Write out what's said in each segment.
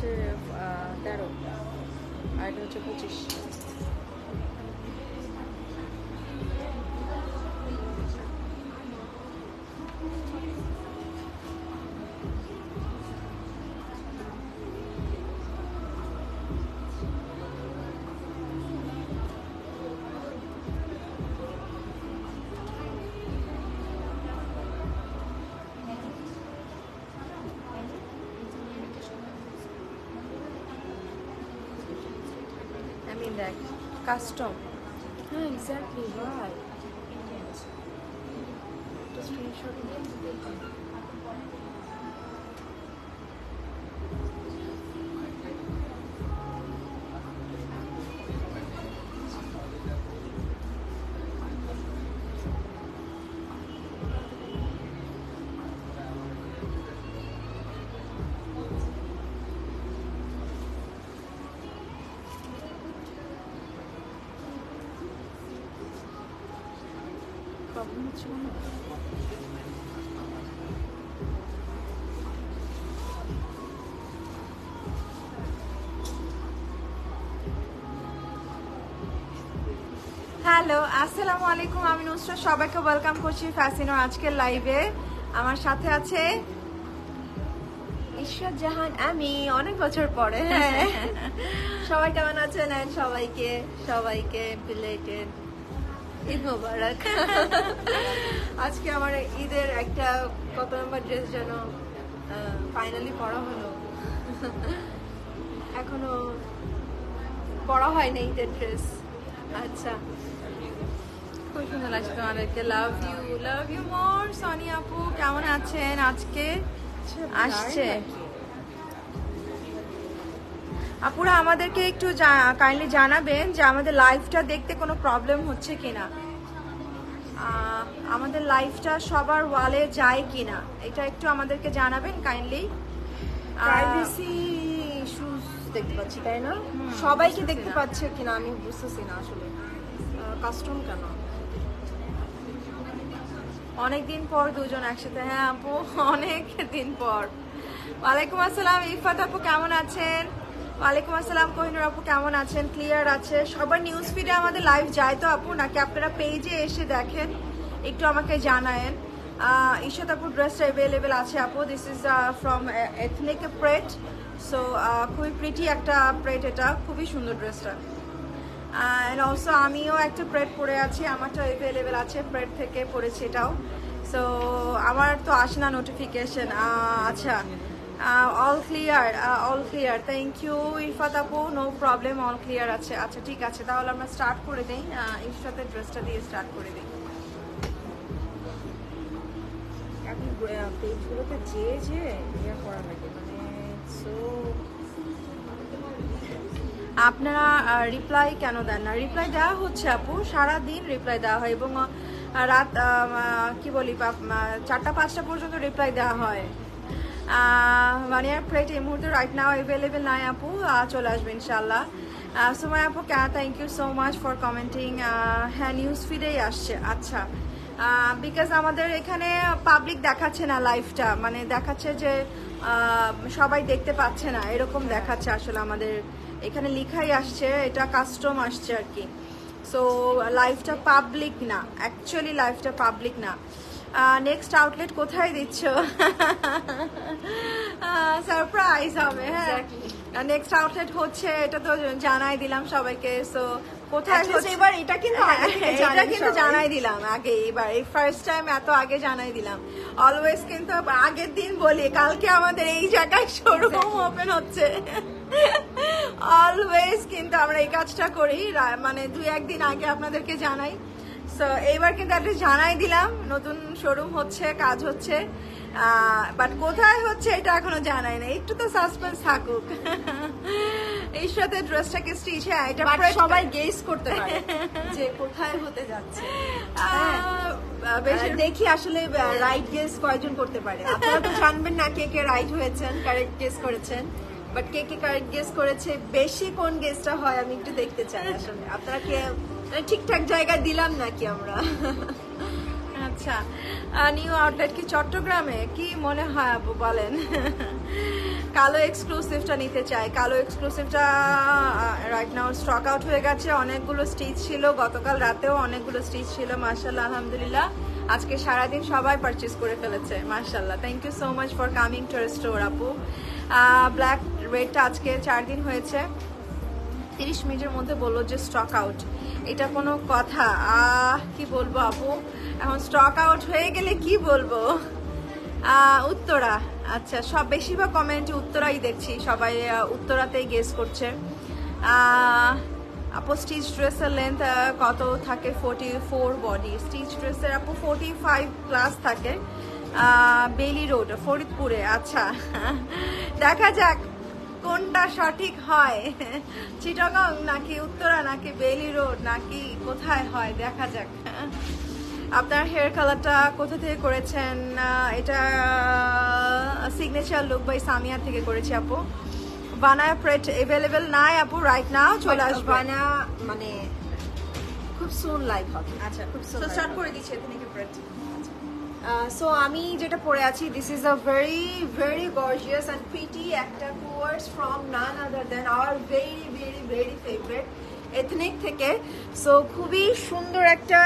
হচ্ছে 13 আর এটা হচ্ছে 25। দেখ কাস্টম, হ্যাঁ এক্স্যাক্টলি রাইট। স্ক্রিনশট নিয়ে প্রবলেম হচ্ছে কোনো। হ্যালো, আসসালামু আলাইকুম, আমি নুসরাত, সবাইকে ওয়েলকাম করছি ফ্যাশনের আজকের লাইভে। আমার সাথে আছে ইশরাত জাহান, আমি অনেক বছর পরে। হ্যাঁ সবাই কেমন আছেন? সবাইকে সবাইকে বিলেটেড ঈদ মোবারক। আজকে আমার ঈদের একটা কত নম্বর ড্রেস যেন ফাইনালি পরা হলো। এখনো পরা হয়নি ঈদের ড্রেস। আচ্ছা, খুব সুন্দর লাগছে তোমাদেরকে। Love you more. সনি আপু কেমন আছেন? আজকে আসছে আপুরা, আমাদেরকে একটু কাইন্ডলি জানাবেন যে আমাদের লাইভটা দেখতে কোনো প্রবলেম হচ্ছে কিনা, আমাদের লাইভটা সবার ওয়ালে যায় কিনা, এটা একটু আমাদেরকে জানাবেন কাইন্ডলি। প্রাইভেসি ইস্যুস দেখতে পাচ্ছি, তাই না? সবাইকে দেখতে পাচ্ছে কিনা আমি বুঝতেছি না আসলে। কাস্টম কেন অনেকদিন পর দুজন একসাথে। হ্যাঁ আপু, অনেক দিন পর। ওয়ালাইকুম আসসালাম ইফাত আপু, কেমন আছেন? ওয়ালাইকুম আসসালাম কোহিনুর আপু, কেমন আছেন? ক্লিয়ার আছে সবার? নিউজ ফিডে আমাদের লাইভ যায় তো আপু, নাকি আপনারা পেজে এসে দেখেন? একটু আমাকে জানায়েন। ইশাত আপু ড্রেসটা অ্যাভেলেবেল আছে আপু। This is from ethnic প্রেট। So খুবই প্রিটি একটা প্রেট, এটা খুবই সুন্দর ড্রেসটা। অ্যান্ড অলসো আমিও একটা প্রেড পরে আছি, আমারটা অ্যাভেলেবেল আছে, প্রেড থেকে পরেছি এটাও। সো আমার তো আসে না নোটিফিকেশন। আচ্ছা, all clear, thank you Irfat আপু, নো প্রবলেম, অল ক্লিয়ার আছে। আচ্ছা ঠিক আছে, তাহলে আমরা স্টার্ট করে দিই। ইরফাতের ড্রেসটা দিয়ে স্টার্ট করে দিই। এখন পেজগুলোতে যে ইয়ে করা লাগে, মানে সো আপনারা রিপ্লাই কেন দেন না? রিপ্লাই দেওয়া হচ্ছে আপু, সারাদিন রিপ্লাই দেওয়া হয়, এবং রাত কি বলি 4টা-5টা পর্যন্ত রিপ্লাই দেওয়া হয়। মানে প্লেট এই মুহূর্তে রাইট নাও অ্যাভেলেবেল নাই আপু, চলে আসবে ইনশাল্লাহ। সুমাই আপু thank you so much for commenting. হ্যাঁ নিউজ ফিডেই আসছে। আচ্ছা, বিকজ আমাদের এখানে পাবলিক দেখাচ্ছে না লাইভটা, মানে দেখাচ্ছে যে সবাই দেখতে পাচ্ছে না, এরকম দেখাচ্ছে। আসলে আমাদের এখানে লিখাই আসছে এটা কাস্টম আসছে আর কি। সো লাইভটা পাবলিক না, অ্যাকচুয়ালি লাইভটা পাবলিক না। নেক্সট আউটলেট কোথায় দিচ্ছ? সারপ্রাইজ হবে। হ্যাঁ, নেক্সট আউটলেট হচ্ছে, এটা তো জানাই দিলাম সবাইকে। সো কোথায় হচ্ছে এবার এটা কিন্তু এটা কিন্তু জানাই দিলাম আগে, এবার এই ফার্স্ট টাইম এত আগে জানাই দিলাম। অলওয়েজ কিন্তু আগের দিন বলি কালকে আমাদের এই জায়গায় শোরুম ওপেন হচ্ছে। অলওয়েজ কিন্তু আমরা এই কাজটা করি, মানে 2-1 দিন আগে আপনাদেরকে জানাই। সো এইবার কিন্তু একটা জানাই দিলাম, নতুন শোরুম হচ্ছে, কাজ হচ্ছে, বাট কোথায় হচ্ছে এটা এখনো জানাই না, একটু তো সাসপেন্স থাকুক। এই সাথে ড্রেসটাকে স্টিচ, হ্যাঁ এটা সবাই গেস করতে পারে যে কোথায় হতে যাচ্ছে। দেখি আসলে রাইট গেস কয়জন করতে পারে। আপনারা তো জানবেন না কে কে রাইট হয়েছেন, কারেক্ট গেস করেছেন, but K K correct guess করেছে, বেশি কোন গেসটা হয় আমি একটু দেখতে চাই। আসলে আপনারা কে ঠিকঠাক জায়গায় দিলাম নাকি আমরা? আচ্ছা, নিউ আউটলেট কি চট্টগ্রামে? কি মনে হয় আপু বলেন? কালো এক্সক্লুসিভটা নিতে চাই। কালো এক্সক্লুসিভটা রাইট নাও স্টক আউট হয়ে গেছে। অনেকগুলো স্টিচ ছিল, গতকাল রাতেও অনেকগুলো স্টিচ ছিল। মাশাআল্লাহ, আলহামদুলিল্লাহ, আজকে সারাদিন সবাই পারচেজ করে ফেলেছে। মাশাআল্লাহ, thank you so much for coming to our store আপু। ব্ল্যাক রেডটা আজকে 4 দিন হয়েছে, 30 মিনিটের মধ্যে বললো যে স্টক আউট। এটা কোনো কথা? কি বলবো আপু, এখন স্টক আউট হয়ে গেলে কি বলবো? উত্তরা, আচ্ছা, সব বেশিরভাগ কমেন্টে উত্তরাই দেখছি, সবাই উত্তরাতেই গেস করছে। আপু স্টিচ ড্রেসের লেন্থ কত থাকে? 44 বডি স্টিচ ড্রেসের আপু 45 প্লাস থাকে। বেলি রোড, ফরিদপুরে। আচ্ছা, দেখা যাক কোনটা সঠিক হয়, চিটাগং নাকি উত্তরা নাকি বেলি রোড নাকি কোথায় হয়, দেখা যাক। আপনার হেয়ার কালারটা কোথা থেকে করেছেন? এটা সিগনেচার লুক বাই সামিয়া থেকে করেছি আপু। বানায়া প্রেট অ্যাভেলেবেল নাই আপু রাইট নাও, চলে আসবে। বানা মানে খুব সুন লাইভ হবে। আচ্ছা, খুব soon তো live স্টার্ট হবে। করে দিচ্ছি এথনিক প্রেট। সো আমি যেটা পরে আছি, this is a very very gorgeous and pretty একটা coords from none other than our very very very favourite ethnic থেকে। সো খুবই সুন্দর একটা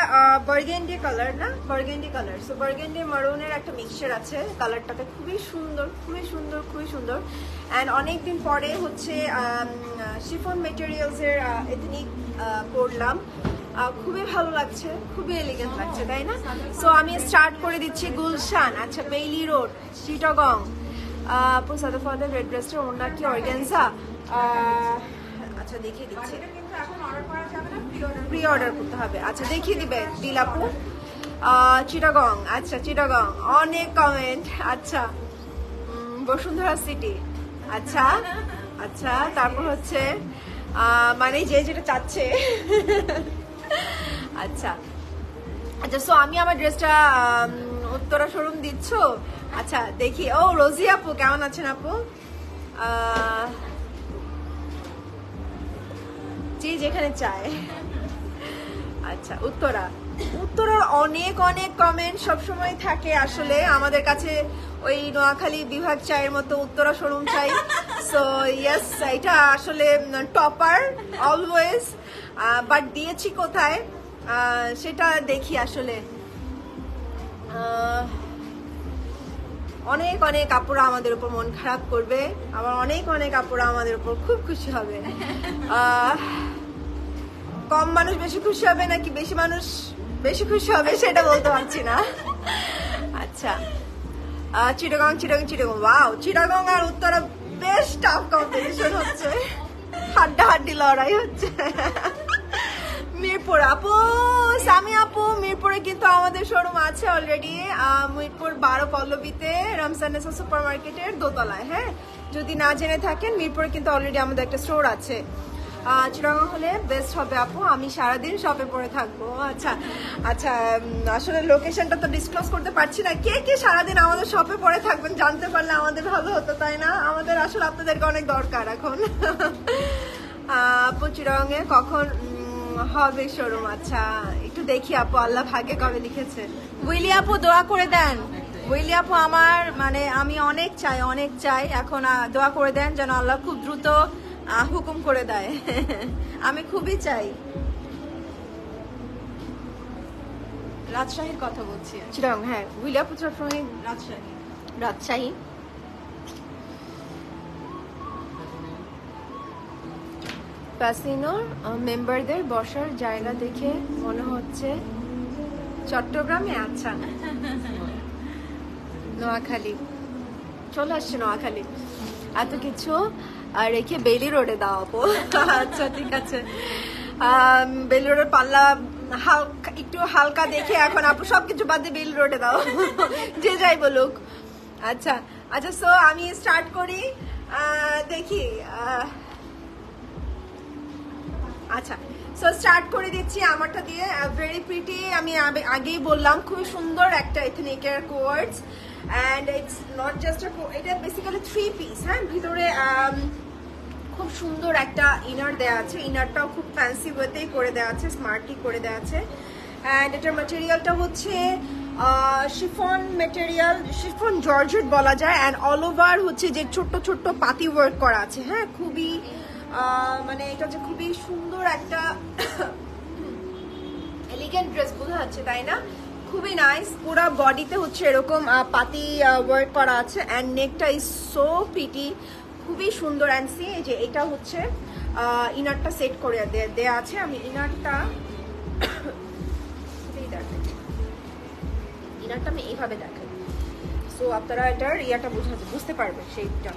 বার্গেন্ডি কালার, না বার্গেন্ডি কালার, সো বার্গেন্ডি মারুনের একটা মিক্সচার আছে কালারটাতে, খুবই সুন্দর খুবই সুন্দর খুবই সুন্দর। অ্যান্ড অনেকদিন পরে হচ্ছে শিফন মেটেরিয়ালসের এথনিক পরলাম, খুবই ভালো লাগছে, খুবই এলিগেন্ট লাগছে, তাই না? সো আমি স্টার্ট করে দিচ্ছি গুলশান, আচ্ছা, বেইলি রোড, চিটাগং। আপু সাদাফাদের রেড ড্রেসটা ওনার কি অর্গানজা? আচ্ছা, দেখিয়ে দিচ্ছি, কিন্তু এখন অর্ডার করা যাবে না, প্রি অর্ডার করতে হবে। আচ্ছা, দেখিয়ে দিবে দিলাপু। চিটাগং, আচ্ছা, চিটাগং, অনেক কমেন্ট। আচ্ছা, বসুন্ধরা সিটি, আচ্ছা আচ্ছা, তারপর হচ্ছে মানে যে যেটা চাচ্ছে। আচ্ছা আচ্ছা, সো আমি আমার ড্রেসটা উত্তরা শোরুম দিচ্ছ? আচ্ছা, দেখি। ও রোজি আপু, কেমন আছেন আপু? যে যেখানে চায়। আচ্ছা, উত্তরা, উত্তরার অনেক অনেক কমেন্ট সবসময় থাকে আসলে আমাদের কাছে, ওই নোয়াখালী বিভাগ চায়ের মতো উত্তরা শোরুম চাই। সো ইয়েস, এটা আসলে টপার অলওয়েজ, বাট দিয়েছি কোথায় সেটা দেখি আসলে। অনেক অনেক আপুরা আমাদের উপর মন খারাপ করবে, আবার অনেক অনেক আপুরা আমাদের উপর খুব খুশি হবে। কম মানুষ বেশি খুশি হবে নাকি বেশি মানুষ বেশি খুশি হবে সেটা বলতে পারছি না। আচ্ছা, চিটাগং চিটাগং চিটাগং, ওয়াও, চিটাগং আর উত্তরা বেশ টাফ কম্পিটিশন হচ্ছে, হাড্ডাহাড্ডি লড়াই হচ্ছে। মিরপুর আপু, সামি আপু, মিরপুরে কিন্তু আমাদের শোরুম আছে অলরেডি, মিরপুর 12 পল্লবীতে রমসানেসা সুপার মার্কেটের দোতলায়। হ্যাঁ, যদি না জেনে থাকেন, মিরপুরে কিন্তু অলরেডি আমাদের একটা স্টোর আছে। চিটাগং হলে বেস্ট হবে আপু, আমি সারাদিন শপে পড়ে থাকবো। আচ্ছা আচ্ছা, আসলে লোকেশনটা তো ডিসক্লোজ করতে পারছি না। কে কে সারাদিন আমাদের শপে পড়ে থাকবেন জানতে পারলে আমাদের ভালো হতো, তাই না? আমাদের আসলে আপনাদেরকে অনেক দরকার এখন। আপু চিটাগং এ কখন হবে শোরুম? আচ্ছা, একটু দেখি আপু, আল্লাহ ভাগ্যে কবে লিখেছে। উইলি আপু দোয়া করে দেন। উইলি আপু আমার মানে আমি অনেক চাই, এখন দোয়া করে দেন যেন আল্লাহ খুব দ্রুত হুকুম করে দেয়। আমি খুবই চাই। রাজশাহীর কথা বলছি। চিটাগং, হ্যাঁ, উইলি আপু সবসময় রাজশাহী। রাজশাহী। প্যাসিনোর মেম্বারদের বসার জায়গা দেখে মনে হচ্ছে চট্টগ্রামে। আচ্ছা, নোয়াখালী চলে আসছে, নোয়াখালী এত কিছু রেখে বেলি রোডে দাও আপু। আচ্ছা, ঠিক আছে, বেলি রোডের পাল্লা হালকা, একটু হালকা দেখে এখন আপু সবকিছু বাদ দিয়ে বেলি রোডে দাও, যে যাই বলুক। আচ্ছা আচ্ছা, সো আমি স্টার্ট করি, দেখি। আচ্ছা, সো স্টার্ট করে দিচ্ছি আমারটা দিয়ে। ভেরি প্রিটি, আমি আগেই বললাম, খুবই সুন্দর একটা এথনিকের coords, and it's not just এটা বেসিক্যালি 3 পিস। হ্যাঁ, ভিতরে খুব সুন্দর একটা ইনার দেওয়া আছে, ইনারটাও খুব ফ্যান্সি ওয়েতেই করে দেওয়া আছে, স্মার্টলি করে দেওয়া আছে। অ্যান্ড এটার ম্যাটেরিয়ালটা হচ্ছে শিফন মেটেরিয়াল, শিফন জর্জেট বলা যায়, অ্যান্ড অল ওভার হচ্ছে যে ছোট্ট ছোট্ট পাতি ওয়ার্ক করা আছে। হ্যাঁ, খুবই মানে এটা হচ্ছে খুবই সুন্দর একটা এলিগেন্ট ড্রেস, বোঝা যাচ্ছে তাই না? খুবই নাইস। পুরো বডিতে হচ্ছে এরকম পাতি ওয়ার্ক করা আছে, অ্যান্ড নেকটা ইজ সো প্রিটি, খুবই সুন্দর। অ্যান্ড সি যে এটা হচ্ছে ইনারটা সেট করে দেয়া আছে। আমি ইনারটা আমি এইভাবে দেখাই, সো আপনারা এটার ইয়াটা বুঝতে পারবেন শেপটা।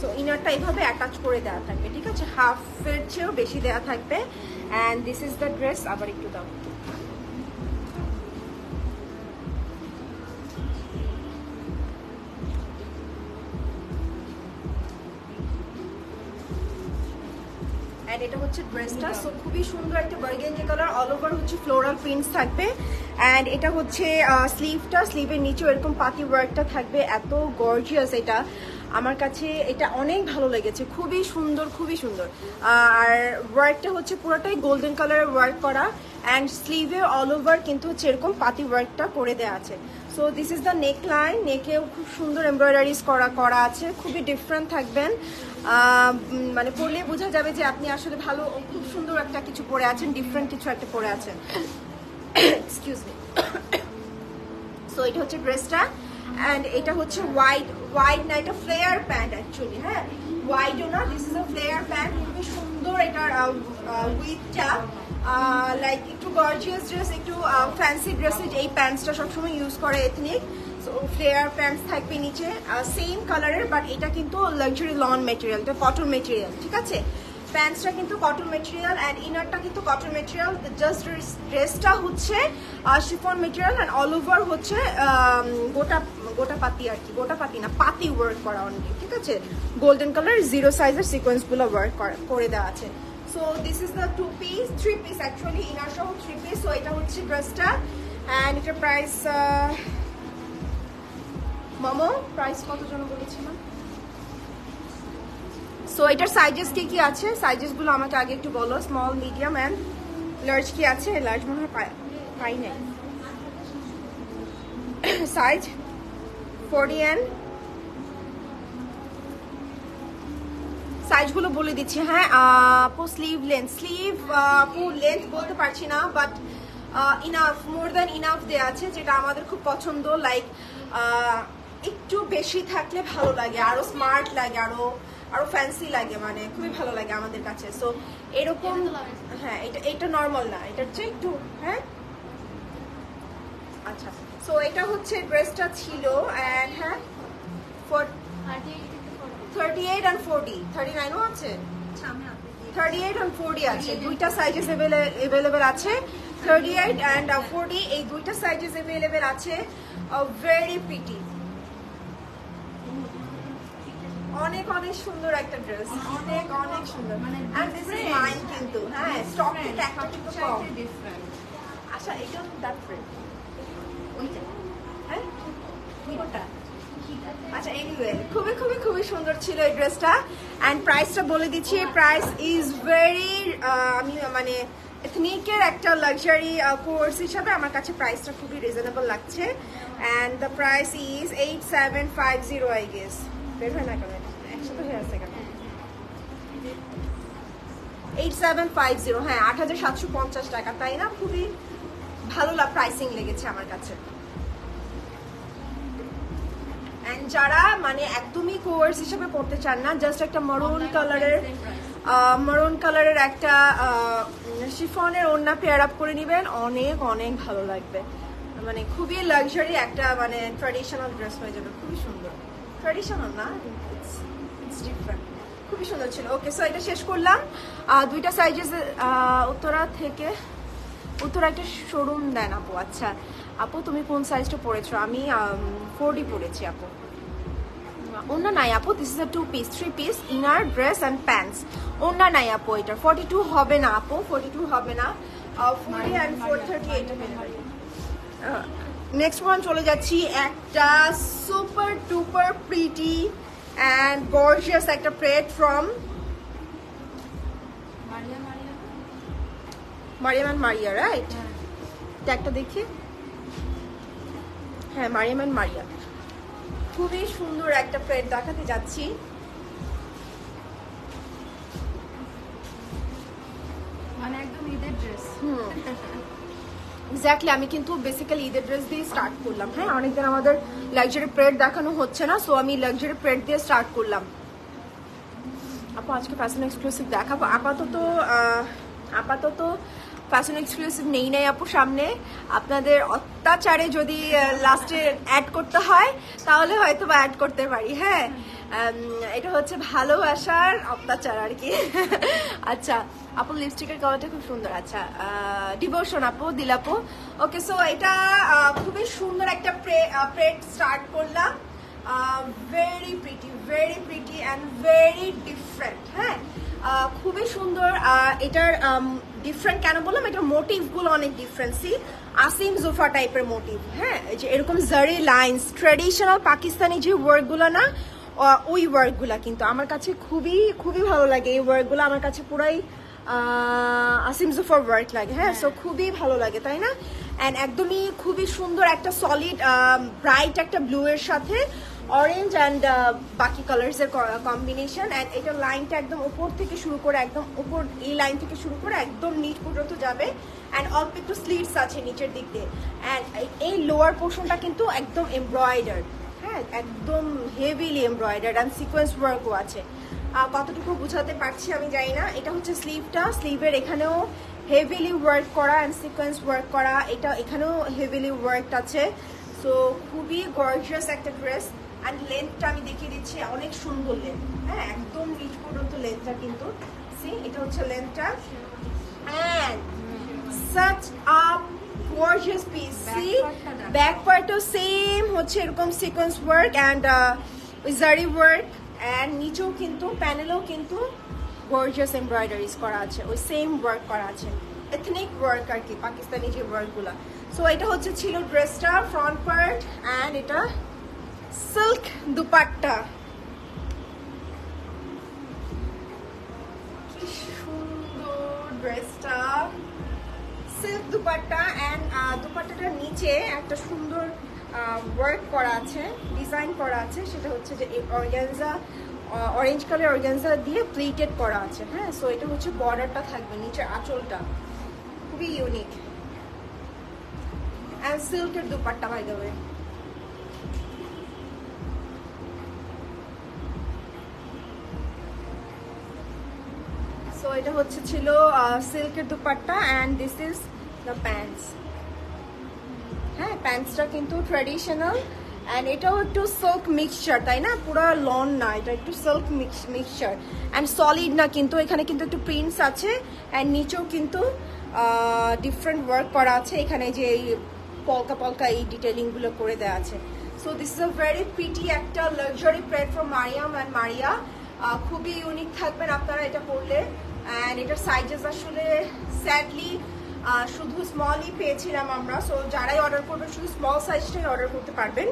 সো ইনারটা এইভাবে অ্যাটাচ করে দেওয়া থাকবে, ঠিক আছে? হাফের চেয়েও বেশি দেওয়া থাকবে। And this is the dress. আবার একটু দাম, এন্ড এটা হচ্ছে ড্রেসটা। সো খুবই সুন্দর একটা বার্গেন্ডি কালার, অল ওভার হচ্ছে ফ্লোরাল প্রিন্টস থাকবে। অ্যান্ড এটা হচ্ছে স্লিভটা, স্লিভের নিচেও এরকম পাতি ওয়ার্কটা থাকবে। এত গর্জিয়াস এটা, আমার কাছে এটা অনেক ভালো লেগেছে, খুবই সুন্দর, খুবই সুন্দর। আর ওয়ার্কটা হচ্ছে পুরোটাই গোল্ডেন কালারের ওয়ার্ক করা, অ্যান্ড স্লিভে অল ওভার কিন্তু হচ্ছে এরকম পাতি ওয়ার্কটা করে দেওয়া আছে। So this is the neckline, নেকেও খুব সুন্দর এমব্রয়ডারিজ করা আছে, খুবই ডিফারেন্ট থাকবেন। মানে পরলে বোঝা যাবে যে আপনি আসলে ভালো, খুব সুন্দর একটা কিছু পরে আছেন, ডিফারেন্ট কিছু একটা পরে আছেন। Excuse me. সো এটা হচ্ছে ড্রেসটা, অ্যান্ড এটা হচ্ছে হোয়াইট না, এটা ফ্লেয়ার প্যান্ট অ্যাকচুয়ালি। হ্যাঁ, হোয়াইটও না, this is a flair pant, খুবই সুন্দর এটার উইথটা। লাইক একটু গর্জিয়াস ড্রেস, একটু ফ্যান্সি ড্রেসে এই প্যান্টসটা সবসময় ইউজ করে এথনিক। সো ফ্লেয়ার প্যান্টস থাকবে নিচে, সেম কালারের, বাট এটা কিন্তু লাক্সারি লন মেটেরিয়াল, এটা কটন মেটেরিয়াল, ঠিক আছে? প্যান্টসটা কিন্তু কটন মেটেরিয়াল, অ্যান্ড ইনারটা কিন্তু কটন মেটেরিয়াল। জাস্ট ড্রেসটা হচ্ছে chiffon material, and all over হচ্ছে গোটা পাতি আর কি, গোটা পাতি না, পাতি ওয়ার্ক করা অনলি, ঠিক আছে? গোল্ডেন কালার জিরো সাইজের সিকোয়েন্সগুলো ওয়ার্ক করে দেওয়া আছে। So this is the three piece actually, inner সহ থ্রি পিস। সো এটা হচ্ছে ড্রেসটা, অ্যান্ড এটার প্রাইস মোমো প্রাইস কত জন বলেছিলাম? সো এটার সাইজেস কি আছে, সাইজেসগুলো আমাকে আগে একটু বলো। স্মল, মিডিয়াম অ্যান্ড লার্জ কি আছে? লার্জ মনে হয় পাই নাই। সাইজ 40 অ্যান্ড সাইজগুলো বলে দিচ্ছি। হ্যাঁ আপু, স্লিভ আপু লেন্থ বলতে পারছি না, but enough, more than enough দেওয়া আছে, যেটা আমাদের খুব পছন্দ। লাইক একটু বেশি থাকলে ভালো লাগে, আরো স্মার্ট লাগে, আরো ফ্যান্সি লাগে, মানে খুবই ভালো লাগে আমাদের কাছে। সো এরকম, হ্যাঁ এটা নর্মাল না, এটা হচ্ছে একটু, হ্যাঁ আচ্ছা। সো এটা হচ্ছে ড্রেসটা ছিল, অ্যান্ড হ্যাঁ 38 and 40, 39ও আছে, 38 and 40 আছে, দুইটা সাইজেস अवेलेबल আছে। 38 and 40 এই দুইটা সাইজেস अवेलेबल আছে। ভেরি প্রিটি, অনেক সুন্দর একটা ড্রেস, অনেক সুন্দর। এন্ড দিস ইজ মাইন কিন্তু, হ্যাঁ স্টক থেকে একটা কিন্তু কম। আচ্ছা এটা দ্যাট ফ্রেন্ড ওইটা, হ্যাঁ ওটা। আচ্ছা এনিওয়ে, খুবই সুন্দর ছিল এই ড্রেসটা। অ্যান্ড প্রাইসটা বলে দিচ্ছি, প্রাইস ইজ ভেরি, আমি মানে এথনিকের একটা লাক্সারি কোর্স হিসাবে আমার কাছে প্রাইসটা খুবই রিজনেবল লাগছে। And the price is 8750 I guess. বের হয় না কেন, একসাথে হয়ে আছে কেন? 8750, হ্যাঁ 8750 টাকা, তাই না? খুবই ভালো প্রাইসিং লেগেছে আমার কাছে। এন্ড যারা মানে একদমই কোর্স হিসেবে পড়তে চান না, জাস্ট একটা মারুন কালারের একটা শিফনের ওড়না পেয়ার আপ করে নেবেন, অনেক ভালো লাগবে। মানে খুবই লাক্সারি একটা, মানে ট্র্যাডিশনাল ড্রেস হয়ে যাবে, খুবই সুন্দর। ট্র্যাডিশনাল না, ইটস ডিফারেন্ট, খুবই সুন্দর ছিল। ওকে, সো এটা শেষ করলাম। দুইটা সাইজেস উত্তরা একটা শোরুম দেন আপু। আচ্ছা আপু, তুমি কোন সাইজটা পরেছো? আমি 40 পরেছি আপু। ওন্না নাই আপু, this is a 2 piece 3 piece inner dress and pants. ওন্না নাই আপু, এটা 42 হবে না আপু, 42 হবে না, 40 and 438। নেক্সট ওয়ান চলে যাচ্ছি, একটা super duper pretty and gorgeous একটা pret from Maryam and Maria, right? ট্যাগটা দেখি। হ্যাঁ, মারিয়াম অ্যান্ড মারিয়া। খুবই সুন্দর একটা প্রেড দেখাতে যাচ্ছি। মানে একদম ঈদের ড্রেস। এক্স্যাক্টলি, আমি কিন্তু বেসিক্যালি ঈদের ড্রেস দিয়ে স্টার্ট করলাম। হ্যাঁ, অনেকদিন আমাদের লাক্সারি প্রেড দেখানো হচ্ছে না, সো আমি লাক্সারি প্রেড দিয়ে স্টার্ট করলাম। আপু আজকে ফ্যাশন এক্সক্লুসিভ দেখাবো। আপাতত ফ্যাশন এক্সক্লুসিভ নেই আপু সামনে। আপনাদের অত্যাচারে যদি লাস্টে অ্যাড করতে হয় তাহলে হয়তো বা অ্যাড করতে পারি। হ্যাঁ, এটা হচ্ছে ভালোবাসার অত্যাচার আর কি। আচ্ছা আপু, লিপস্টিকের কালারটা খুব সুন্দর। আচ্ছা, ডিভোশন আপু, দিলাপু। ওকে, সো এটা খুবই সুন্দর একটা প্রেড স্টার্ট করলাম। Very pretty and very different. হ্যাঁ, খুবই সুন্দর। এটার ডিফারেন্ট কেন বললাম, এটার মোটিভগুলো অনেক ডিফারেন্ট। সি, আসিম জোফা টাইপের মোটিভ। হ্যাঁ, এই যে এরকম জারি লাইন্স, ট্র্যাডিশনাল পাকিস্তানি যে ওয়ার্কগুলো না, ওই ওয়ার্কগুলো কিন্তু আমার কাছে খুবই ভালো লাগে। এই ওয়ার্কগুলো আমার কাছে পুরাই আসিম জোফার ওয়ার্ক লাগে। হ্যাঁ, সো খুবই ভালো লাগে, তাই না? অ্যান্ড একদমই খুবই সুন্দর একটা সলিড ব্রাইট একটা ব্লু এর সাথে অরেঞ্জ অ্যান্ড বাকি কালার্স এর কম্বিনেশন। অ্যান্ড এটা লাইনটা একদম উপর থেকে শুরু করে, একদম উপর এই লাইন থেকে শুরু করে একদম নিচ পর্যন্ত যাবে। অ্যান্ড অল্প একটু স্লিভস আছে নিচের দিক দিয়ে। অ্যান্ড এই লোয়ার পোর্শনটা কিন্তু একদম এমব্রয়ডার্ড। হ্যাঁ, একদম হেভিলি এমব্রয়ডার্ড অ্যান্ড সিকোয়েন্স ওয়ার্কও আছে। কতটুকু বুঝাতে পারছি আমি জানি না। এটা হচ্ছে স্লিভটা, স্লিভের এখানেও হেভিলি ওয়ার্ক করা অ্যান্ড সিকোয়েন্স ওয়ার্ক করা। এটা এখানেও হেভিলি ওয়ার্ক আছে। সো খুবই গর্জিয়াস একটা ড্রেস। অ্যান্ড লেন্থটা আমি দেখিয়ে দিচ্ছি, অনেক সুন্দর লেন্থ। হ্যাঁ, একদম নিচ পর্যন্ত লেন্থটা কিন্তু। সি, এটা হচ্ছে লেন্থটা। And such a gorgeous piece. See, back part to same হচ্ছে এরকম সিকোয়েন্স ওয়ার্ক অ্যান্ড জারি ওয়ার্ক। অ্যান্ড নিচেও কিন্তু প্যানেলেও কিন্তু গর্জিয়াস এমব্রয়ডারিজ করা আছে, ওই সেম ওয়ার্ক করা আছে, এথনিক ওয়ার্ক আর কি, পাকিস্তানি যে ওয়ার্কগুলো। সো এটা হচ্ছে ছিল ড্রেসটা ফ্রন্ট পার্ট। অ্যান্ড এটা সিল্ক দুপাট্টা। কি সুন্দর ড্রেসটা, সিল্ক দুপাট্টা। অ্যান্ড দুপাট্টাটার নিচে একটা সুন্দর ওয়ার্ক করা আছে, ডিজাইন করা আছে। সেটা হচ্ছে যে অর্গানজা, অরেঞ্জ কালার অর্গানজা দিয়ে প্লেটেড করা আছে। হ্যাঁ, সো এটা হচ্ছে বর্ডারটা থাকবে, নিচের আঁচলটা খুবই ইউনিক। অ্যান্ড সিল্কের dupatta by the way. So এটা হচ্ছে ছিল সিল্কের dupatta. And this is the pants. হ্যাঁ, প্যান্টসটা কিন্তু ট্র্যাডিশনাল। অ্যান্ড এটাও একটু সিল্ক মিক্সচার, তাই না? পুরো লন না, এটা একটু সিল্ক মিক্সচার অ্যান্ড সলিড না কিন্তু। এখানে কিন্তু একটু প্রিন্টস আছে। অ্যান্ড নিচেও কিন্তু ডিফারেন্ট ওয়ার্ক করা আছে। এখানে যে এই পলকা এই ডিটেলিংগুলো করে দেওয়া আছে। So this is a very pretty একটা luxury pret from Maryam and Maria. খুবই ইউনিক থাকবেন আপনারা এটা পরলে। অ্যান্ড এটার সাইজেস আসলে স্যাডলি শুধু স্মলই পেয়েছিলাম আমরা। সো যারাই অর্ডার করবেন শুধু স্মল সাইজটাই অর্ডার করতে পারবেন।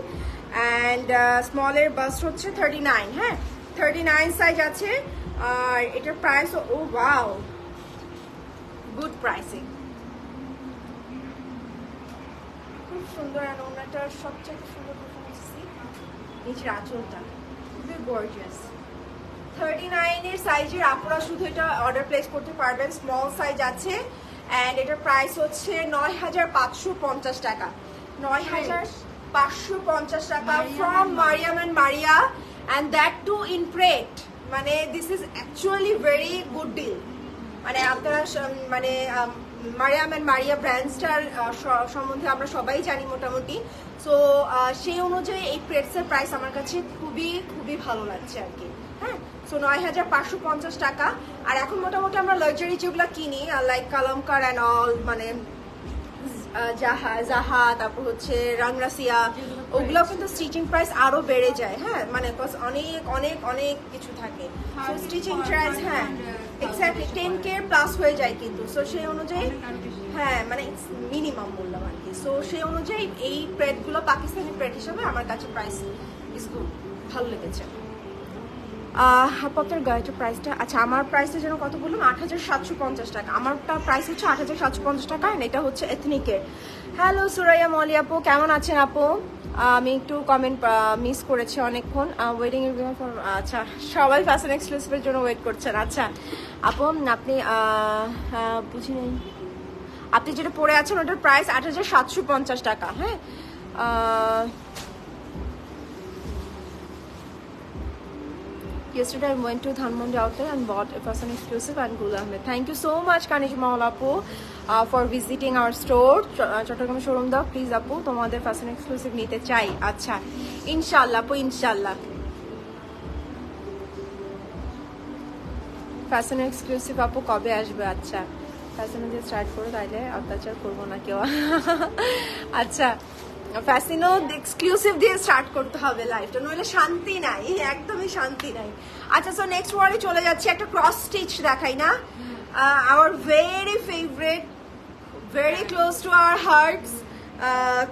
অ্যান্ড স্মলের বাস্ট হচ্ছে 39। হ্যাঁ, 39 সাইজ আছে। আর এটার প্রাইস, ও ওয়াও, গুড প্রাইসিং, খুব সুন্দর। আর ওনাটার সবচেয়ে সুন্দর পারফরমেন্স নিচের আঁচলটা খুবই গর্জিয়াস। 39 এর সাইজের আপুরা শুধু এটা অর্ডার প্লেস করতে পারবেন, স্মল সাইজ আছে। অ্যান্ড এটার প্রাইস হচ্ছে ৯৫৫০ টাকা। ৯৫৫০ টাকা from Maryam and Maria. And that too in pret. মানে this is actually very good deal. মানে আপনারা মানে মারিয়াম অ্যান্ড মারিয়া ব্র্যান্ডসটার সম্বন্ধে আমরা সবাই জানি মোটামুটি। সো সেই অনুযায়ী এই প্রেডসের প্রাইস আমার কাছে খুবই ভালো লাগছে আর কি। হ্যাঁ, সো ৯৫৫০ টাকা। আর এখন মোটামুটি আমরা লাক্সারি যেগুলো কিনি লাইক কালামকার অ্যান্ড অল, মানে জাহা, তারপর হচ্ছে রাংরাসিয়া, ওগুলো কিন্তু স্টিচিং প্রাইস আরো বেড়ে যায়। হ্যাঁ, মানে অনেক কিছু থাকে। সো স্টিচিং প্রাইস, হ্যাঁ এক্স্যাক্টলি 10K প্লাস হয়ে যায় কিন্তু। সো সেই অনুযায়ী, হ্যাঁ মানে মিনিমাম বললাম আর কি। সো সেই অনুযায়ী এই প্রেডগুলো পাকিস্তানি প্রেড হিসাবে আমার কাছে প্রাইস ইজ গুড, ভালো লেগেছে। আপনার গাড়িটার প্রাইসটা, আচ্ছা আমার প্রাইসটা যেন কত বললাম, 8750 টাকা। আমারটা প্রাইস হচ্ছে 8750 টাকা, আর এটা হচ্ছে এথনিকের। হ্যালো সুরাইয়া মলি আপু, কেমন আছেন আপু? আমি একটু কমেন্ট মিস করেছি অনেকক্ষণ। ওয়েটিং ফর, আচ্ছা সবাই ফ্যাশন এক্সক্লুসিভের জন্য ওয়েট করছেন। আচ্ছা আপু আপনি বুঝি নেই, আপনি যেটা পরে আছেন ওটার প্রাইস 8750 টাকা। হ্যাঁ yesterday I went to Dhanmondi outlet and bought a fashion exclusive and Gul Ahmed. Thank you so much Kaniki Mahal apu for visiting our store. Chattogram showroom da please apu tomader fashion exclusive nite chai. Acha inshallah apu, inshallah fashion exclusive apu kobe ashbe? Acha fashion je start koro taile অত্যাচার করব না কেউ। আচ্ছা Fascino exclusive দিয়ে start করতে হবে লাইফটা, নইলে শান্তি নাই, একদমই শান্তি নাই। আচ্ছা সো নেক্সট ওয়ার্ডে চলে যাচ্ছি, একটা ক্রস স্টিচ দেখাই না, our very favourite, very close to our hearts.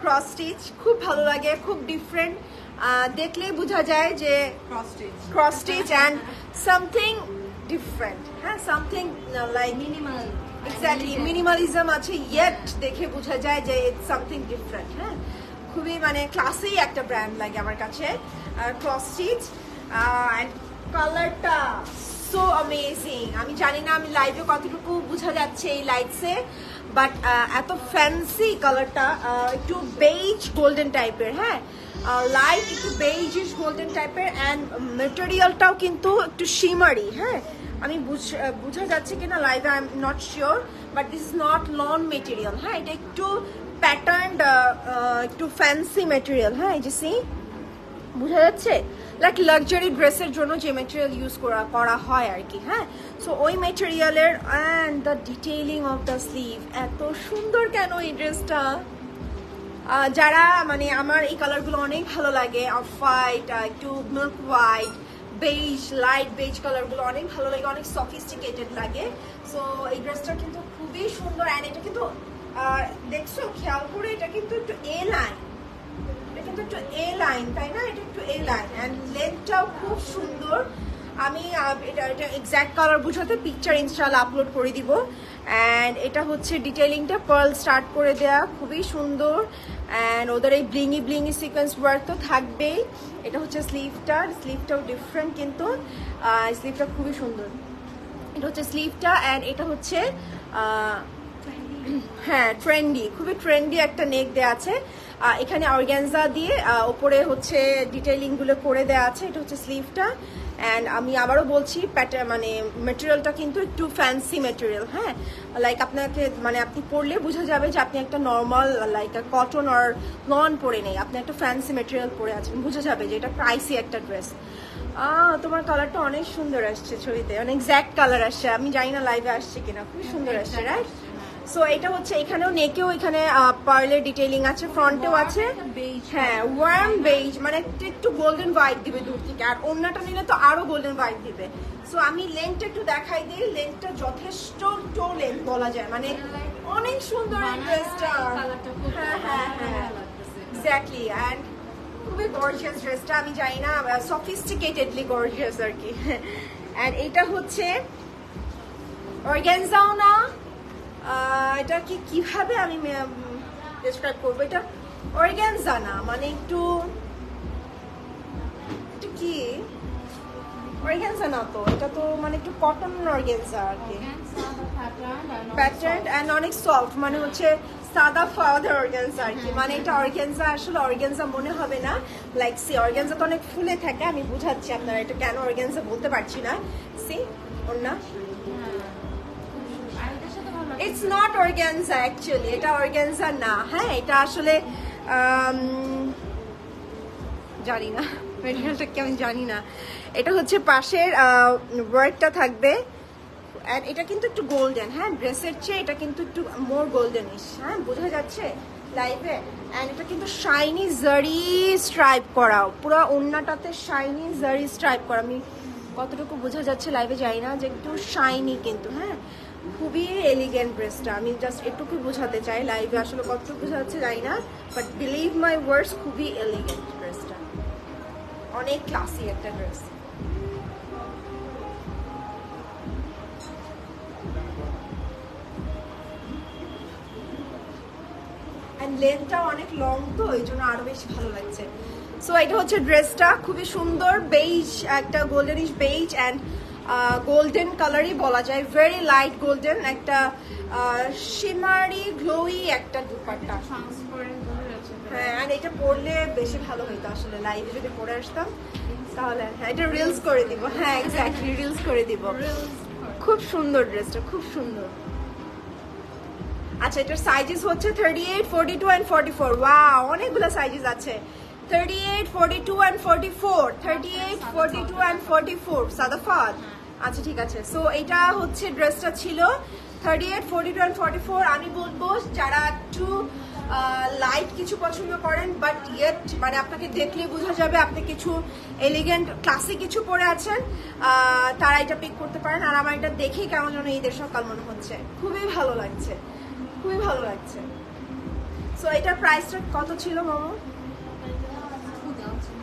Cross stitch খুব ভালো লাগে, খুব ডিফারেন্ট, দেখলেই বোঝা যায় যে cross stitch and something different. হ্যাঁ something like minimal, exactly minimalism আছে, ইয়েট দেখে বোঝা যায় যে ইটস সামথিং ডিফারেন্ট। হ্যাঁ খুবই মানে ক্লাসি একটা ব্র্যান্ড লাগে আমার কাছে ক্রস স্টিচ। অ্যান্ড কালারটা সো অ্যামেজিং, আমি জানি না আমি লাইভে কতটুকু বোঝা যাচ্ছে এই লাইটসে, বাট এত ফ্যান্সি কালারটা, একটু বেজ গোল্ডেন টাইপের। হ্যাঁ লাইট একটু বেজিশ গোল্ডেন টাইপের, অ্যান্ড মেটেরিয়ালটাও কিন্তু একটু শিমারি। হ্যাঁ আমি বোঝা যাচ্ছে কিনা লাইভে I am not sure, but this is not lawn material. হ্যাঁ এটা একটু প্যাটার্ন, একটু ফ্যান্সি মেটেরিয়াল। হ্যাঁ এই যে সি বোঝা যাচ্ছে, লাইক লাক্সারি ড্রেসের জন্য যে মেটেরিয়াল ইউজ করা হয় আর কি। হ্যাঁ সো ওই মেটেরিয়ালের, and the detailing of the sleeve এত সুন্দর কেন এই ড্রেসটা। যারা মানে আমার এই কালারগুলো অনেক ভালো লাগে, অফ হোয়াইট, একটু milk white, beige, light beige কালারগুলো অনেক ভালো লাগে, অনেক সফিস্টিকেটেড লাগে। সো এই ড্রেসটা কিন্তু খুবই সুন্দর, অ্যান্ড এটা কিন্তু দেখছো খেয়াল করে, এটা কিন্তু একটু এ লাইন, এটা কিন্তু একটু এ লাইন, তাই না? এটা একটু এ লাইন, অ্যান্ড লেন্থটাও খুব সুন্দর। আমি এটা এক্স্যাক্ট কালার বুঝাতে পিকচার ইনশাআল্লাহ আপলোড করে দিব। অ্যান্ড এটা হচ্ছে ডিটেইলিংটা পার্ল স্টার্ট করে দেয়া, খুবই সুন্দর। অ্যান্ড ওদের এই ব্লিঙ্গি ব্লিঙ্গি সিকোয়েন্স ওয়ার্ক তো থাকবেই। এটা হচ্ছে স্লিভটাও ডিফারেন্ট, কিন্তু স্লিভটা খুবই সুন্দর। এটা হচ্ছে স্লিভটা, অ্যান্ড এটা হচ্ছে হ্যাঁ ট্রেন্ডি, খুবই ট্রেন্ডি একটা নেক দেওয়া আছে। এখানে অর্গ্যানজা দিয়ে ওপরে হচ্ছে ডিটেইলিং গুলো করে দেওয়া আছে। এটা হচ্ছে স্লিভটা, অ্যান্ড আমি আবারও বলছি মানে মেটেরিয়ালটা কিন্তু একটু ফ্যান্সি মেটেরিয়াল। হ্যাঁ লাইক আপনাকে মানে আপনি পরলে বোঝা যাবে যে আপনি একটা নর্মাল লাইক কটন আর লন পরে নেই, আপনি একটা ফ্যান্সি মেটেরিয়াল পরে আছেন, বোঝা যাবে যে এটা প্রাইসি একটা ড্রেস। তোমার কালারটা অনেক সুন্দর আসছে ছবিতে, অনেক এক্স্যাক্ট কালার আসছে, আমি জানি না লাইভে আসছে কিনা, খুবই সুন্দর আসছে রাইট। সো এটা হচ্ছে এখানেও নেকেও এখানে পার্লের ডিটেইলিং আছে, ফ্রন্টেও আছে। হ্যাঁ ওয়ার্ম বেজ, মানে একটু গোল্ডেন ভাইব দিবে দূর থেকে, আর ওড়নাটা নিলে তো আরো গোল্ডেন ভাইব দিবে। সো আমি লেন্থটা একটু দেখাই দিই, লেন্থটা যথেষ্ট টো লেন্থ বলা যায়, মানে অনেক সুন্দর এই ড্রেসটা। হ্যাঁ হ্যাঁ হ্যাঁ এক্স্যাক্টলি, অ্যান্ড খুবই গর্জিয়াস ড্রেসটা, আমি জানি না সফিস্টিকেটেডলি গর্জিয়াস আর কি। অ্যান্ড এটা হচ্ছে অর্গানজাও না, এটা কি কিভাবে আমি ডেসক্রাইব করবো, এটা অর্গানজা না, মানে একটু কি অর্গানজা না তো, এটা তো মানে একটু কটন অর্গানজা আর কি, প্যাটার্ন অ্যান্ড অনেক সফট, মানে হচ্ছে সাদা ফাদার অর্গানজা আর কি। মানে এটা অর্গানজা, আসলে অর্গানজা মনে হবে না, লাইক সি অর্গানজা তো অনেক ফুলে থাকে, আমি বুঝাচ্ছি আপনারা এটা কেন অর্গানজা বলতে পারছি না। সি ওর না, ইটস নট অর্গানজা অ্যাকচুয়ালি, এটা অর্গানজা না। হ্যাঁ এটা আসলে জানি না মেটেরিয়ালটা কি, আমি জানি না। এটা হচ্ছে পাশের ওয়ার্কটা থাকবে, অ্যান্ড এটা কিন্তু একটু গোল্ডেন। হ্যাঁ ড্রেসের চেয়ে এটা কিন্তু একটু মোর গোল্ডেনিশ, হ্যাঁ বোঝা যাচ্ছে লাইভে। অ্যান্ড এটা কিন্তু শাইনি জারি স্ট্রাইপ করা, পুরো ওড়নাটাতে শাইনি জারি স্ট্রাইপ করা, আমি কতটুকু বোঝা যাচ্ছে লাইভে যাই না, যে একটু শাইনি কিন্তু। হ্যাঁ খুবই এলিগেন্ট ড্রেসটা, আমি জাস্ট এটুকু বোঝাতে চাই, লাইভে আসলে কতটুকু বোঝা যাচ্ছে জানি না, বাট বিলিভ মাই ওয়ার্ডস খুবই এলিগেন্ট ড্রেসটা, অনেক ক্লাসি একটা ড্রেস। লেন্থটা অনেক লং তো এই জন্য আরো বেশি ভালো লাগছে। সো এটা হচ্ছে ড্রেসটা, খুবই সুন্দর বেইজ, একটা গোল্ডেনিশ বেইজ অ্যান্ড গোল্ডেন কালারই বলা যায়, ভেরি লাইট গোল্ডেন, একটা শিমারি গ্লোই একটা দুপাট্টা। হ্যাঁ, আর এটা পরলে বেশি ভালো হইতো আসলে, লাইভে যদি পরে আসতাম তাহলে। হ্যাঁ, এটা রিলস করে দিব। হ্যাঁ এক্স্যাক্টলি, রিলস করে দিব। খুব সুন্দর ড্রেসটা, খুব সুন্দর। আচ্ছা, এটার সাইজেস হচ্ছে 38, 42 and 44। ওয়াও, অনেকগুলো সাইজেস আছে। 38, 42 and 44, 38, 42 and 44 সাদাফাত। আচ্ছা ঠিক আছে। সো এটা হচ্ছে ড্রেসটা ছিল 38, 42 and 44। আমি বলবো যারা একটু লাইট কিছু পছন্দ করেন বাট ইয়েট মানে আপনাকে দেখলে বোঝা যাবে আপনি কিছু এলিগেন্ট ক্লাসিক কিছু পরে আছেন, তারা এটা পিক করতে পারেন। আর আমার এটা দেখেই কেমন যেন ঈদের সকাল মনে হচ্ছে, খুবই ভালো লাগছে, খুবই ভালো লাগছে। সো এটার প্রাইসটা কত ছিল মামা?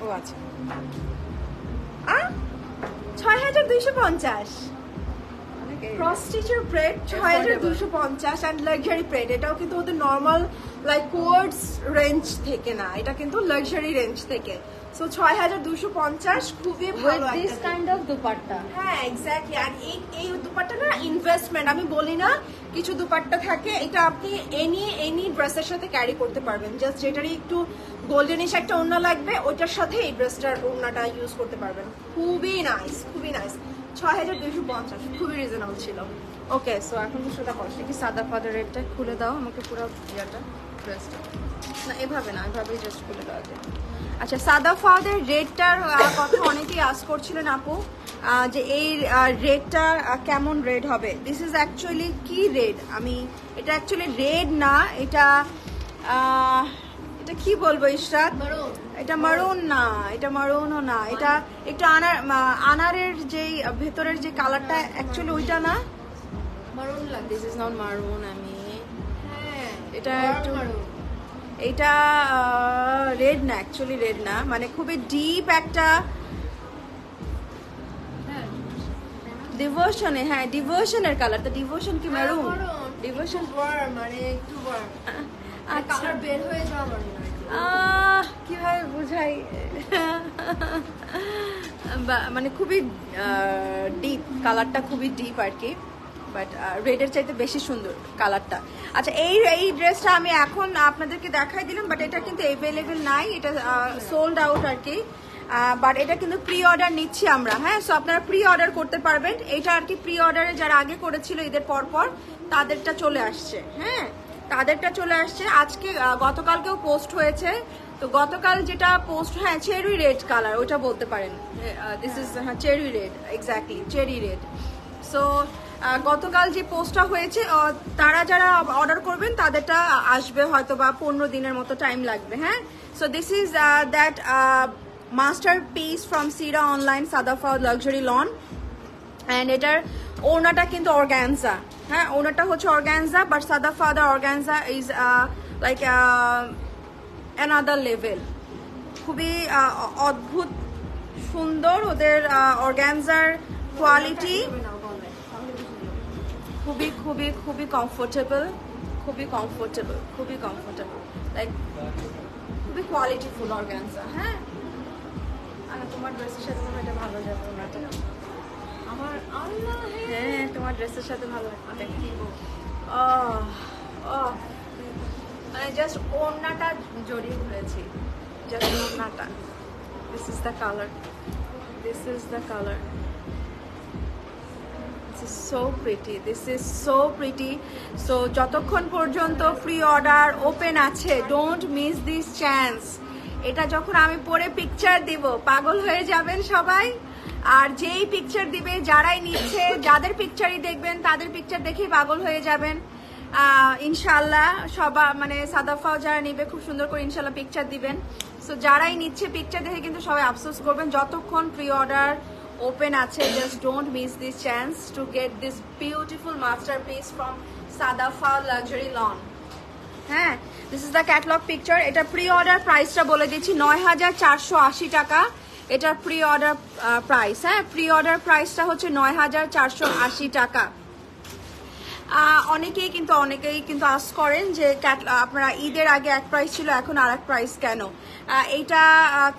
ও আচ্ছা, 6250। ক্রস স্টিচের প্রেড 6250 অ্যান্ড লাক্সারি প্রেড। এটাও কিন্তু ওদের নর্মাল লাইক কোয়ার্ডস রেঞ্জ থেকে না, এটা কিন্তু লাক্সারি রেঞ্জ থেকে। সো 6250, খুবই ভালো একটা দিস কাইন্ড অফ দুপাট্টা। হ্যাঁ এক্স্যাক্টলি। আর এই দুপাট্টা না ইনভেস্টমেন্ট, আমি বলি না কিছু দুপাট্টা থাকে এটা আপনি এনি ড্রেসের সাথে ক্যারি করতে পারবেন, জাস্ট যেটারই একটু গোল্ডেনিশ একটা ওড়না লাগবে ওইটার সাথে এই ড্রেসটার ওড়নাটা ইউজ করতে পারবেন। খুবই নাইস, খুবই নাইস। 6250, খুবই রিজনেবল ছিল। ওকে, সো এখন সেটা কষ্ট কি সাদা ফাদার রেটটা খুলে দাও আমাকে, পুরো ইয়াটা ড্রেসটা। না এভাবে না, এভাবেই জাস্ট খুলে দেওয়া যায়। আচ্ছা, সাদা ফাদার রেডটার কথা অনেকেই আস্ক করছিলেন আপু, যে এই রেডটা কেমন রেড হবে। দিস ইজ অ্যাকচুয়ালি কি রেড, আমি এটা অ্যাকচুয়ালি রেড না, এটা এটা কি বলবো ইশরাত, এটা মারুন না, এটা মারুনও না, এটা একটু আনারের যে ভেতরের যে কালারটা অ্যাকচুয়ালি ওইটা না, মারুন লাগে। দিস ইজ নট মারুন। আমি এটা একটু এটা রেড না, অ্যাকচুয়ালি রেড না, মানে খুবই ডিপ একটা ডিভোশনে। হ্যাঁ, ডিভোশনের কালার। তো ডিভোশন কি মেরুন? ডিভোশন মানে একটু আচ্ছা, কালার বের হয়ে যাওয়া মানে কিভাবে বুঝাই, মানে খুবই ডিপ কালারটা, খুবই ডিপ আর কি, বাট রেডের চাইতে বেশি সুন্দর কালারটা। আচ্ছা, এই ড্রেসটা আমি এখন আপনাদেরকে দেখাই দিলাম, বাট এটা কিন্তু অ্যাভেলেবেল নাই, এটা সোল্ড আউট আর কি। বাট এটা কিন্তু প্রি অর্ডার নিচ্ছি আমরা। হ্যাঁ, সো আপনারা প্রি অর্ডার করতে পারবেন। এটা আর কি প্রি অর্ডারে যারা আগে করেছিল ঈদের পর তাদেরটা চলে আসছে। হ্যাঁ, তাদেরটা চলে আসছে আজকে, গতকালকেও পোস্ট হয়েছে। তো গতকাল যেটা পোস্ট, হ্যাঁ চেরি রেড কালার, ওটা বলতে পারেন। দিস ইজ হ্যাঁ cherry red, exactly cherry red. So গতকাল যে পোস্টটা হয়েছে, তারা যারা অর্ডার করবেন তাদেরটা আসবে হয়তো বা 15 দিনের মতো টাইম লাগবে। হ্যাঁ, so this is that masterpiece from সিরা online Sadaf Fawad luxury lawn. And এটার ওড়নাটা কিন্তু অর্গানজা। হ্যাঁ, ওড়নাটা হচ্ছে organza, but Sadaf Fawad organza is like another level. খুবই অদ্ভুত সুন্দর ওদের অর্গানজার কোয়ালিটি, খুবই খুবই খুবই কমফোর্টেবল, খুবই কমফোর্টেবল, খুবই কমফোর্টেবল, লাইক খুবই কোয়ালিটিফুল অর্গানজা। হ্যাঁ, আর তোমার ড্রেসের সাথে মনে হয় এটা ভালো যাবে ওনাটা। আমার আল্লাহ, হ্যাঁ তোমার ড্রেসের সাথে ভালো লাগবে। মানে জাস্ট ওড়নাটা জড়িয়ে ধরেছি, জাস্ট ওড়নাটা। This is the colour, this is the colour, this is so pretty, this is so pretty. So যতক্ষণ পর্যন্ত প্রি অর্ডার ওপেন আছে, ডোন্ট মিস দিস চান্স। এটা যখন আমি পরে পিকচার দিব, পাগল হয়ে যাবেন সবাই। আর যেই পিকচার দিবে, যারাই নিচ্ছে, যাদের পিকচারই দেখবেন তাদের পিকচার দেখেই পাগল হয়ে যাবেন ইনশাল্লাহ। সবা মানে সাদাফাও যারা নিবে খুব সুন্দর করে ইনশাল্লাহ পিকচার দিবেন। সো যারাই নিচ্ছে পিকচার দেখে কিন্তু সবাই আফসোস করবেন। যতক্ষণ প্রি অর্ডার ওপেন আছে, just don't miss this chance to get this beautiful masterpiece from Sadaf Fawad luxury lawn. হ্যাঁ, this is the catalogue picture. এটা প্রি অর্ডার প্রাইসটা বলে দিচ্ছি 9480 টাকা। এটার প্রি অর্ডার প্রাইস। হ্যাঁ, প্রি অর্ডার প্রাইসটা হচ্ছে 9480 টাকা। অনেকেই কিন্তু আস্ক করেন যে আপনারা ঈদের আগে এক প্রাইস ছিল, এখন আর এক প্রাইস কেন? এইটা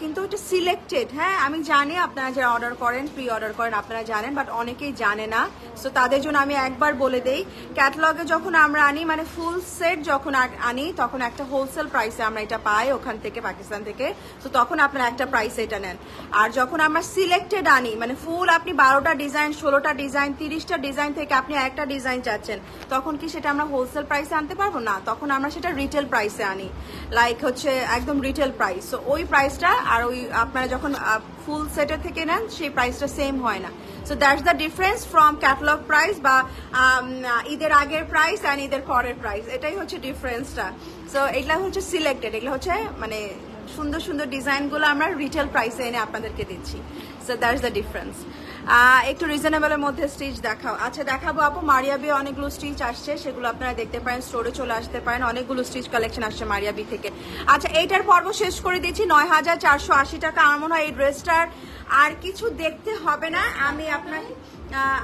কিন্তু এটা সিলেক্টেড। হ্যাঁ, আমি জানি আপনারা যারা অর্ডার করেন, প্রি অর্ডার করেন, আপনারা জানেন, বাট অনেকেই জানে না। সো তাদের জন্য আমি একবার বলে দেই, ক্যাটালগে যখন আমরা আনি, মানে ফুল সেট যখন আনি, তখন একটা হোলসেল প্রাইসে আমরা এটা পাই ওখান থেকে, পাকিস্তান থেকে। তো তখন আপনারা একটা প্রাইসে এটা নেন। আর যখন আমরা সিলেক্টেড আনি, মানে ফুল আপনি 12টা ডিজাইন, 16টা ডিজাইন, 30টা ডিজাইন থেকে আপনি একটা ডিজাইন চাচ্ছেন, তখন কি সেটা আমরা হোলসেল প্রাইসে আনতে পারবো না? তখন আমরা সেটা রিটেল প্রাইসে আনি, লাইক হচ্ছে একদম রিটেল প্রাইস। সো ওই প্রাইসটা আর ওই আপনারা যখন ফুল সেটের থেকে নেন, সেই প্রাইসটা সেম হয় না। So that's the difference from catalogue price বা ঈদের আগের প্রাইস অ্যান্ড ঈদের পরের প্রাইস, এটাই হচ্ছে ডিফারেন্সটা। সো এগুলা হচ্ছে সিলেক্টেড, এগুলো হচ্ছে মানে সুন্দর সুন্দর ডিজাইনগুলো আমরা রিটেল প্রাইসে এনে আপনাদেরকে দিচ্ছি। So that's the difference. একটু রিজনেবলের মধ্যে স্টিচ দেখাও। আচ্ছা, দেখাবো আপু। মারিয়া বি অনেকগুলো স্টিচ আসছে, সেগুলো আপনারা দেখতে পারেন, স্টোরে চলে আসতে পারেন। অনেকগুলো স্টিচ কালেকশন আসছে মারিয়া বি থেকে। আচ্ছা, এইটার পর্ব শেষ করে দিচ্ছি 9480 টাকা। আমার মনে হয় এই ড্রেসটার আর কিছু দেখতে হবে না।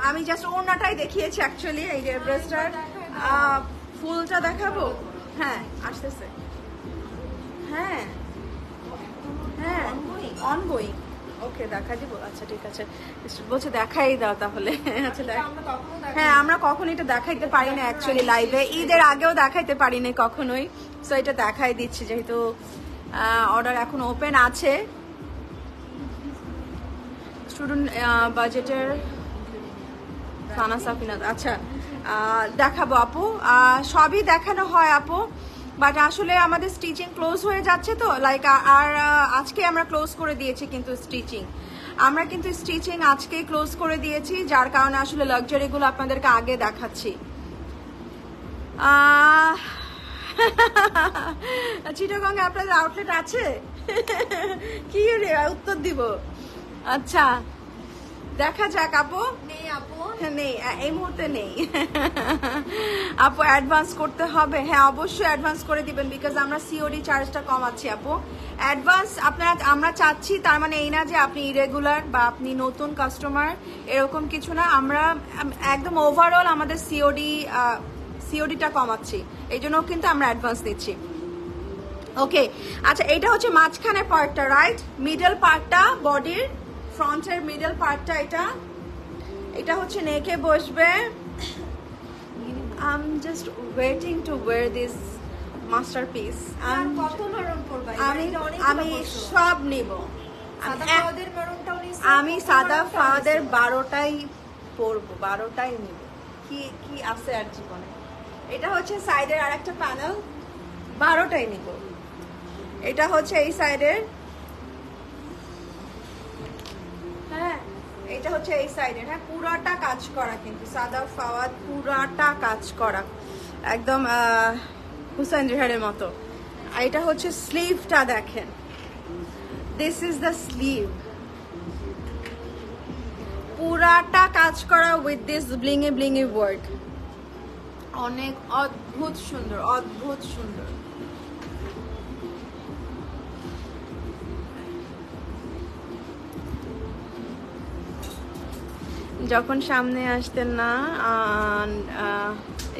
আমি জাস্ট ওড়নাটাই দেখিয়েছি অ্যাকচুয়ালি। এই যে ড্রেসটার ফুলটা দেখাবো। হ্যাঁ, আসতেছে। হ্যাঁ হ্যাঁ, অনগোয়িং। ওকে, দেখা দিব। আচ্ছা, ঠিক আছে, বলছে দেখাই দাও তাহলে। আচ্ছা, হ্যাঁ, আমরা কখন এটা দেখাইতে পারি না অ্যাকচুয়ালি লাইভে, ঈদের আগেও দেখাইতে পারি না কখনোই। সো এটা দেখাই দিচ্ছি, যেহেতু অর্ডার এখন ওপেন আছে। স্টুডেন্ট বাজেটের সানা সাফিনাত। আচ্ছা, দেখাবো আপু, সবই দেখানো হয় আপু, বাট আসলে আমাদের স্টিচিং ক্লোজ হয়ে যাচ্ছে তো, লাইক আর আজকে আমরা ক্লোজ করে দিয়েছি। কিন্তু স্টিচিং আজকেই ক্লোজ করে দিয়েছি, যার কারণে আসলে লাক্সারিগুলো আপনাদেরকে আগে দেখাচ্ছি। চিটাগংয়ে আপনাদের আউটলেট আছে? কি রে উত্তর দিব? আচ্ছা, দেখা যাক আপু। নেই, এই মুহূর্তে নেই আপু। অ্যাডভান্স করতে হবে? হ্যাঁ, অবশ্যই অ্যাডভান্স করে দিবেন, বিকজ আমরা সিওডি চার্জটা কমাচ্ছি আপু। অ্যাডভান্স আমরা চাচ্ছি, তার মানে এই না যে আপনি ইরেগুলার বা আপনি নতুন কাস্টমার, এরকম কিছু না। আমরা একদম ওভারঅল আমাদের সিওডিটা কমাচ্ছি, এই জন্য কিন্তু আমরা অ্যাডভান্স দিচ্ছি। ওকে, আচ্ছা, এটা হচ্ছে মাঝখানের পার্টটা, রাইট? মিডল পার্টটা, বডির ফ্রন্টের মিডল পার্টটা, এটা হচ্ছে নেকে বসবে। I'm just waiting to wear this masterpiece. আমি সব নিব। আমি সাদা ফাওয়াদের 12টাই পরবো, 12টাই নিব। কি আছে আর জীবনে? এটা হচ্ছে সাইডের আর একটা প্যানেল, 12টাই নিব। এটা হচ্ছে এই সাইডের, হ্যাঁ, এটা হচ্ছে এই সাইডের। হ্যাঁ, পুরাটা কাজ করা, কিন্তু সাদা ফাওয়াদ পুরাটা কাজ করা, একদম হুসাইন রেহারের মতো। আর এটা হচ্ছে স্লিভটা, দেখেন, দিস ইজ দ্য স্লিভ, পুরাটা কাজ করা উইথ দিস ব্লিঙে ব্লিঙে ওয়ার্ক। অনেক অদ্ভুত সুন্দর, অদ্ভুত সুন্দর। যখন সামনে আসতেন না,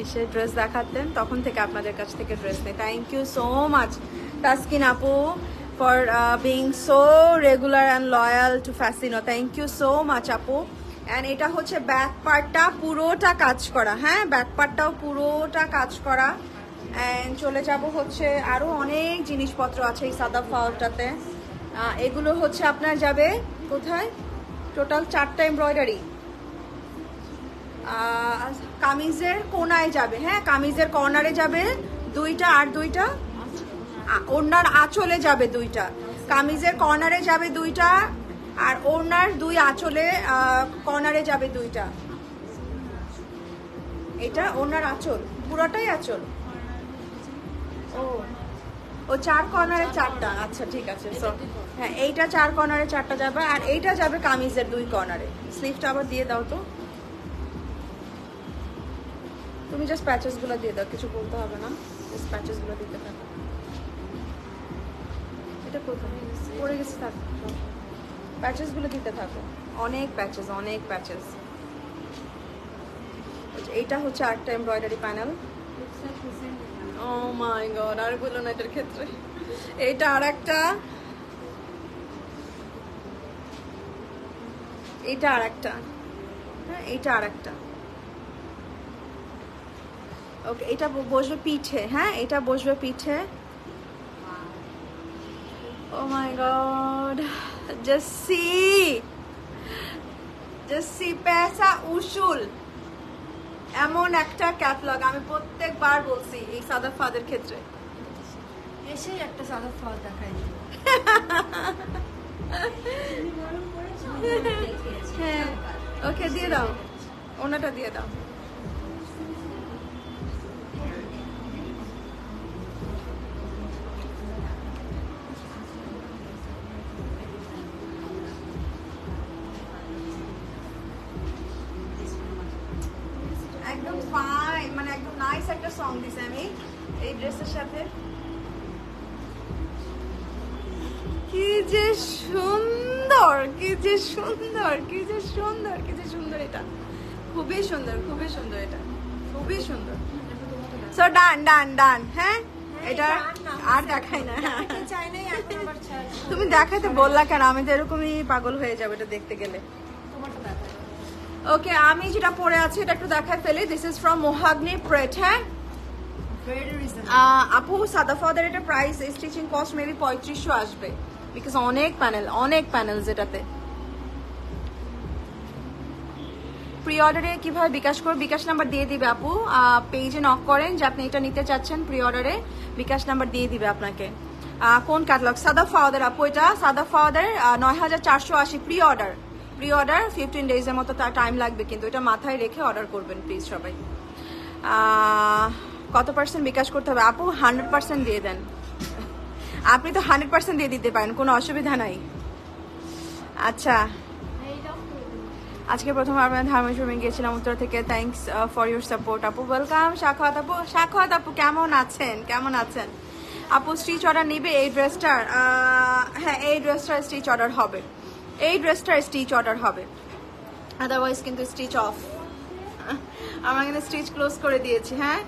এসে ড্রেস দেখাতেন, তখন থেকে আপনাদের কাছ থেকে ড্রেস নেই। Thank you so much Taskin আপু for being so regular and loyal to Fascino. Thank you so much আপু। অ্যান্ড এটা হচ্ছে ব্যাক পার্টটা, পুরোটা কাজ করা। হ্যাঁ, ব্যাক পার্টটাও পুরোটা কাজ করা। অ্যান্ড চলে যাব হচ্ছে আরও অনেক জিনিসপত্র আছে এই সাদা ফাওয়ারটাতে। এগুলো হচ্ছে আপনার যাবে কোথায়? টোটাল 4টা এমব্রয়ডারি কামিজের কোনায় যাবে। হ্যাঁ, কামিজের কর্নারে যাবে 2টা, আর 2টা ওড়নার আঁচলে যাবে 2টা। কামিজের কর্নারে যাবে 2টা, আর ওড়নার 2 আঁচলে কর্নারে যাবে 2টা। এটা ওড়নার আঁচল, পুরোটাই আঁচল। ও 4 কর্নারে 4টা। আচ্ছা, ঠিক আছে। সো হ্যাঁ, এইটা 4 কর্নারে 4টা যাবে, আর এইটা যাবে কামিজের 2 কর্নারে। স্লিভটা আবার দিয়ে দাও তো, তুমি জাস্ট প্যাচেসগুলো দিয়ে দাও, কিছু বলতে হবে না, জাস্ট প্যাচেসগুলো দিতে থাকো। এটা কোথায় পড়ে গেছে? থাকো, প্যাচেসগুলো দিতে থাকো। অনেক প্যাচেস, অনেক প্যাচেস। এইটা হচ্ছে আরেকটা embroidery panel. O my god, আর বলো না এটার ক্ষেত্রে। এইটা আরেকটা, এইটা আরেকটা, হ্যাঁ এইটা আরেকটা। ওকে, এটা বসবে পিঠে, হ্যাঁ এটা বসবে পিঠে। ও মাই গড, জাস্ট সি पैसा উসুল। এমন একটা ক্যাটালগ আমি প্রত্যেকবার বলছি এই সাদা ফাদের ক্ষেত্রে। এসেই একটা সাদা ফল দেখাই দিল। হ্যাঁ ওকে দিয়ে দাও, ওনাটা দিয়ে দাও। একদম ফাইন, মানে একদম নাইস একটা সং দিছে আমি এই ড্রেসের সাথে। কি যে সুন্দর, কি যে সুন্দর, কি যে সুন্দর, কি যে সুন্দর। এটা খুবই সুন্দর, খুবই সুন্দর, এটা খুবই সুন্দর। সো ডান ডান ডান। হ্যাঁ এটা আর দেখাই না। তুমি দেখাতে বললা কেন? আমি তো এরকমই পাগল হয়ে যাবো এটা দেখতে গেলে। ওকে, আমি যেটা পরে আছি এটা একটু দেখায় ফেলি। This is from Mahogany প্রেট। হ্যাঁ আপু সাদা ফাদের এটা প্রাইস স্টিচিং কস্ট মেবি 3500 আসবে, বিকজ অনেক প্যানেল যেটাতে। প্রি অর্ডারে কিভাবে বিকাশ করব? বিকাশ নাম্বার দিয়ে দিবে আপু, পেজে নক করেন যে আপনি এটা নিতে চাচ্ছেন, প্রি অর্ডারে বিকাশ নাম্বার দিয়ে দিবে আপনাকে। কোন ক্যাটালগ? সাদা ফাওয়াদের আপু, এটা সাদা ফাওয়াদের 9480 প্রি অর্ডার। 15 ডেজের মতো তার টাইম লাগবে, কিন্তু এটা মাথায় রেখে অর্ডার করবেন প্লিজ সবাই। কত % বিকাশ করতে হবে আপু? 100% দিয়ে দেন। আপনি তো 100% দিয়ে দিতে পারেন, কোনো অসুবিধা নাই। আচ্ছা, আজকে প্রথম আপনার ধার্মিক শোরুমে গিয়েছিলাম উত্তর থেকে। থ্যাংকস ফর ইউর সাপোর্ট আপু। ওয়েলকাম সাখাওয়াত আপু। সাখাওয়াত আপু কেমন আছেন? কেমন আছেন আপু? স্টিচ অর্ডার নিবে এই ড্রেসটার? হ্যাঁ এই ড্রেসটার স্টিচ অর্ডার হবে, এই ড্রেসটার স্টিচ অর্ডার হবে, আদারওয়াইজ কিন্তু স্টিচ অফ। আমরা কিন্তু স্টিচ ক্লোজ করে দিয়েছি। হ্যাঁ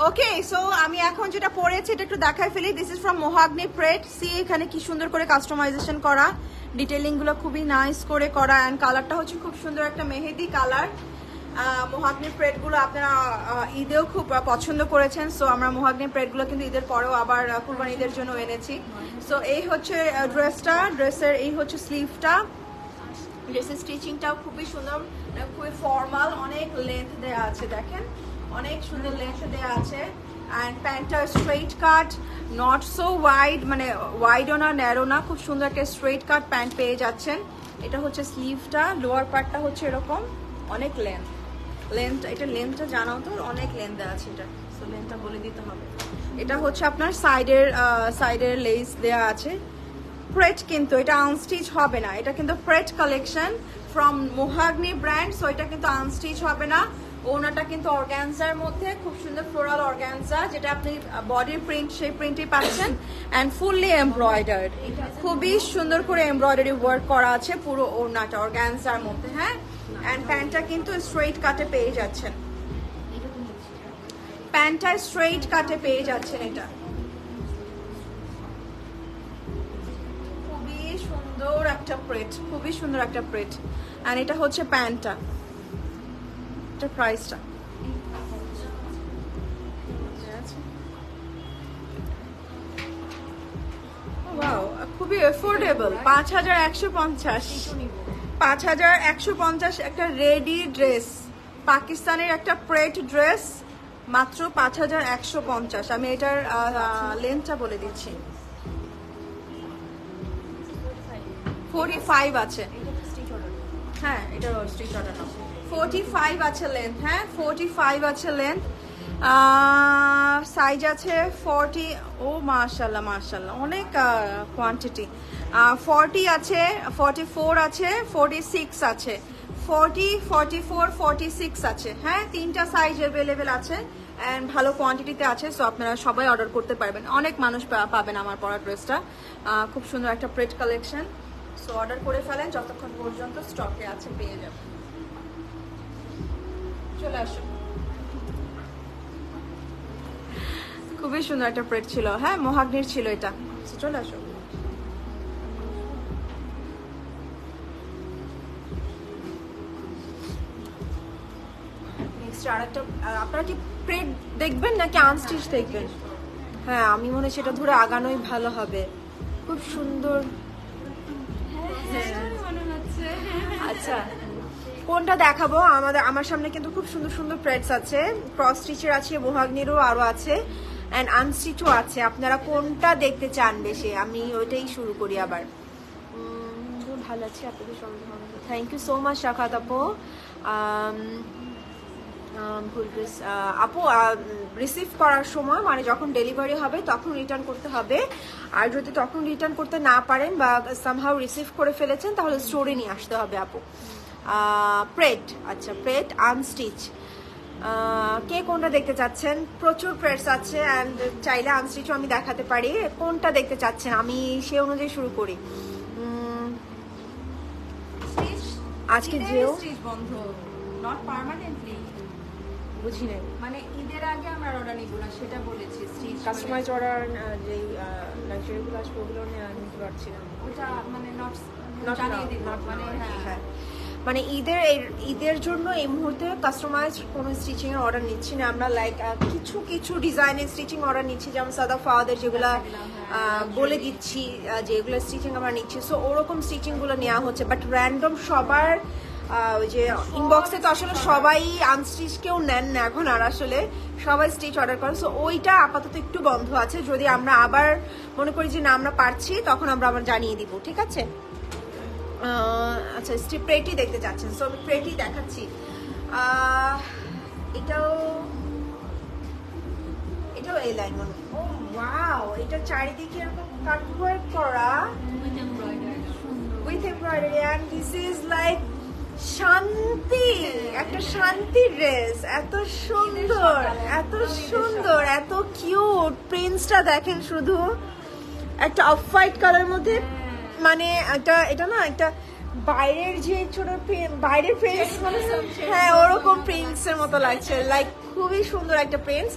ওকে, সো আমি এখন যেটা পরেছি এটা একটু দেখাই ফেলি। This is from Mahogany pret. See এখানে কি সুন্দর করে কাস্টমাইজেশন করা, ডিটেলিং গুলো খুবই নাইস করে করা, অ্যান্ড কালারটা হচ্ছে খুব সুন্দর একটা মেহেদি কালার। মোহাগনি প্রেট গুলো আপনারা ঈদেও খুব পছন্দ করেছেন, সো আমরা মোহাগনি প্রেট গুলো কিন্তু ঈদের পরেও আবার কুরবানি ঈদের জন্য এনেছি। সো এই হচ্ছে ড্রেসটা, ড্রেসের এই হচ্ছে স্লিভটা। ড্রেসের স্টিচিংটাও খুবই সুন্দর, খুবই ফর্মাল, অনেক লেন্থ দেওয়া আছে, দেখেন অনেক সুন্দর লেন্থ দেওয়া আছে। অ্যান্ড প্যান্টটা straight cut, not so wide, মানে ওয়াইডও না ন্যারো না, খুব সুন্দর একটা স্ট্রেইট কাট প্যান্ট পেয়ে যাচ্ছেন। এটা হচ্ছে স্লিভটা, লোয়ার পার্টটা হচ্ছে এরকম অনেক লেন্থ, এটা লেন্থটা জানাও তো, অনেক লেন্থ দেওয়া আছে এটা, সো লেন্থটা বলে দিতে হবে। এটা হচ্ছে আপনার সাইডের লেস দেওয়া আছে। প্রেট কিন্তু এটা আনস্টিচ হবে না, এটা কিন্তু pret collection from Mahogany brand, so এটা কিন্তু আনস্টিচ হবে না। ওনাটা কিন্তু অর্গানজার মধ্যে খুব সুন্দর ফ্লোরাল অর্গানজা, যেটা আপনি বডির প্রিন্ট সেই প্রিন্টই পাচ্ছেন, অ্যান্ড ফুললি এমব্রয়ডার্ড, খুবই সুন্দর করে এমব্রয়ডারি ওয়ার্ক করা আছে পুরো ওনাটা অর্গানজার মধ্যে। হ্যাঁ, অ্যান্ড প্যান্টটা কিন্তু স্ট্রেইট কাটে পেয়ে যাচ্ছেন, প্যান্টটা স্ট্রেইট কাটে পেয়ে যাচ্ছেন। এটা খুবই সুন্দর একটা প্রিন্ট, খুবই সুন্দর একটা প্রিন্ট, অ্যান্ড এটা হচ্ছে প্যান্টটা, এটা প্রাইসটা ওয়াও, খুবই এফোর্ডেবল। 5150, 5150 একটা রেডি ড্রেস, পাকিস্তানের একটা প্রেট ড্রেস, মাত্র 5150। আমি এটার লেন্থটা বলে দিচ্ছি, 45 আছে। হ্যাঁ এটার স্টিচ অর্ডার না, 45 আছে লেন্থ। হ্যাঁ 45 আছে লেন্থ, সাইজ আছে 40। ও মাশাল্লাহ মাশাল্লাহ, অনেক কোয়ান্টিটি। 40 আছে, 44 আছে, 46 আছে, 40, 44, 46 আছে। হ্যাঁ তিনটা সাইজ অ্যাভেলেবেল আছে, অ্যান্ড ভালো কোয়ান্টিটিতে আছে, সো আপনারা সবাই অর্ডার করতে পারবেন। অনেক মানুষ পাবেন আমার পরা ড্রেসটা, খুব সুন্দর একটা প্রিন্ট কালেকশন। সো অর্ডার করে ফেলেন, যতক্ষণ পর্যন্ত স্টকে আছে পেয়ে যাবেন। চলে আসো। খুবই সুন্দর একটা প্রেট ছিল, হ্যাঁ মোহাগ্নির ছিল এটা। চলে আসো। নেক্সট আরেকটা, আপনারা কি প্রেট দেখবেন নাকি আনস্টিচ দেখবেন? হ্যাঁ আমি মনে হয় সেটা ধরে আগানোই ভালো হবে। খুব সুন্দর। আচ্ছা কোনটা দেখাবো? আমার সামনে কিন্তু খুব সুন্দর সুন্দর প্রেটস আছে, ক্রস স্টিচের আছে, মোহাগ্নিরও আরো আছে, এন্ড আনস্টিচও আছে। আপনারা কোনটা দেখতে চান বেশি? আমি ওইটাই শুরু করি আবার। ভালো আছে আপনাদের সঙ্গে। থ্যাংক ইউ সো মাচ রাখাত আপু। আপু রিসিভ করার সময় মানে যখন ডেলিভারি হবে তখন রিটার্ন করতে হবে, আর যদি তখন রিটার্ন করতে না পারেন বা সামহাউ রিসিভ করে ফেলেছেন তাহলে স্টোরে নিয়ে আসতে হবে আপু। প্রেট, আচ্ছা প্রেট আনস্টিচ, কে কোনটা দেখতে চাচ্ছেন? প্রচুর প্রেটস আছে অ্যান্ড চাইলে আনস্টিচও আমি দেখাতে পারি। কোনটা দেখতে চাচ্ছেন আমি সে অনুযায়ী শুরু করি। আজকে যেও বন্ধ, নট পার্মানেন্টলি। বুঝি নাই, মানে ঈদের আগে আমরা অর্ডার নিব না সেটা বলেছি। কাস্টমাইজ অর্ডার যে লাক্সারিগুলো আসবে ওগুলো নিতে পারছি না। ওটা মানে নট Not জানিয়ে now, দিব not now, মানে হ্যাঁ। হ্যাঁ মানে ঈদের জন্য এই মুহূর্তে কাস্টমাইজ কোনো স্টিচিং এর অর্ডার নিচ্ছি না আমরা। লাইক কিছু কিছু ডিজাইনের স্টিচিং অর্ডার নিচ্ছি, যেমন সাদা ফাওয়াদের যেগুলা বলে দিচ্ছি যেগুলো স্টিচিং আমরা নিচ্ছি, সো ওরকম স্টিচিং গুলো নেওয়া হচ্ছে। বাট র্যান্ডম সবার ওই যে ইনবক্সে তো আসলে সবাই আনস্টিচ কেউ নেন না এখন, আর আসলে সবাই স্টিচ অর্ডার করেন। সো ওইটা আপাতত একটু বন্ধ আছে, যদি আমরা আবার মনে করি যে না আমরা পারছি তখন আমরা আবার জানিয়ে দিব, ঠিক আছে? আচ্ছা প্রেটি দেখতে চাচ্ছেন, সো আমি প্রেটি দেখাচ্ছি। এটাও এই লাইন মনে, ও ওয়াও, এটা চারিদিকে এরকম কাটওয়ার্ক করা with embroidery, and this is like শান্তি, একটা শান্তি ড্রেস। এত সুন্দর, এত সুন্দর, এত কিউট। প্রিন্টসটা দেখেন শুধু, একটা অফ হোয়াইট কালার মধ্যে, মানে এটা না একটা বাইরের যে ছোট বাইরের প্রিন্টস মানে হ্যাঁ ওরকম প্রিন্টস এর মতো লাগছে। লাইক খুবই সুন্দর একটা প্রিন্টস।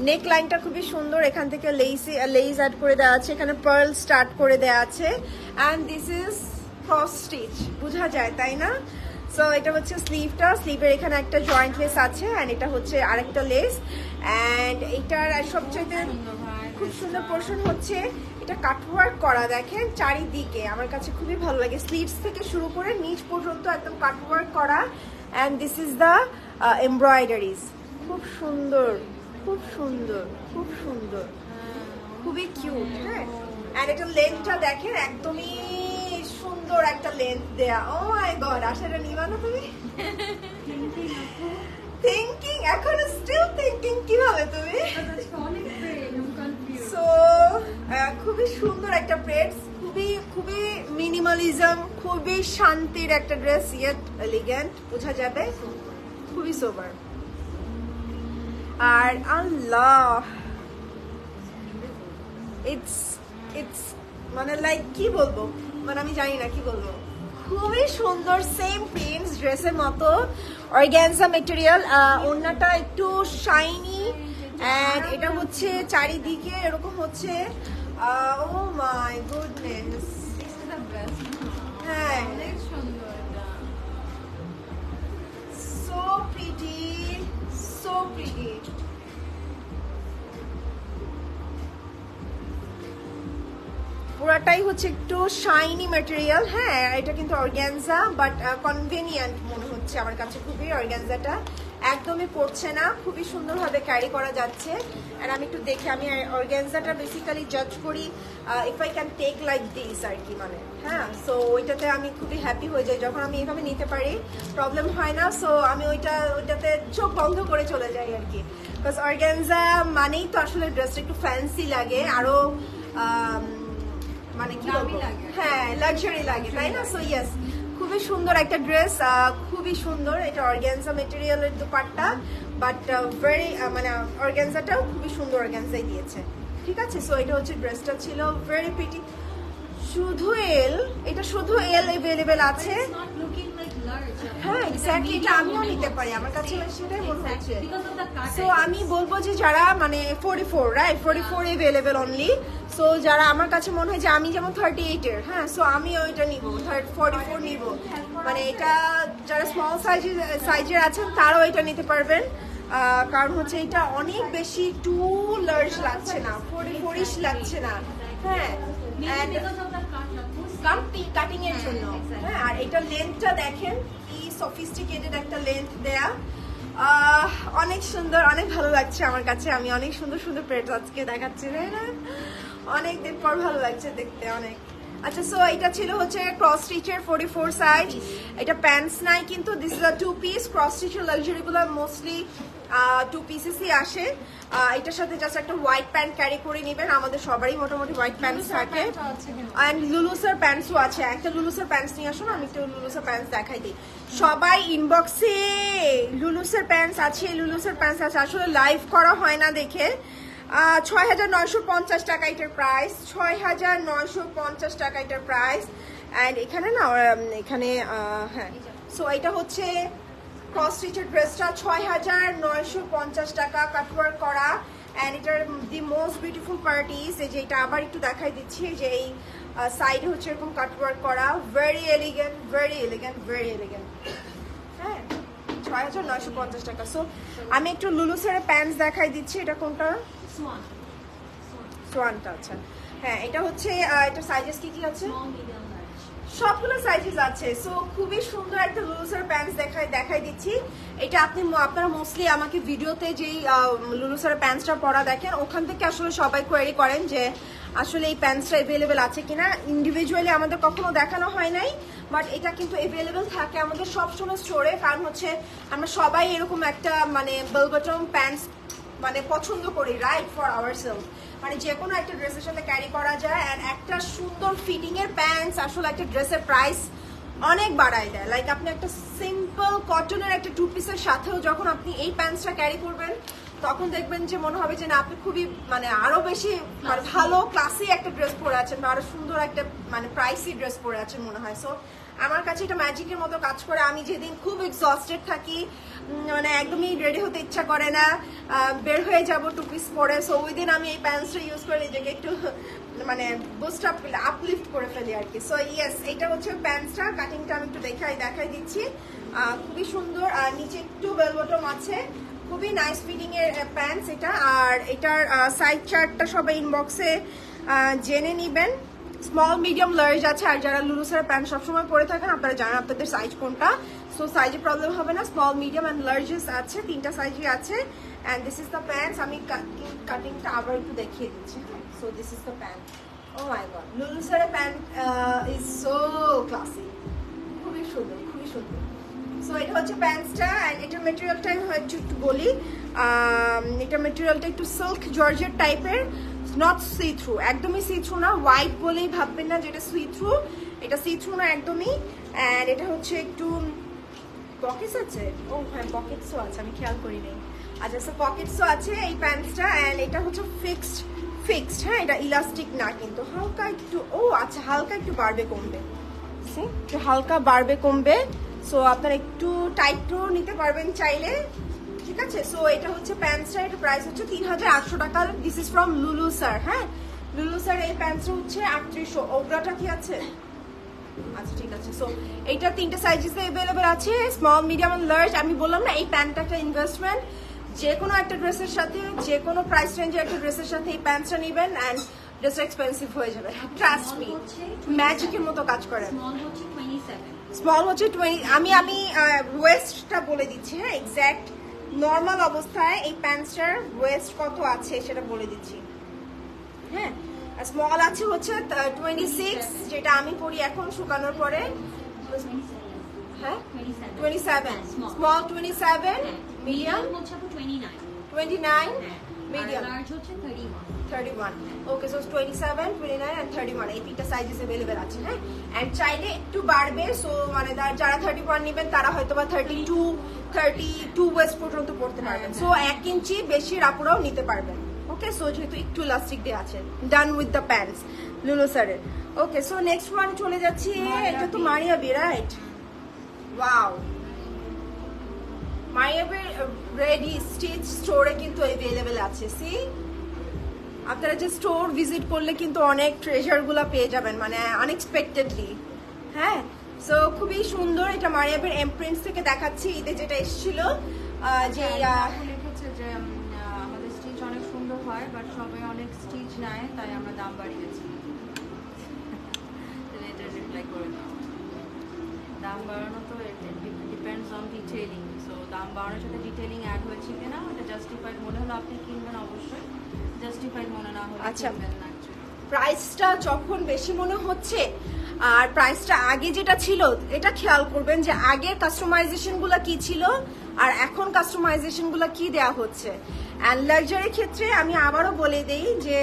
নেক লাইনটা খুবই সুন্দর, এখান থেকে লেস অ্যাড করে দেওয়া আছে, এখানে পার্ল স্টার্ট করে দেওয়া আছে, and this is cross stitch, বোঝা যায় তাই না? সো এটা হচ্ছে স্লিভটা, স্লিভের এখানে একটা জয়েন্ট লেস আছে, এন্ড এটা হচ্ছে আরেকটা লেস, এন্ড এটার সবচেয়ে খুব সুন্দর পোর্শন হচ্ছে এটা কাটওয়ার্ক করা, দেখেন চারিদিকে, আমার কাছে খুবই ভালো লাগে। স্লিভস থেকে শুরু করে নিচ পর্যন্ত একদম কাটওয়ার্ক করা, and this is the embroideries. খুব সুন্দর, খুব সুন্দর, খুব সুন্দর, খুবই কিউট। হ্যাঁ, এন্ড এটা লেন্থটা দেখেন, একদমই সুন্দর একটা লেন্থ দেয়া। ও মাই গড, আশাটা নিবা না তুমি? থিংকিং, এখন স্টিল থিংকিং কিভাবে তুমি? সো খুবই সুন্দর একটা ড্রেস, খুবই মিনিমালিজম, খুবই শান্তির একটা ড্রেস, ইয়েট এলিগেন্ট, বোঝা যাবে, খুবই সোবার। আর আল্লাহ, ইটস মানে লাইক কি বলবো, মানে আমি জানি না কি বলবো, খুবই সুন্দর, সেম প্রিন্টস ড্রেসের মতো, অর্গানজা মেটেরিয়াল, ওড়নাটা একটু শাইনি, এন্ড এটা হচ্ছে চারিদিকে এরকম হচ্ছে। ও মাই গুডনেস, হ্যাঁ সো প্রিটি, সো প্রিটি। পুরাটাই হচ্ছে একটু শাইনি ম্যাটেরিয়াল। হ্যাঁ এটা কিন্তু অর্গানজা, বাট কনভেনিয়েন্ট মনে হচ্ছে আমার কাছে খুবই। অর্গানজাটা একদমই পড়ছে না, খুবই সুন্দরভাবে ক্যারি করা যাচ্ছে। আর আমি একটু দেখি, আমি অর্গানজাটা বেসিক্যালি জাজ করি if I can take like this আর কি, মানে হ্যাঁ। সো ওইটাতে আমি খুবই হ্যাপি হয়ে যাই যখন আমি এইভাবে নিতে পারি, প্রবলেম হয় না। সো আমি ওইটাতে চোখ বন্ধ করে চলে যাই আর কি, বিকজ অর্গানজা মানেই তো আসলে ড্রেসটা একটু ফ্যান্সি লাগে, আরো মানে কি বলবো, হ্যাঁ লাক্সারি লাগে তাই না? সো ইয়েস, খুবই সুন্দর একটা ড্রেস, খুবই সুন্দর। এটা অর্গানজা মেটেরিয়ালের দুপাট্টা, বাট ভেরি মানে অর্গানজাটাও খুবই সুন্দর অর্গানজাই দিয়েছে, ঠিক আছে? সো এটা হচ্ছে ড্রেসটা ছিল, ভেরি প্রিটি। শুধু এটা শুধু এল এভেলেবেল আছে। হ্যাঁ এক্স্যাক্টলি, এটা আমিও নিতে পারি, আমার কাছে সেটাই মনে হচ্ছে। সো আমি বলবো যে যারা মানে 44 রাইট, 44 अवेलेबल অনলি। সো যারা আমার কাছে মনে হয় যে আমি যেমন 38 এর, হ্যাঁ সো আমি ওইটা নিব, 44 নিব। মানে এটা যারা স্মল সাইজের আছেন তারাও এটা নিতে পারবেন, কারণ হচ্ছে এটা অনেক বেশি টু লার্জ লাগছে না, 44 লাগছে না। হ্যাঁ কাটিং এর জন্য। হ্যাঁ আর এটা লেন্থটা দেখেন কি সফিস্টিকেটেড একটা লেন্থ দেয়া, অনেক সুন্দর, অনেক ভালো লাগছে আমার কাছে। আমি অনেক সুন্দর সুন্দর প্লেট আজকে দেখাচ্ছি, তাই না? অনেকদিন পর ভালো লাগছে দেখতে অনেক। আচ্ছা সো এটা ছিল হচ্ছে ক্রস স্টিচের 44 সাইজ। এটা প্যান্টস নাই কিন্তু, this is a 2 piece cross স্টিচের। লাক্সারি গুলো মোস্টলি 2 পিসেসই আসে। এটার সাথে জাস্ট একটা হোয়াইট প্যান্ট ক্যারি করে নেবেন, আমাদের সবারই মোটামুটি হোয়াইট প্যান্টস থাকে। অ্যান্ড লুলুসের প্যান্টসও আছে, একটা লুলুসের প্যান্টস নিয়ে আসুন, আমি একটু লুলুসের প্যান্টস দেখাই দিই। সবাই ইনবক্সে লুলুসের প্যান্টস আছে, লুলুসের প্যান্টস আছে, আসলে লাইভ করা হয় না দেখে। 6,950 টাকা এটার প্রাইস, 6,950 টাকা এটার প্রাইস। অ্যান্ড এখানে না এখানে হ্যাঁ সো এটা হচ্ছে ক্রস স্টিচের ড্রেসটা 6,950 টাকা, কাটওয়ার্ক করা। অ্যান্ড এটার দি মোস্ট বিউটিফুল পার্টিস, এই যে এটা আবার একটু দেখাই দিচ্ছি, যে এই সাইডে হচ্ছে এরকম কাটওয়ার্ক করা, very elegant, very elegant, very elegant. হ্যাঁ 6,950 টাকা। সো আমি একটু লুলুসের প্যান্টস দেখাই দিচ্ছি, এটা কোনটা? সোয়ানটা। আচ্ছা হ্যাঁ এটা হচ্ছে, এটা সাইজেস কি কি আছে? সবগুলো সাইজেস আছে। সো খুবই সুন্দর একটা লুলুসের প্যান্টস দেখাই দিচ্ছি। এটা আপনারা মোস্টলি আমাকে ভিডিওতে যেই লুলুসের প্যান্টসটা পরা দেখেন, ওখান থেকে আসলে সবাই কোয়েরি করেন যে আসলে এই প্যান্টসটা অ্যাভেলেবেল আছে কিনা। ইন্ডিভিজুয়ালি আমাদের কখনো দেখানো হয় নাই, বাট এটা কিন্তু অ্যাভেলেবেল থাকে আমাদের সবসময় স্টোরে। কারণ হচ্ছে আমরা সবাই এরকম একটা মানে বেল বটম প্যান্টস মানে পছন্দ করি, রাইট, ফর আওয়ারসেলফ। মানে যে কোনো একটা ড্রেসের সাথে ক্যারি করা যায়। অ্যান্ড একটা সুন্দর ফিটিং এর প্যান্টস আসলে একটা ড্রেসের প্রাইস অনেক বাড়ায় দেয়। লাইক আপনি একটা সিম্পল কটনের একটা 2 পিসের সাথেও যখন আপনি এই প্যান্টসটা ক্যারি করবেন, তখন দেখবেন যে মনে হবে যে না আপনি খুবই মানে আরো বেশি মানে ভালো ক্লাসি একটা ড্রেস পরে আছেন, বা আরো সুন্দর একটা মানে প্রাইসি ড্রেস পরে আছেন মনে হয়। সো আমার কাছে এটা ম্যাজিকের মতো কাজ করে। আমি যেদিন খুব এক্সস্টেড থাকি, মানে একদমই রেডি হতে ইচ্ছা করে না, বের হয়ে যাব 2 পিস পরে, সো ওই দিন আমি এই প্যান্টসটা ইউজ করে নিজেকে একটু মানে বুস্ট আপলিফট করে ফেলি আর কি। সো ইয়েস এটা হচ্ছে প্যান্টসটা, কাটিংটা আমি একটু দেখাই দিচ্ছি, খুবই সুন্দর। আর নিচে একটু বেল বটম আছে, খুবই নাইস ফিটিং এর প্যান্টস এটা। আর এটার সাইজ চার্টটা সবাই ইনবক্সে জেনে নিবেন। স্মল মিডিয়াম লার্জ আছে। আর যারা লুলুসের প্যান্ট সবসময় পরে থাকেন আপনারা জানেন আপনাদের সাইজ কোনটা, সো সাইজে প্রবলেম হবে না। স্মল মিডিয়াম অ্যান্ড লার্জেস আছে, 3টা সাইজই আছে। And this is the pants. আমি কাটিংটা আবার একটু দেখিয়ে দিচ্ছি। So this is the pant. Oh my god, লুলুসের প্যান্ট ইজ সো ক্লাসি, খুবই সুন্দর, খুবই সুন্দর। সো এটা হচ্ছে প্যান্টসটা। অ্যান্ড এটার মেটেরিয়ালটা আমি একটু বলি, এটার মেটেরিয়ালটা একটু সিল্ক জর্জেট টাইপের, নট সি থ্রু, একদমই সি থ্রু না। হোয়াইট বলেই ভাববেন না যেটা সি থ্রু, এটা সি থ্রু না একদমই। অ্যান্ড এটা হচ্ছে একটু পকেটস আছে, ও হ্যাঁ পকেটসও আছে, আমি খেয়াল করি নাই। আচ্ছা সো পকেটসও আছে এই প্যান্টসটা। অ্যান্ড এটা হচ্ছে ফিক্সড, হ্যাঁ এটা ইলাস্টিক না কিন্তু, হালকা একটু, ও আচ্ছা হালকা একটু বাড়বে কমবে, একটু হালকা বাড়বে কমবে। সো আপনারা একটু টাইটও নিতে পারবেন চাইলে, ঠিক আছে। সো এটা হচ্ছে প্যান্টসটা, এটা প্রাইস হচ্ছে 3,800 টাকা। দিস ইজ ফ্রম লুলু স্যার। হ্যাঁ লুলু স্যার এই প্যান্টসটা হচ্ছে 3800। ওগ্রাটা কি আছে? আচ্ছা ঠিক আছে। সো এইটা 3টে সাইজেসে অ্যাভেলেবেল আছে, স্মল মিডিয়াম এন্ড লার্জ। আমি বললাম না এই প্যান্টটা একটা ইনভেস্টমেন্ট, যে কোনো একটা ড্রেসের সাথে, যে কোনো প্রাইস রেঞ্জের একটা ড্রেসের সাথে এই প্যান্টসটা নেবেন অ্যান্ড ড্রেসটা এক্সপেন্সিভ হয়ে যাবে, ট্রাস্ট মি, ম্যাজিকের মতো কাজ করে। স্মল হচ্ছে 20। আমি ওয়েস্টটা বলে দিচ্ছি, হ্যাঁ এক্স্যাক্ট নর্মাল অবস্থায় এই প্যান্টসটার ওয়েস্ট কত আছে সেটা বলে দিচ্ছি। হ্যাঁ স্মল আছে হচ্ছে 26, যেটা আমি পরি এখন শুকানোর পরে। হ্যাঁ 27, small 27, medium 29, medium 31। Okay so 27, 29 and 31 এই 3টা সাইজেস अवेलेबल আছে। হ্যাঁ এন্ড চাইলে একটু বাড়বে, সো মানে যারা 31 নেবেন তারা হয়তোবা 32 ওয়েস্ট পর্যন্ত পড়তে পারবেন। সো 1 ইঞ্চি বেশি আপুরাও নিতে পারবেন। ওকে সো যেহেতু একটু ইলাস্টিক দিয়ে আছে। ডান উইথ দ্য প্যান্টস লুলু স্যারের। ওকে সো নেক্সট ওয়ান চলে যাচ্ছি, এটা তো মারিয়া বি, রাইট? ওয়াও, মারিয়াবের রেডি স্টিচ স্টোরে কিন্তু অ্যাভেলেবেল আছে। সি, আপনারা যে স্টোর ভিজিট করলে কিন্তু অনেক ট্রেজারগুলো পেয়ে যাবেন, মানে আনএক্সপেক্টেডলি। হ্যাঁ, সো খুবই সুন্দর। এটা মারিয়াবের এমপ্রিন্টস থেকে দেখাচ্ছি, ঈদে যেটা এসেছিল, যে লিখেছে যে আমাদের স্টিচ অনেক সুন্দর হয়, বাট সবাই অনেক স্টিচ নেয়, তাই আমরা দাম বাড়িয়েছি। এটা রিপ্লাই করে দাও। দাম বাড়ানো তো ডিপেন্ডস অন ডিটেইলিং, সো দাম বাড়ানোর সাথে ডিটেইলিং অ্যাড হয়েছে কিনা এটা জাস্টিফাইড মনে হলো আপনি কিনবেন, অবশ্যই। জাস্টিফাইড মনে না হলে আচ্ছা, কিনবেন না actually। প্রাইসটা যখন বেশি মনে হচ্ছে আর প্রাইসটা আগে যেটা ছিল, এটা খেয়াল করবেন যে আগের কাস্টমাইজেশন গুলা কি ছিল আর এখন কাস্টমাইজেশন গুলা কি দেওয়া হচ্ছে। অ্যান্ড লাক্সারির ক্ষেত্রে আমি আবারও বলে দেই যে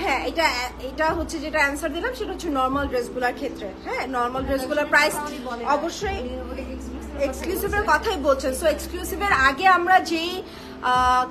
হ্যাঁ, এটা হচ্ছে যেটা অ্যান্সার দিলাম সেটা হচ্ছে নর্মাল ড্রেসগুলোর ক্ষেত্রে। হ্যাঁ, নর্মাল ড্রেসগুলোর প্রাইস অবশ্যই এক্সক্লুসিভের কথাই বলছেন। সো এক্সক্লুসিভের আগে আমরা যেই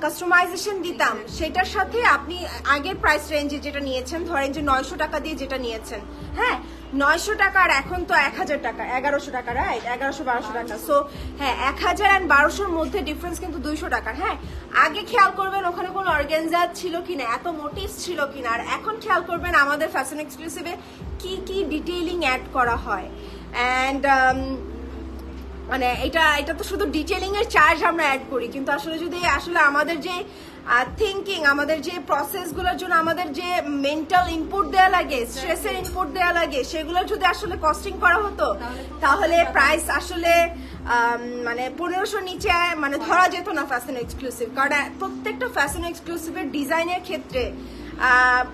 কাস্টমাইজেশন দিতাম সেটার সাথে আপনি আগের প্রাইস রেঞ্জে যেটা নিয়েছেন, ধরেন যে 900 টাকা দিয়ে যেটা নিয়েছেন, হ্যাঁ 900 টাকা, আর এখন তো 1000 টাকা, 1100 টাকা, রাইট, 1100-1200 টাকা। সো হ্যাঁ, 1000 আর 1200-র মধ্যে ডিফারেন্স কিন্তু 200 টাকার। হ্যাঁ, আগে খেয়াল করবেন ওখানে কোনো অর্গানজা ছিল কিনা, এত মোটিভস ছিল কিনা, আর এখন খেয়াল করবেন আমাদের ফ্যাশন এক্সক্লুসিভে কি কি ডিটেইলিং অ্যাড করা হয়। অ্যান্ড মানে এটা তো শুধু ডিটেইলিং এর চার্জ আমরা অ্যাড করি, কিন্তু আসলে যদি আসলে আমাদের যে থিঙ্কিং, আমাদের যে প্রসেসগুলোর জন্য আমাদের যে মেন্টাল ইনপুট দেওয়া লাগে, স্ট্রেসের ইনপুট দেওয়া লাগে, সেগুলো যদি আসলে কস্টিং করা হতো তাহলে প্রাইস আসলে মানে 1500 নিচে মানে ধরা যেত না ফ্যাশন এক্সক্লুসিভ। কারণ প্রত্যেকটা ফ্যাশন এক্সক্লুসিভের ডিজাইনের ক্ষেত্রে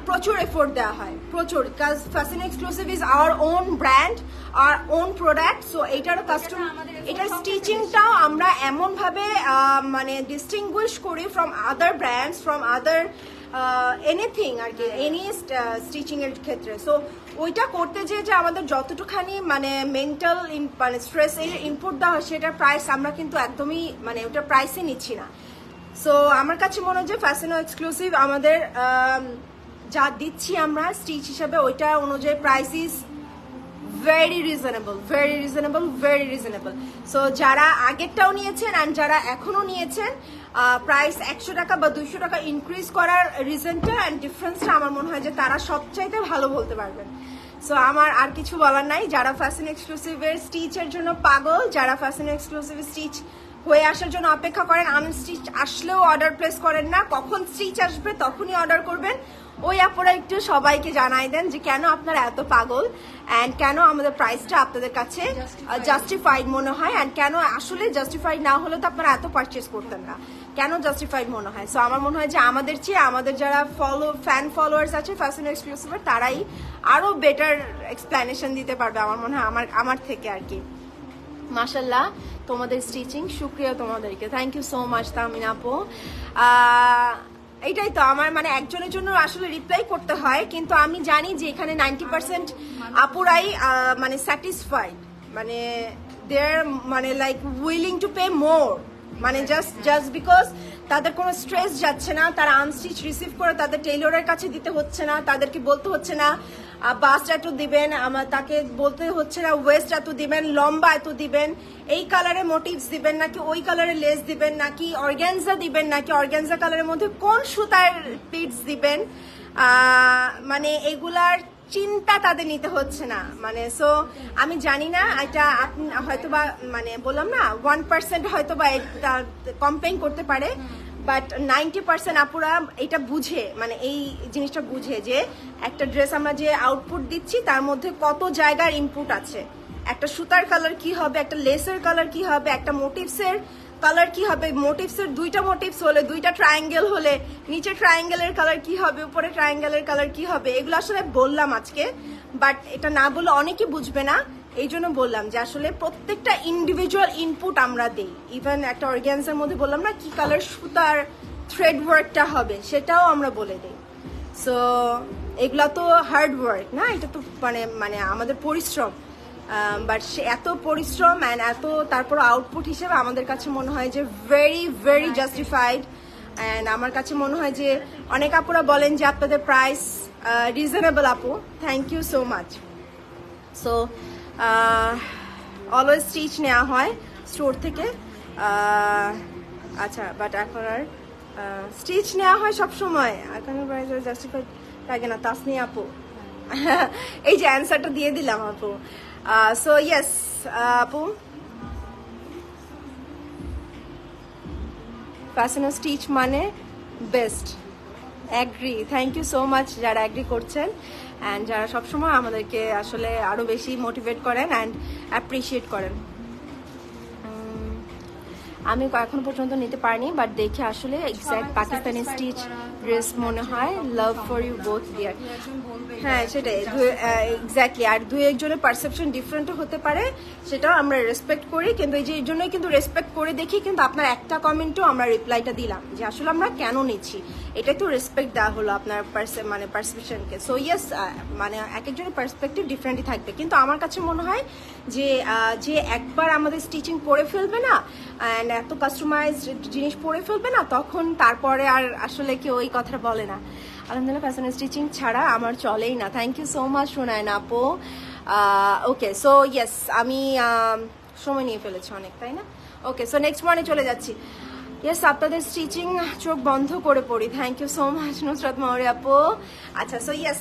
প্রচুর এফোর্ট দেওয়া হয়, প্রচুর। কাজ fashion exclusive is our own brand, our own product. So এটারও এটার স্টিচিংটাও আমরা এমন ভাবে মানে ডিস্টিংগুইশ করি from other brands, from other anything আর কি, এনি স্টিচিং এর ক্ষেত্রে। সো ওইটা করতে যে আমাদের যতটুখানি মানে মেন্টাল মানে স্ট্রেস এর ইনপুট দেওয়া হয়, সেটার প্রাইস আমরা কিন্তু একদমই মানে ওটা প্রাইসে নিচ্ছি না। সো আমার কাছে মনে হয় যে ফ্যাশন এক্সক্লুসিভ আমাদের যা দিচ্ছি আমরা স্টিচ হিসাবে, ওইটা অনুযায়ী price is very reasonable, very reasonable, very reasonable. So যারা আগেরটাও নিয়েছেন আর যারা এখনো নিয়েছেন, প্রাইস 100 টাকা বা 200 টাকা ইনক্রিজ করার রিজনটা অ্যান্ড ডিফারেন্সটা আমার মনে হয় যে তারা সবচাইতে ভালো বলতে পারবেন। সো আমার আর কিছু বলার নাই। যারা ফ্যাশন এক্সক্লুসিভের স্টিচের জন্য পাগল, যারা ফ্যাশন এক্সক্লুসিভ স্টিচ হয়ে আসার জন্য অপেক্ষা করেন, আনস্টিচ আসলেও অর্ডার প্লেস করেন না, কখন স্টিচ আসবে তখনই অর্ডার করবেন, ওই আপনারা একটু সবাইকে জানাই দেন যে কেন আপনারা এত পাগল অ্যান্ড কেন আমাদের প্রাইসটা আপনাদের কাছে জাস্টিফাইড মনে হয়, অ্যান্ড কেন আসলে জাস্টিফাইড না হলে তো আপনারা এত পারচেস করতেন না, কেন জাস্টিফাইড মনে হয়। সো আমার মনে হয় যে আমাদের চেয়ে আমাদের যারা ফ্যান ফলোয়ার্স আছে ফ্যাশন এক্সক্লুসিভের, তারাই আরো বেটার এক্সপ্লেনেশন দিতে পারবে আমার মনে হয়, আমার থেকে আর কি। মাশাল্লাহ, তোমাদের স্টিচিং, শুক্রিয়া তোমাদেরকে, thank you so much Tahmin আপু। এটাই তো আমার মানে একজনের জন্য আসলে রিপ্লাই করতে হয়, কিন্তু আমি জানি যে এখানে 90% আপুরাই মানে স্যাটিসফাইড, মানে দে আর মানে লাইক উইলিং টু পে মোর, মানে জাস্ট বিকজ তাদের কোনো স্ট্রেস যাচ্ছে না, তারা আনস্টিচ রিসিভ করে তাদের টেইলরের কাছে দিতে হচ্ছে না, তাদেরকে বলতে হচ্ছে না বাস্ট এত দিবেন, তাকে বলতে হচ্ছে না ওয়েস্ট এত দিবেন, লম্বা এত দিবেন, এই কালারে মোটিভস দিবেন নাকি ওই কালারে লেস দিবেন, নাকি অর্গানজা দিবেন নাকি অর্গানজা কালারের মধ্যে কোন সুতার প্লিটস দিবেন, মানে এগুলার চিন্তা তাদের নিতে হচ্ছে না। মানে সো আমি জানি না, এটা আপনি হয়তোবা মানে বললাম না 1% হয়তোবা এটা কমপ্লেইন করতে পারে, বাট 90% আপুরা এটা বুঝে, মানে এই জিনিসটা বুঝে যে একটা ড্রেস আমরা যে আউটপুট দিচ্ছি তার মধ্যে কত জায়গার ইনপুট আছে, একটা সুতার কালার কি হবে, একটা লেসের কালার কি হবে, একটা মোটিভসের কালার কি হবে, মোটিভসের দুইটা মোটিভস হলে, দুইটা ট্রায়াঙ্গেল হলে নিচে ট্রায়াঙ্গেলের কালার কি হবে, উপরে ট্রায়াঙ্গেলের কালার কি হবে, এগুলো আসলে বললাম আজকে, বাট এটা না বললে অনেকে বুঝবে না, এই জন্য বললাম যে আসলে প্রত্যেকটা ইন্ডিভিজুয়াল ইনপুট আমরা দিই। ইভেন একটা অর্গানজার মধ্যে বললাম না কি কালার সুতার থ্রেড ওয়ার্কটা হবে, সেটাও আমরা বলে দিই। সো এগুলা তো হার্ড ওয়ার্ক না, এটা তো মানে আমাদের পরিশ্রম, বাট সে এত পরিশ্রম অ্যান্ড এত তারপর আউটপুট হিসেবে আমাদের কাছে মনে হয় যে ভেরি ভেরি জাস্টিফাইড। অ্যান্ড আমার কাছে মনে হয় যে অনেক আপুরা বলেন যে আপনাদের প্রাইস রিজনেবল। আপু, thank you so much. So always stitch নেওয়া হয় স্টোর থেকে। আচ্ছা, বাট এখন আর স্টিচ নেওয়া হয় সবসময়, এখন জাস্টিফাইড লাগে না। তাসনি আপু এই যে অ্যান্সারটা দিয়ে দিলাম আপু। সো ইয়েস আপু, ফ্যাশন স্টিচ মানে best. Agree, thank you so much যারা অ্যাগ্রি করছেন অ্যান্ড যারা সবসময় আমাদেরকে আসলে আরও বেশি মোটিভেট করেন অ্যান্ড অ্যাপ্রিসিয়েট করেন। আমি এখন পর্যন্ত নিতে পারিনি, বাট দেখে আসলে এক্স্যাক্ট পাকিস্তানি স্টিচ ড্রেস মনে হয়। Love for you both dear. হ্যাঁ সেটাই, এক্স্যাক্টলি। আর দুই একজনের পারসেপশন ডিফারেন্টও হতে পারে, সেটাও আমরা রেসপেক্ট করি, কিন্তু এই যে এই জন্যই কিন্তু রেসপেক্ট করে দেখি কিন্তু আপনার একটা কমেন্টও আমরা রিপ্লাইটা দিলাম যে আসলে আমরা কেন নিচ্ছি, এটাই তো রেসপেক্ট দেওয়া হলো আপনার মানে পারসেপশনকে। সো ইয়েস, মানে এক একজনের পার্সপেক্টিভ ডিফারেন্টই থাকবে, কিন্তু আমার কাছে মনে হয় যে যে একবার আমাদের স্টিচিং পরে ফেলবে না অ্যান্ড এত কাস্টমাইজড জিনিস পরে ফেলবে না, তখন তারপরে আর আসলে কেউ ওই কথা বলে না। আলহামদুলিল্লাহ, ফ্যাশন স্টিচিং ছাড়া আমার চলেই না। Thank you so much Sonayna আপু। ওকে, সো ইয়েস, আমি সময় নিয়ে ফেলেছি অনেক, তাই না? ওকে, সো নেক্সট ওয়ানে চলে যাচ্ছি। ইয়েস, আপনাদের স্টিচিং চোখ বন্ধ করে পড়ি। Thank you so much Nusrat Mouri আপু। আচ্ছা, সো ইয়েস,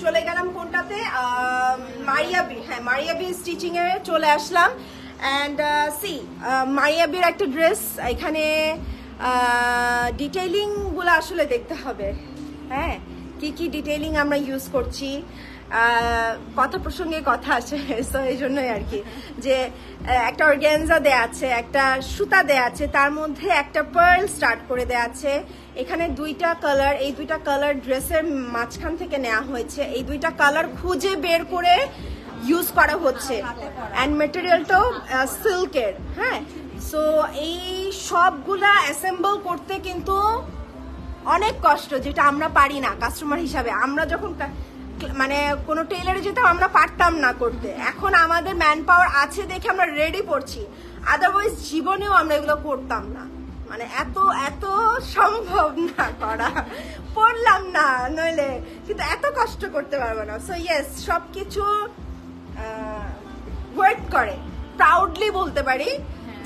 চলে গেলাম কোনটাতে? মারিয়াবি। হ্যাঁ, মারিয়াবি স্টিচিং এ চলে আসলাম। অ্যান্ড সি, মারিয়াবির একটা ড্রেস, এখানে ডিটেইলিং গুলো আসলে দেখতে হবে। হ্যাঁ, কি কি ডিটেইলিং আমরা ইউজ করছি, কথা প্রসঙ্গে কথা আছে, তো এই জন্যই আর কি, যে একটা অর্গানজা দেয়া আছে, একটা সুতা দেয়া আছে, তার মধ্যে একটা পার্ল স্টার্ট করে দেয়া আছে। এখানে দুইটা কালার, এই দুইটা কালার ড্রেসের মাঝখান থেকে নেওয়া হয়েছে। এই দুইটা কালার খুঁজে বের করে ইউজ করা হচ্ছে অ্যান্ড মেটেরিয়ালটাও সিল্কের। হ্যাঁ, সো এই সবগুলা অ্যাসেম্বল করতে কিন্তু অনেক কষ্ট, যেটা আমরা পারি না কাস্টমার হিসাবে। আমরা যখন মানে কোনো টেইলারে যেতাম আমরা পারতাম না করতে, এখন আমাদের ম্যান পাওয়ার আছে দেখে আমরা রেডি পড়ছি, আদারওয়াইজ জীবনেও আমরা এগুলো করতাম না। মানে এত এত সম্ভব না করা, পড়লাম না নইলে, কিন্তু এত কষ্ট করতে পারবো না। সো ইয়েস, সবকিছু ওয়ার্ক করে, প্রাউডলি বলতে পারি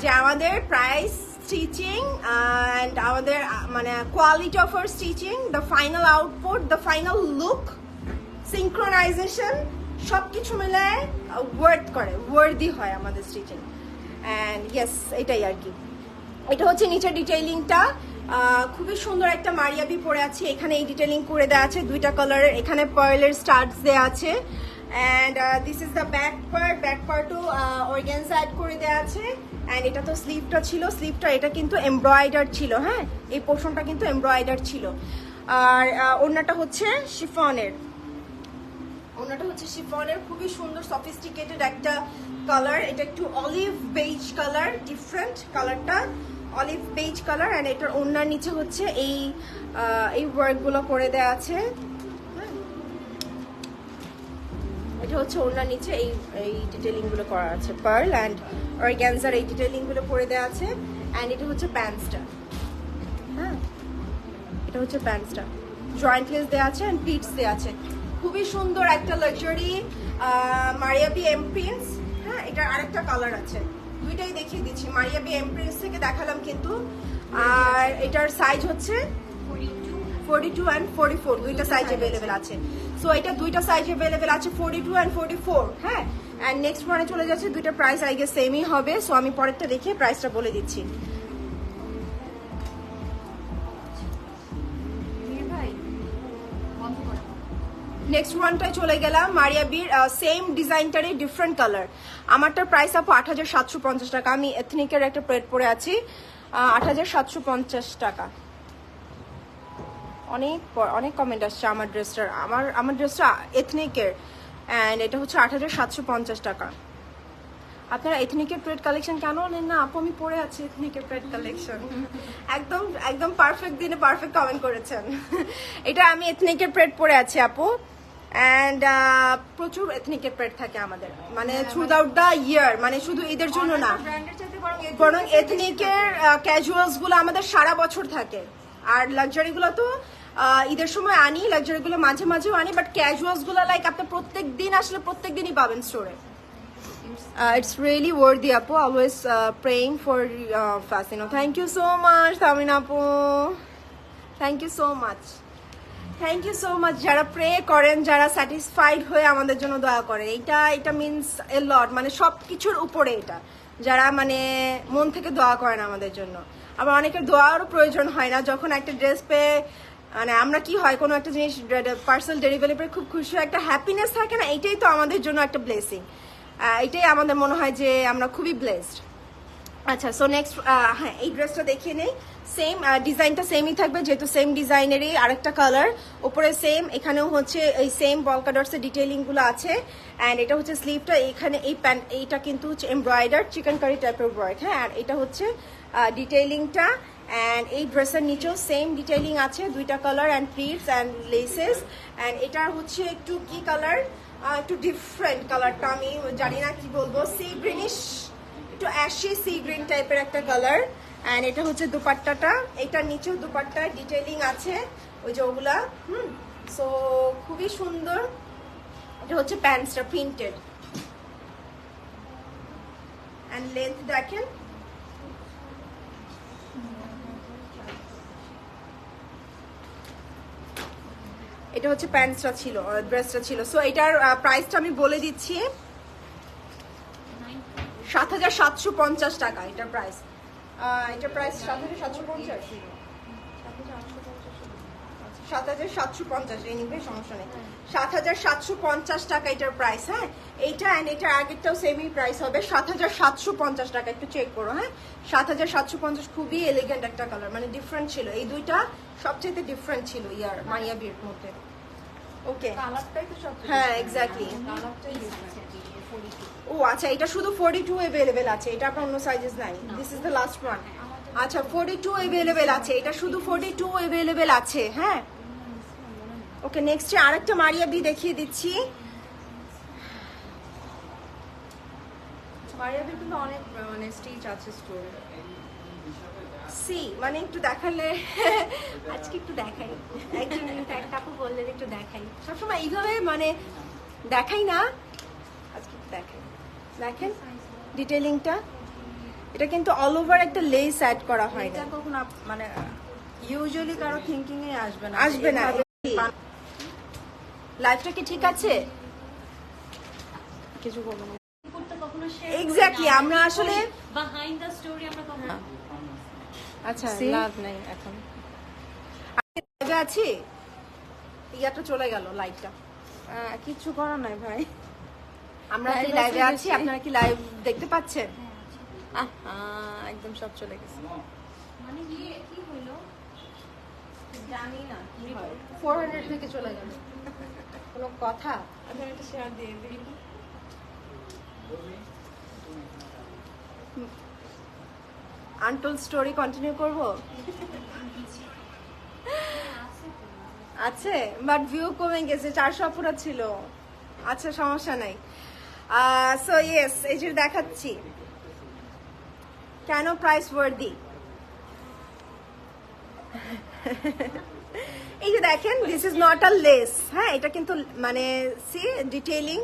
যে আমাদের প্রাইস, স্টিচিং অ্যান্ড আমাদের মানে quality of our stitching, the final output, the final look, synchronisation, সবকিছু মিলে ওয়ার্থ করে, ওয়ার্দি হয় আমাদের স্টিচিং। অ্যান্ড ইয়েস, এটাই আর কি। এটা হচ্ছে নিচের ডিটেইলিংটা, খুবই সুন্দর একটা মারিয়াবি পরে আছে। এখানে এই ডিটেইলিং করে দেওয়া আছে দুইটা কালারের, এখানে পার্লের স্টার্টস দেওয়া আছে। And this is the back part, back পার্টও অর্গানজা অ্যাড করে দেওয়া আছে। অ্যান্ড এটা তো স্লিভটা ছিল, স্লিভটা এটা কিন্তু এমব্রয়ডার ছিল। হ্যাঁ, এই পোর্শনটা কিন্তু এমব্রয়ডার ছিল। আর ওড়নাটা হচ্ছে শিফনের, ওড়নাটা হচ্ছে শিফনের, খুবই সুন্দর সফিস্টিকেটেড একটা কালার। এটা একটু অলিভ বেজ কালার, ডিফারেন্ট কালারটা অলিভ বেজ কালার। অ্যান্ড এটার ওড়নার নিচে হচ্ছে এই ওয়ার্কগুলো করে দেওয়া আছে। এটা হচ্ছে ওড়নার নিচে এই ডিটেইলিং গুলো করা আছে, পার্ল অ্যান্ড অর্গানজার এই ডিটেইলিং গুলো করে দেওয়া আছে। অ্যান্ড এটা হচ্ছে প্যান্টসটা। হ্যাঁ, এটা হচ্ছে প্যান্টসটা, জয়েন্ট লেস দেওয়া আছে অ্যান্ড প্লিটস দেওয়া আছে। খুবই সুন্দর একটা লাক্সারি মারিয়াবি এমপ্রিন্স। হ্যাঁ, এটার আরেকটা কালার আছে, দুইটাই দেখিয়ে দিচ্ছি। মারিয়াবি এমপ্রিন্স থেকে দেখালাম কিন্তু। আর এটার সাইজ হচ্ছে 42 অ্যান্ড 44, দুইটা সাইজ অ্যাভেলেবেল আছে। সো এটা দুইটা সাইজ অ্যাভেলেবেল আছে, 42 অ্যান্ড 44। হ্যাঁ, অ্যান্ড নেক্সট ওয়ানে চলে যাচ্ছে। দুইটা প্রাইস আই গেস সেমই হবে। সো আমি পরেরটা দেখে প্রাইসটা বলে দিচ্ছি। নেক্সট ওয়ানটায় চলে গেলাম, মারিয়াবির সেম ডিজাইনটারই ডিফারেন্ট কালার। আমারটার প্রাইস আপু 8750 টাকা। আমি এথনিকের একটা প্লেট পরে আছি, 8750 টাকা। অনেক কমেন্ট আসছে আমার ড্রেসটার, আমার ড্রেসটা এথনিকের, অ্যান্ড এটা হচ্ছে 8750 টাকা। আপনারা এথনিকের প্লেট কালেকশন কেন নেন না আপু? আমি পরে আছি এথনিকের প্লেট কালেকশন। একদম একদম পারফেক্ট দিনে পারফেক্ট কমেন্ট করেছেন। এটা আমি এথনিকের প্লেট পরে আছি আপু। অ্যান্ড প্রচুর এথনিকের প্লেট থাকে আমাদের, মানে থ্রু আউট দ্য ইয়ার, মানে শুধু ঈদের জন্য না, বরং এথনিকের ক্যাজুয়ালস গুলো আমাদের সারা বছর থাকে। আর লাক্সারি গুলো তো ঈদের সময় আনি, লাক্সারি গুলো মাঝে মাঝেও আনি, বাট ক্যাজুয়ালস গুলো লাইক আপনি প্রত্যেক দিন আসলে প্রত্যেক দিনই পাবেন স্টোরে। suits. It's really worthy, Apu. Always praying for Fasino. Thank you so much, Tamin Apu. Thank you so much. Thank you so much. যারা প্রে করেন, যারা স্যাটিসফাইড হয়ে আমাদের জন্য দোয়া করেন, এটা মিনস এ লট, মানে সব কিছুর উপরে এটা। যারা মানে মন থেকে দোয়া করেন আমাদের জন্য। আবার অনেকের দোয়ারও প্রয়োজন হয় না, যখন একটা ড্রেস পেয়ে মানে আমরা কি হয় কোনো একটা জিনিস পার্সেল ডেলিভারি পেয়ে খুব খুশি, একটা হ্যাপিনেস থাকে না, এটাই তো আমাদের জন্য একটা ব্লেসিং। এটাই আমাদের মনে হয় যে আমরা খুবই ব্লেসড। আচ্ছা, সো নেক্সট হ্যাঁ, এই ড্রেসটা দেখিয়ে নেই। সেম ডিজাইনটা সেমই থাকবে, যেহেতু সেম ডিজাইনেরই আরেকটা কালার, উপরে সেম, এখানেও হচ্ছে এই সেম বলকা ডটসের ডিটেইলিংগুলো আছে। অ্যান্ড এটা হচ্ছে স্লিভটা, এখানে এই প্যান্ট, এইটা কিন্তু হচ্ছে এমব্রয়ডার চিকেন কারি টাইপের ওয়ার্ক। হ্যাঁ, আর এটা হচ্ছে ডিটেইলিংটা। অ্যান্ড এই ড্রেসের নিচেও সেম ডিটেইলিং আছে, দুইটা colour and pleats and laces. And এটার হচ্ছে একটু কি কালার, একটু ডিফারেন্ট কালারটা, আমি জানি না কি বলবো, সি গ্রিনিশ, একটু অ্যাশি সি গ্রিন টাইপের একটা কালার। অ্যান্ড এটা হচ্ছে দুপাট্টাটা, এটার নিচেও দুপাট্টার ডিটেইলিং আছে, ওই যে ওগুলা। সো খুবই সুন্দর। এটা হচ্ছে প্যান্টসটা প্রিন্টেড। অ্যান্ড লেন্থ দেখেন, এটা হচ্ছে প্যান্টসটা ছিল, ড্রেসটা ছিল। সো এটার প্রাইসটা আমি বলে দিচ্ছি, ৭৭৫০ টাকা এটার প্রাইস। এটার প্রাইস ৭৭৫০, ৭৭৫০, এই নিবে, সমস্যা নেই। ৭৭৫০ টাকা এটার প্রাইস। হ্যাঁ, এইটা অ্যান্ড এটার আগেরটাও সেমই প্রাইস হবে, ৭৭৫০ টাকা। একটু চেক করো। হ্যাঁ, ৭৭৫০, খুবই এলিগেন্ট একটা কালার, মানে ডিফারেন্ট ছিল। এই দুইটা সবচেয়ে ডিফারেন্ট ছিল ইয়ার মাইয়া বিয়ের মধ্যে। ওকে, কালারটাই তো সব। হ্যাঁ এক্স্যাক্টলি। কালারটাই ও আচ্ছা, এটা শুধু 42 अवेलेबल আছে, এটা আপনার অন্য সাইজেস নাই। This is the last one. আচ্ছা, 42 अवेलेबल আছে, এটা শুধু 42 अवेलेबल আছে। হ্যাঁ, ওকে, নেক্সটে আরেকটা মারিয়া বি দেখিয়ে দিচ্ছি। মারিয়া বির কিন্তু অনেক মানে স্টিচ আছে স্টোরে। সি মানে একটু দেখালে আজকে একটু দেখাই, একজন একটা আপু বললেন একটু দেখাই। সবসময় এইভাবে মানে দেখাই না, আজকে একটু দেখাই। দেখেন ডিটেইলিংটা, এটা কিন্তু অল ওভার একটা লেস অ্যাড করা হয় না, এটা কখনো মানে ইউজুয়ালি কারো থিংকিং এ আসবে না, আসবে না। লাইফটা কি ঠিক আছে? কিছু বলবো না। এক্স্যাক্টলি, আমরা আসলে behind the story আমরা কখনো আচ্ছা See? লাভ নাই এখন। লাইভে আছি, ইয়াটা চলে গেল লাইভটা। কিছু করার নাই ভাই। আমরা কি Live লাইভে আছে আছি? বেশি। আপনারা কি লাইভ দেখতে পাচ্ছেন? একদম সব চলে গেছে। মানে কি হলো জানি না কি হয়। 400 থেকে চলে গেল, কোনো কথা? আমি একটা শেয়ার দিয়ে দিই। আনটোল্ড স্টোরি কন্টিনিউ করব? আছে, বাট ভিউ কমে গেছে, 400 পুরো ছিল। আচ্ছা, সমস্যা নাই। সো ইয়েস, এই যে দেখাচ্ছি কেন প্রাইস ওয়ার্দি। এই যে দেখেন, this is not a less. হ্যাঁ, এটা কিন্তু মানে সি ডিটেইলিং,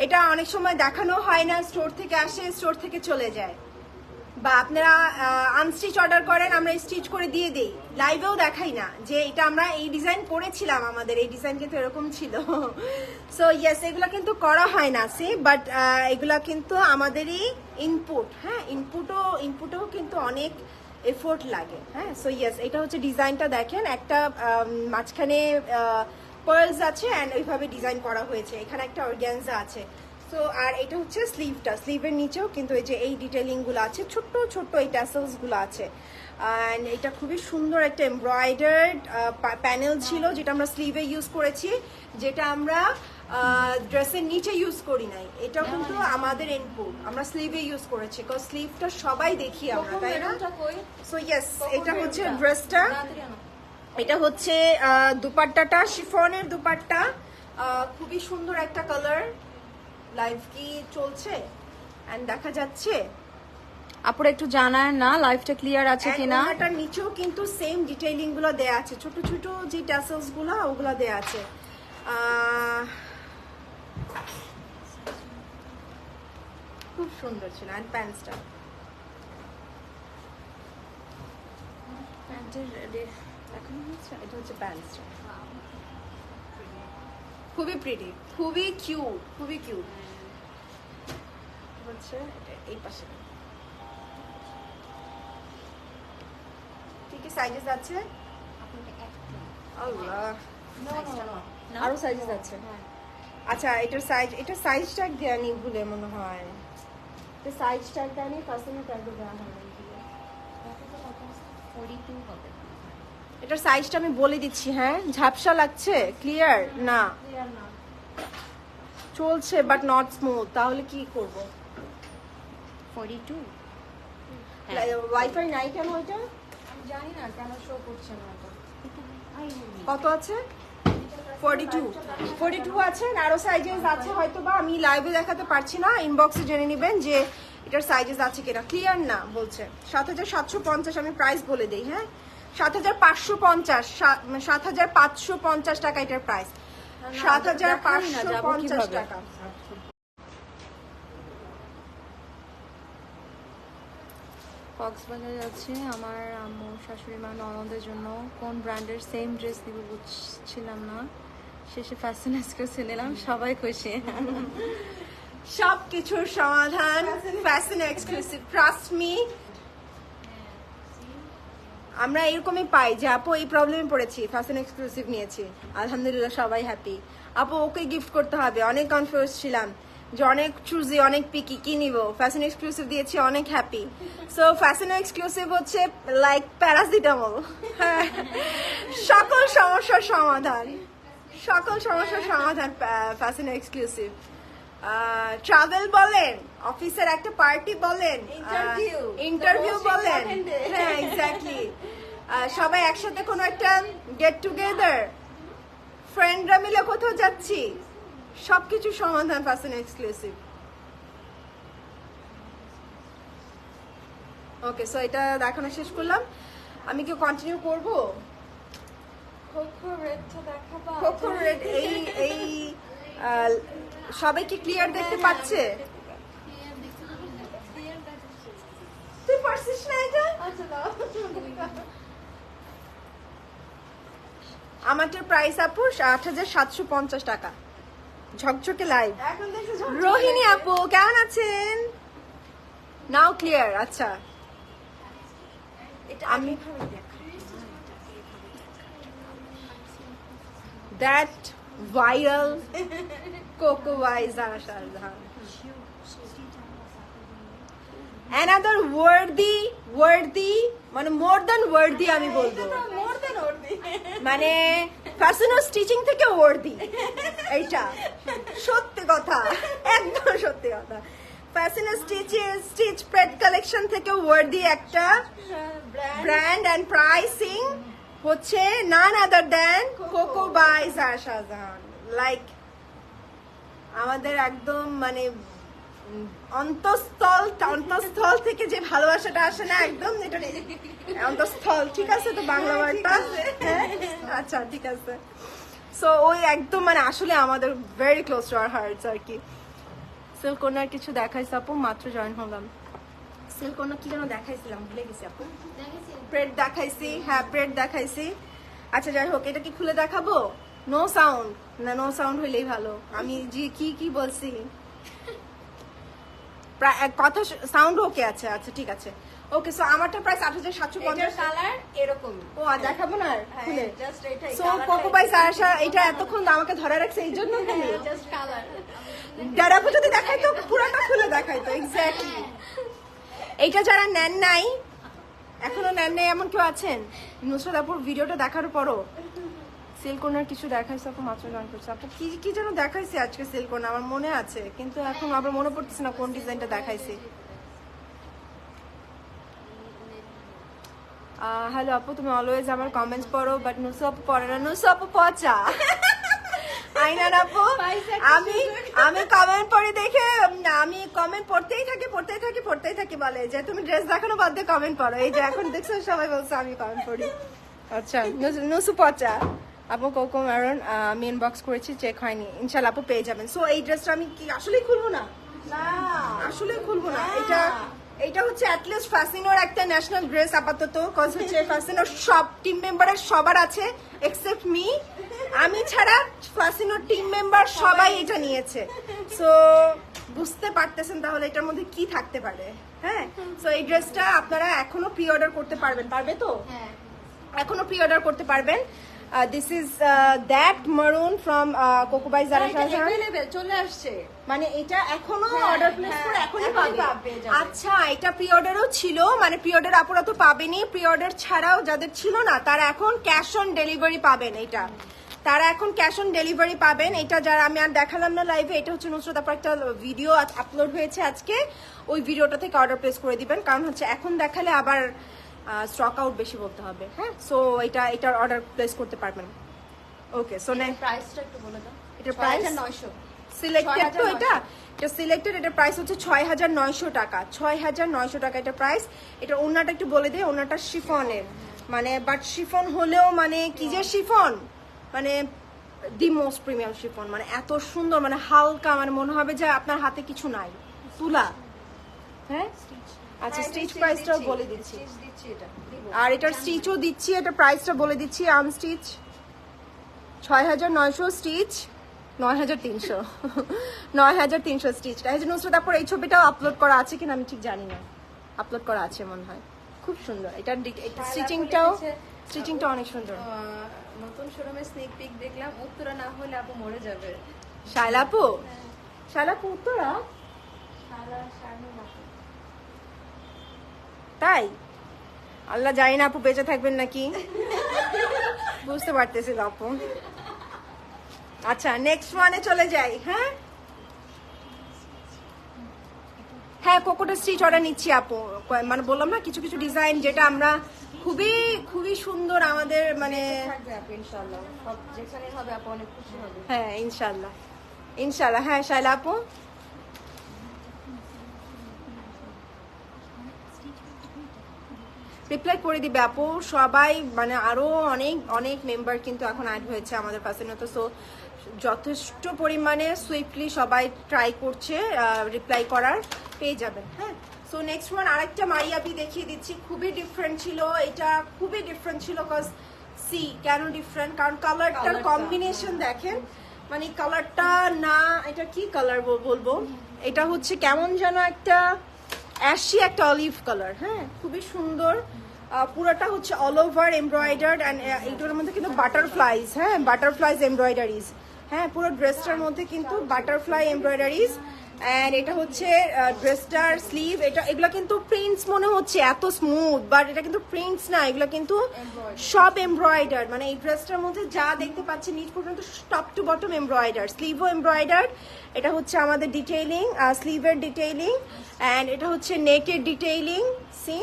এটা অনেক সময় দেখানো হয় না, স্টোর থেকে আসে, স্টোর থেকে চলে যায়, বা আপনারা আনস্টিচ অর্ডার করেন, আমরা স্টিচ করে দিয়ে দিই, লাইভেও দেখাই না যে এটা আমরা এই ডিজাইন করেছিলাম, আমাদের এই ডিজাইন কিন্তু এরকম ছিল। সো ইয়েস, এগুলা কিন্তু করা হয় না সি, বাট এগুলা কিন্তু আমাদেরই ইনপুট। হ্যাঁ, ইনপুটেও কিন্তু অনেক এফোর্ট লাগে। হ্যাঁ, সো ইয়েস, এটা হচ্ছে ডিজাইনটা দেখেন, একটা মাঝখানে পার্লস আছে অ্যান্ড ওইভাবে ডিজাইন করা হয়েছে, এখানে একটা অর্গানজা আছে। সো আর এটা হচ্ছে স্লিভটা, স্লিভের নিচেও কিন্তু এই যে এই ডিটেইলিংগুলো আছে, ছোট্ট ছোট্ট এই ট্যাসেলসগুলো আছে। অ্যান্ড এটা খুবই সুন্দর একটা এমব্রয়ডার্ড প্যানেল ছিল, যেটা আমরা স্লিভে ইউজ করেছি, যেটা আমরা ড্রেসের নিচে ইউজ করি নাই। এটা কিন্তু আমাদের ইনপুট, আমরা স্লিভে ইউজ করেছি, কারণ স্লিভটা সবাই দেখি আমরা, তাই না? সো ইয়েস, এটা হচ্ছে ড্রেসটা, এটা হচ্ছে দুপাট্টাটা, শিফনের দুপাট্টা, খুবই সুন্দর একটা কালার। লাইভ কি চলছে এন্ড দেখা যাচ্ছে? আপুরা একটু জানায় না লাইভটা ক্লিয়ার আছে কিনা। এটার নিচেও কিন্তু সেম ডিটেইলিং গুলো দেয়া আছে, ছোট ছোট যে ট্যাসেলস গুলো ওগুলা দেয়া আছে। খুব সুন্দর ছিল। অ্যান্ড প্যান্টসটা, প্যান্টের এখন হচ্ছে এটা হচ্ছে প্যান্টসটা, খুবই প্রিটি, খুবই কিউট, খুবই কিউট হচ্ছে। এই পাশে কি কি সাইজেস আছে? আল্লাহ, আরো সাইজেস আছে। আচ্ছা, এটার সাইজ ট্যাগ দেওয়া নেই ভুলে মনে হয়, এটা সাইজ ট্যাগ দেওয়া নেই, কাস্টমার ট্যাগ দেওয়া হয়। এটার সাইজটা আমি বলে দিচ্ছি। হ্যাঁ, ঝাপসা লাগছে, ক্লিয়ার না, চলছে বাট নট স্মুথ। তাহলে কি করব? 42 ওয়াইফাই নাই কেন? ওইটা আমি জানি না কেন শো করছে না এটা। কত আছে? 42 আছে। আরো সাইজেস আছে হয়তো, বা আমি লাইভে দেখাতে পারছি না, ইনবক্সে জেনে নেবেন যে এটার সাইজেস আছে কিনা। ক্লিয়ার না বলছে 7,750, আমি প্রাইস বলে দিই। হ্যাঁ, 7,550, 7,550 টাকা এটার প্রাইস, 7,550 টাকা। কক্সবাজার যাচ্ছি আমার আম্মু শাশুড়ি মা ননদের জন্য। কোন ব্র্যান্ডের সেম ড্রেস দিব বুঝছিলাম না, শেষে ফ্যাশন এক্সক্লুসিভ নিলাম, সবাই খুশি। সবকিছুর সমাধান ফ্যাশন এক্সক্লুসিভ, ট্রাস্ট মি। আমরা এরকমই পাই যে আপু এই প্রবলেমে পড়েছি, ফ্যাশন এক্সক্লুসিভ নিয়েছি, আলহামদুলিল্লাহ সবাই হ্যাপি। আপু ওকে গিফট করতে হবে, অনেক কনফিউজ ছিলাম যে অনেক চুজি, অনেক পিকি, কি নিব, ফ্যাশন এক্সক্লুসিভ দিয়েছি, অনেক হ্যাপি। সো ফ্যাশন এক্সক্লুসিভ হচ্ছে লাইক প্যারাসিটামল, সকল সমস্যার সমাধান, সকল সমস্যার সমাধান ফ্যাশন এক্সক্লুসিভ। ট্রাভেল বলেন, অফিসের একটা পার্টি বলেন, ইন্টারভিউ বলেন, হ্যাঁ এক্স্যাক্টলি, সবাই একসাথে কোনো একটা গেট টুগেদার, ফ্রেন্ডরা মিলে কোথাও যাচ্ছি, সবকিছু সমাধান ফ্যাশন এক্সক্লুসিভ। ওকে, সো এটা দেখানো শেষ করলাম। আমি কি কন্টিনিউ করবো? খোখো রেডটা দেখাবা? খোখো রেড, এই সবাই কি ক্লিয়ার দেখতে পাচ্ছে? তুই পারছিস না এটা? আমাদের প্রাইস আপু 8,750 টাকা, ঝকঝকে লাইভ। এখন দেখছো রোহিণী আপু কেমন আছেন? নাও ক্লিয়ার। আচ্ছা, এটা আমি কিভাবে দেখাবো? that viral Coco by Zara Shahjahan. Another worthy মানে more than worthy আমি বলবো, মোর দেন ওরদি। মানে ফ্যাশন স্টিচিং থেকে worthy, এইটা সত্যি কথা, একদম সত্যি কথা। ফ্যাশন স্টিচ প্রেড কালেকশন থেকে worthy একটা ব্র্যান্ড এন্ড প্রাইসিং হচ্ছে none other than Coco by Zara Shahjahan. Like আমাদের একদম মানে অন্তঃস্থল থেকে যে ভালোবাসাটা আসে না, একদম এটা অন্তঃস্থল, ঠিক আছে তো বাংলা ওয়ার্ডটা? হ্যাঁ, আচ্ছা ঠিক আছে। সো ওই একদম মানে আসলে আমাদের very close to our hearts আর কি। সিল্কোনার কিছু দেখাইছি আপু, মাত্র জয়েন হলাম। সিল্কোনা কি যেন দেখাইছিলাম, ভুলে গেছি আপু। প্রেড দেখাইছি, হ্যাঁ প্রেড দেখাইছি। আচ্ছা যাই হোক, এটা কি খুলে দেখাবো? নো সাউন্ড না, নো সাউন্ড হইলেই ভালো। আমি যে কি বলছি, কথা সাউন্ড ওকে আছে? আচ্ছা ঠিক আছে, ওকে। সো আমারটা প্রাইস 8,750। কালার এরকম। ও আর দেখাবো না আর খুলে? জাস্ট এটাই। সো কোকো বাই সারা, এটা এতক্ষণ আমাকে ধরে রাখছে এই জন্য জাস্ট কালার। ডারাপু যদি দেখাইতো পুরোটা খুলে দেখাইতো, এক্স্যাক্টলি। এইটা যারা নেন নাই, এখনো নেন নাই এমন কেউ আছেন? নুসরাত আপুর ভিডিওটা দেখার পরও সিল্কোনার কিছু দেখাইছে আপু, মাত্র জয়েন করছে আপু। কি যেন দেখাইছে আজকে সিল্কোনা, আমার মনে আছে কিন্তু এখন আবার মনে পড়তেছে না কোন ডিজাইনটা দেখাইছি। হ্যালো আপু, তুমি অলওয়েজ আমার কমেন্টস পড়ো, বাট নুসু আপু পড়ে না। নুসু আপু পচা। আইনান আপু, আমি কমেন্ট পড়ি দেখে আমি কমেন্ট পড়তেই থাকি বলে যে তুমি ড্রেস দেখানো বাদ দিয়ে কমেন্ট পড়ো। এই যে এখন দেখছো সবাই বলছে আমি কমেন্ট পড়ি। আচ্ছা, নুসু পচা আপু। কোকো ম্যারন আমি ইনবক্স করেছি, চেক হয়নি, ইনশাল্লাহ আপু পেয়ে যাবেন। সো এই ড্রেসটা আমি কি আসলেই খুলবো না? না, আসলে খুলবো না। এটা হচ্ছে অ্যাটলিস্ট ফ্যাসিনোর একটা ন্যাশনাল ড্রেস আপাতত, কজ হচ্ছে ফ্যাসিনোর সব টিম মেম্বারের সবার আছে এক্সেপ্ট মি, আমি ছাড়া ফ্যাসিনোর টিম মেম্বার সবাই এটা নিয়েছে। সো বুঝতে পারতেছেন তাহলে এটার মধ্যে কি থাকতে পারে। হ্যাঁ, সো এই ড্রেসটা আপনারা এখনো প্রি অর্ডার করতে পারবেন, পারবে তো? হ্যাঁ এখনো প্রি অর্ডার করতে পারবেন। দিস ইজ দ্যাট মারুন ফ্রম কোকোবাই জারা শাহজাহান। অ্যাভেলেবল চলে আসছে। মানে এটা এখনো হ্যাঁ, অর্ডার প্লেস হ্যাঁ, করে এখনই এখনই পাবে। পেয়ে যাবে। আচ্ছা, এটা প্রি অর্ডারও ছিল, মানে প্রি অর্ডার আপুরা তো পাবেনই, প্রি অর্ডার ছাড়াও যাদের ছিল না তারা এখন ক্যাশ অন ডেলিভারি পাবেন। এটা তারা এখন ক্যাশ অন ডেলিভারি পাবেন। এটা যারা আমি আর দেখালাম না লাইভে, এটা হচ্ছে নুসরাত আপুর একটা ভিডিও আপলোড হয়েছে আজকে, ওই ভিডিওটা থেকে অর্ডার প্লেস করে দিবেন, কারণ হচ্ছে এখন দেখালে আবার স্টক আউট বেশি বলতে হবে। হ্যাঁ, সো এটার অর্ডার প্লেস করতে পারবেন। ওকে, সো প্রাইসটা একটু বলে দাও। এটার প্রাইস 900 সিলেক্টেড তো 6,900 এটা সিলেক্টেড, এটার প্রাইস হচ্ছে 6,900 টাকা। 6,900 টাকা এটা প্রাইস। এটা ওনাটা একটু বলে দিই, ওনাটা শিফনের, মানে বাট শিফন হলেও মানে কি যে শিফন, মানে দি মোস্ট প্রিমিয়াম শিফন, মানে এত সুন্দর, মানে হালকা, মানে মনে হবে যে আপনার হাতে কিছু নাই, তুলা। হ্যাঁ, আচ্ছা, স্টিচ প্রাইসটাও বলে দিচ্ছি, দিচ্ছি এটা। আর এটার স্টিচও দিচ্ছি, এটা প্রাইসটা বলে দিচ্ছি। Unstitch 6,900, stitch 9,300। 9,300 স্টিচটা। এই যে নুসরাত আপুর এই ছবিটাও আপলোড করা আছে কিনা আমি ঠিক জানি না, আপলোড করা আছে মনে হয়। খুব সুন্দর এটার স্টিচিংটা অনেক সুন্দর। নতুন শোরুমে স্নেক পিক দেখলাম, উত্তরা না হলে আপু মরে যাবে। শায়লা আপু উত্তরা, তাই? আল্লাহ জানি না আপু বেঁচে থাকবেন নাকি, বুঝতে পারতেছিল আপু। আচ্ছা, নেক্সট ওয়ানে চলে যাই। হ্যাঁ, কোকোটা স্টিচ অর্ডার নিচ্ছি আপু, মানে বললাম না কিছু কিছু ডিজাইন যেটা আমরা খুবই খুবই সুন্দর আমাদের, মানে থাকবে আপু ইনশাআল্লাহ, সব যেখানে হবে আপু অনেক খুশি হবে। হ্যাঁ ইনশাল্লাহ, ইনশাল্লাহ। হ্যাঁ শায়লা আপু, রিপ্লাই করে দিবে আপু সবাই, মানে আরো অনেক অনেক মেম্বার কিন্তু এখন অ্যাড হয়েছে আমাদের ফ্যাসিনোতে, সো যথেষ্ট পরিমাণে সুইফটলি সবাই ট্রাই করছে রিপ্লাই করার, পেয়ে যাবেন। হ্যাঁ, সো নেক্সট ওয়ান আরেকটা মারিয়াবি দেখিয়ে দিচ্ছি, খুবই ডিফারেন্ট ছিল এটা, খুবই ডিফারেন্ট ছিল। কজ সি কেন ডিফারেন্ট, কারণ কালারটার কম্বিনেশন দেখেন, মানে কালারটা না, এটা কি কালার বলবো, এটা হচ্ছে কেমন যেন একটা অ্যাশি একটা অলিভ কালার। হ্যাঁ, খুবই সুন্দর। পুরোটা হচ্ছে অল ওভার এমব্রয়ডার্ড, অ্যান্ড এইটার মধ্যে কিন্তু বাটারফ্লাইজ, হ্যাঁ বাটারফ্লাইজ এমব্রয়ডারিজ, হ্যাঁ পুরো ড্রেসটার মধ্যে কিন্তু বাটারফ্লাই এমব্রয়ডারিজ। অ্যান্ড এটা হচ্ছে ড্রেসটার স্লিভ, এগুলো কিন্তু প্রিন্টস মনে হচ্ছে এত স্মুথ, বাট এটা কিন্তু প্রিন্টস না, এগুলো কিন্তু সব এমব্রয়ডার্ড, মানে এই ড্রেসটার মধ্যে যা দেখতে পাচ্ছি নিচ পর্যন্ত টপ টু বটম এমব্রয়ডার্ড, স্লিভও এমব্রয়ডার্ড। এটা হচ্ছে আমাদের ডিটেইলিং, স্লিভের ডিটেইলিং, অ্যান্ড এটা হচ্ছে নেকের ডিটেইলিং। সি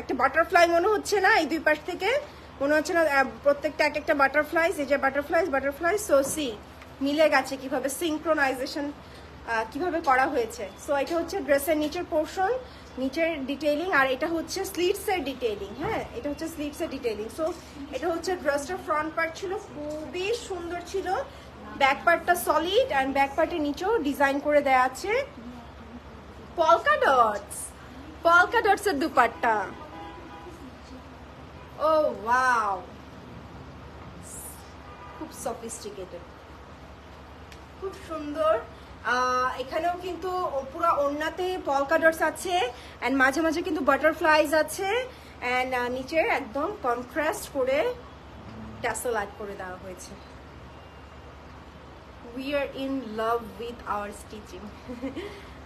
একটা বাটারফ্লাই মনে হচ্ছে না, এই দুই পাশ থেকে মনে হচ্ছে না, প্রত্যেকটা এক একটা বাটারফ্লাইজ, এই যে বাটারফ্লাই। সো সি মিলে গেছে কিভাবে, সিঙ্ক্রোনাইজেশন কিভাবে করা হয়েছে। সো এটা হচ্ছে ড্রেসের নিচের পোর্শন, নিচের ডিটেইলিং, আর এটা হচ্ছে স্লিভসের ডিটেইলিং। হ্যাঁ, এটা হচ্ছে স্লিভসের ডিটেইলিং। সো এটা হচ্ছে ড্রেসটার ফ্রন্ট পার্ট ছিল, খুবই সুন্দর ছিল। ব্যাক পার্টটা সলিড, অ্যান্ড ব্যাক পার্টের নিচেও ডিজাইন করে দেওয়া আছে পলকা ডটস এর দুপাট্টা। ও ওয়াও, খুব সফিস্টিকেটেড, খুব সুন্দর। এখানেও কিন্তু পুরো ওড়নাতে পলকা ডটস আছে, অ্যান্ড মাঝে মাঝে কিন্তু বাটারফ্লাইজ আছে, অ্যান্ড নিচে একদম কন্ট্রাস্ট করে ট্যাসেল অ্যাড করে দেওয়া হয়েছে। We are in love with our stitching.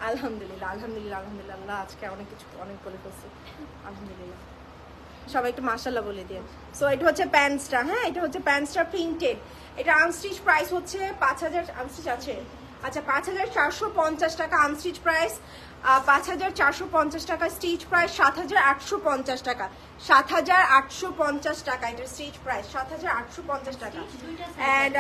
আলহামদুলিল্লাহ, আল্লাহ আজকে অনেক কিছু অনেক বলে ফেলছি, আলহামদুলিল্লাহ। সবাই একটু মাশাআল্লাহ বলে দিয়ে। সো এটা হচ্ছে প্যান্টসটা, হ্যাঁ এটা হচ্ছে প্যান্টসটা প্রিন্টেড। এটা আনস্টিচ প্রাইস হচ্ছে 5,000, আনস্টিচ আছে, আচ্ছা 5,450 টাকা আনস্টিচ প্রাইস, 5,450 টাকা স্টিচ প্রাইস, 7,850 টাকা, 7,850 টাকা এটার স্টিচ প্রাইস, 7,850 টাকা। অ্যান্ড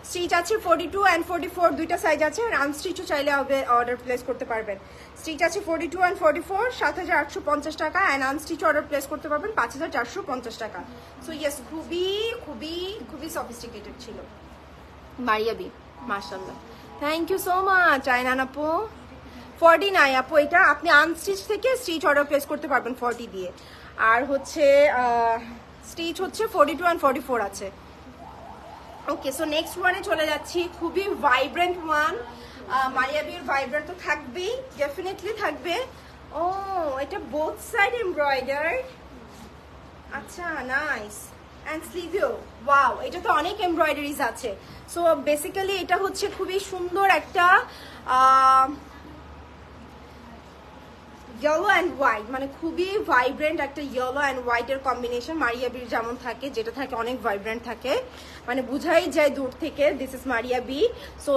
স্টিচ আছে 42 অ্যান্ড 44 দুইটা সাইজ আছে, আর আনস্টিচও চাইলে অর্ডার প্লেস করতে পারবেন। স্টিচ আছে 42 অ্যান্ড 44, 7,850 টাকা, অ্যান্ড আনস্টিচ অর্ডার প্লেস করতে পারবেন 5,450 টাকা। সো ইয়েস, খুবই খুবই খুবই সফিস্টিকেটেড ছিল মারিয়াবি, মাশাআল্লাহ। থ্যাংক ইউ সো মাচ আয়নান আপু। 49 আপু, এটা আপনি আনস্টিচ থেকে স্টিচ অর্ডার প্লেস করতে পারবেন 40 দিয়ে। আর হচ্ছে স্টিচ হচ্ছে 42 অ্যান্ড 44 আছে। ওকে, সো নেক্সট ওয়ানে চলে যাচ্ছি, খুবই ভাইব্রেন্ট ওয়ান। মারিয়াবির ভাইব্রেন্ট তো থাকবেই, ডেফিনেটলি থাকবে। ও, এটা বোথ সাইড এমব্রয়ডার। আচ্ছা, নাইস। অ্যান্ড স্লিভেও ওয়াও, এটা তো অনেক এমব্রয়ডারিজ আছে। সো বেসিক্যালি এটা হচ্ছে খুবই সুন্দর একটা ইয়েলো অ্যান্ড হোয়াইট, মানে খুবই ভাইব্রেন্ট একটা ইয়েলো অ্যান্ড হোয়াইটের কম্বিনেশন। মারিয়াবির যেমন থাকে, যেটা থাকে অনেক ভাইব্রেন্ট থাকে, মানে বুঝাই যায় দূর থেকে দিস ইজ মারিয়াবি। সো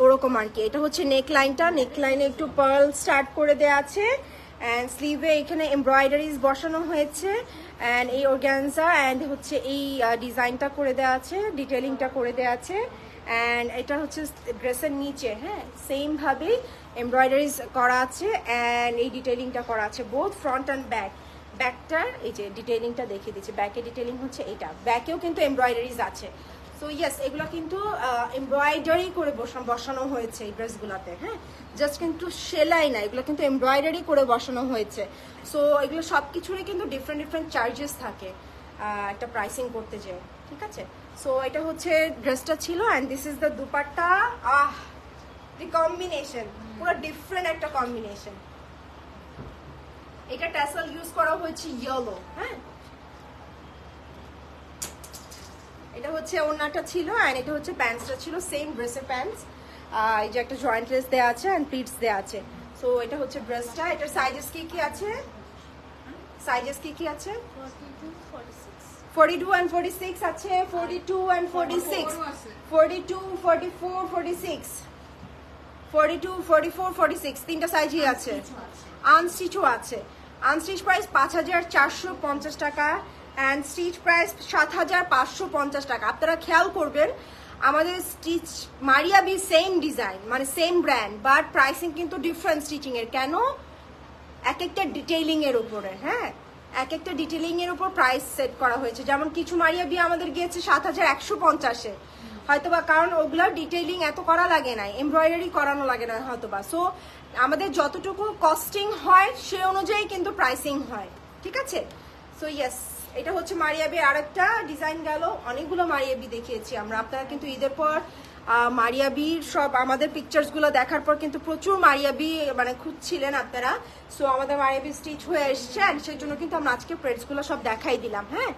ওরকম আর কি। এটা হচ্ছে নেক লাইনটা, নেক লাইনে একটু পার্ল স্টার্ট করে দেওয়া আছে। অ্যান্ড স্লিভে এখানে এমব্রয়ডারিজ বসানো হয়েছে, অ্যান্ড এই অর্গানজা অ্যান্ড হচ্ছে এই ডিজাইনটা করে দেওয়া আছে, ডিটেলিংটা করে দেওয়া আছে। অ্যান্ড এটা হচ্ছে ড্রেসের নিচে, হ্যাঁ, সেম ভাবেই এমব্রয়ডারিজ করা আছে অ্যান্ড এই ডিটেলিংটা করা আছে বোথ ফ্রন্ট অ্যান্ড ব্যাক। ব্যাকটার এই যে ডিটেলিংটা দেখিয়ে দিচ্ছি, ব্যাকের ডিটেলিং হচ্ছে এটা, ব্যাকেও কিন্তু এমব্রয়ডারিজ আছে। সো ইয়েস, এগুলো কিন্তু এমব্রয়ডারি করে বসানো হয়েছে এই ড্রেসগুলোতে, হ্যাঁ, জাস্ট কিন্তু সেলাই না, এগুলো কিন্তু এমব্রয়ডারি করে বসানো হয়েছে। সো এগুলো সব কিছুরই কিন্তু ডিফারেন্ট ডিফারেন্ট চার্জেস থাকে একটা প্রাইসিং করতে যেয়ে, ঠিক আছে। সো এটা হচ্ছে ড্রেসটা ছিল, and this is the dupatta. The combination পুরো ডিফারেন্ট একটা কম্বিনেশন। এটা ট্যাসেল ইউজ করা হয়েছে ইয়েলো, হ্যাঁ। এটা হচ্ছে ওড়নাটা ছিল, অ্যান্ড এটা হচ্ছে প্যান্টসটা ছিল, সেম ড্রেসের প্যান্টস। এই যে একটা জয়েন্ট ড্রেস দেওয়া আছে অ্যান্ড প্লিটস দেওয়া আছে। সো এটা হচ্ছে ড্রেসটা। এটার সাইজেস কি আছে? সাইজেস কি আছে? 42 and 46 আছে, 42 and 46, 42, 44, 46, 42, 44, 46 তিনটা সাইজই আছে। আনস্টিচও আছে। আনস্টিচ প্রাইস 5450 টাকা অ্যান্ড স্টিচ প্রাইস 7550 টাকা। আপনারা খেয়াল করবেন, আমাদের স্টিচ মারিয়াবি সেম ডিজাইন, মানে সেম ব্র্যান্ড, বাট প্রাইসিং কিন্তু ডিফারেন্ট স্টিচিং এর। কেন? এক একটা ডিটেইলিং এর উপরে, হ্যাঁ, এক একটা ডিটেইলিং এর উপর প্রাইস সেট করা হয়েছে। যেমন কিছু মারিয়াবি আমাদের গিয়েছে 7150-এ, হয়তোবা কারণ ওগুলো ডিটেইলিং এত করা লাগে না, এমব্রয়ডারি করানো লাগে না হয়তোবা। সো আমাদের যতটুকু কস্টিং হয় সে অনুযায়ী কিন্তু প্রাইসিং হয়, ঠিক আছে। সো ইয়েস, এটা হচ্ছে মারিয়াবির আরেকটা ডিজাইন গেল। অনেকগুলো মারিয়াবি দেখিয়েছি আমরা, আপনারা কিন্তু ঈদের পর মারিয়াবির সব আমাদের পিকচার্সগুলো দেখার পর কিন্তু প্রচুর মারিয়াবি মানে খুঁজছিলেন আপনারা। সো আমাদের মারিয়াবি স্টিচ হয়ে এসছে, অ্যান্ড সেই জন্য কিন্তু আমরা আজকে প্রেসগুলো সব দেখাই দিলাম, হ্যাঁ।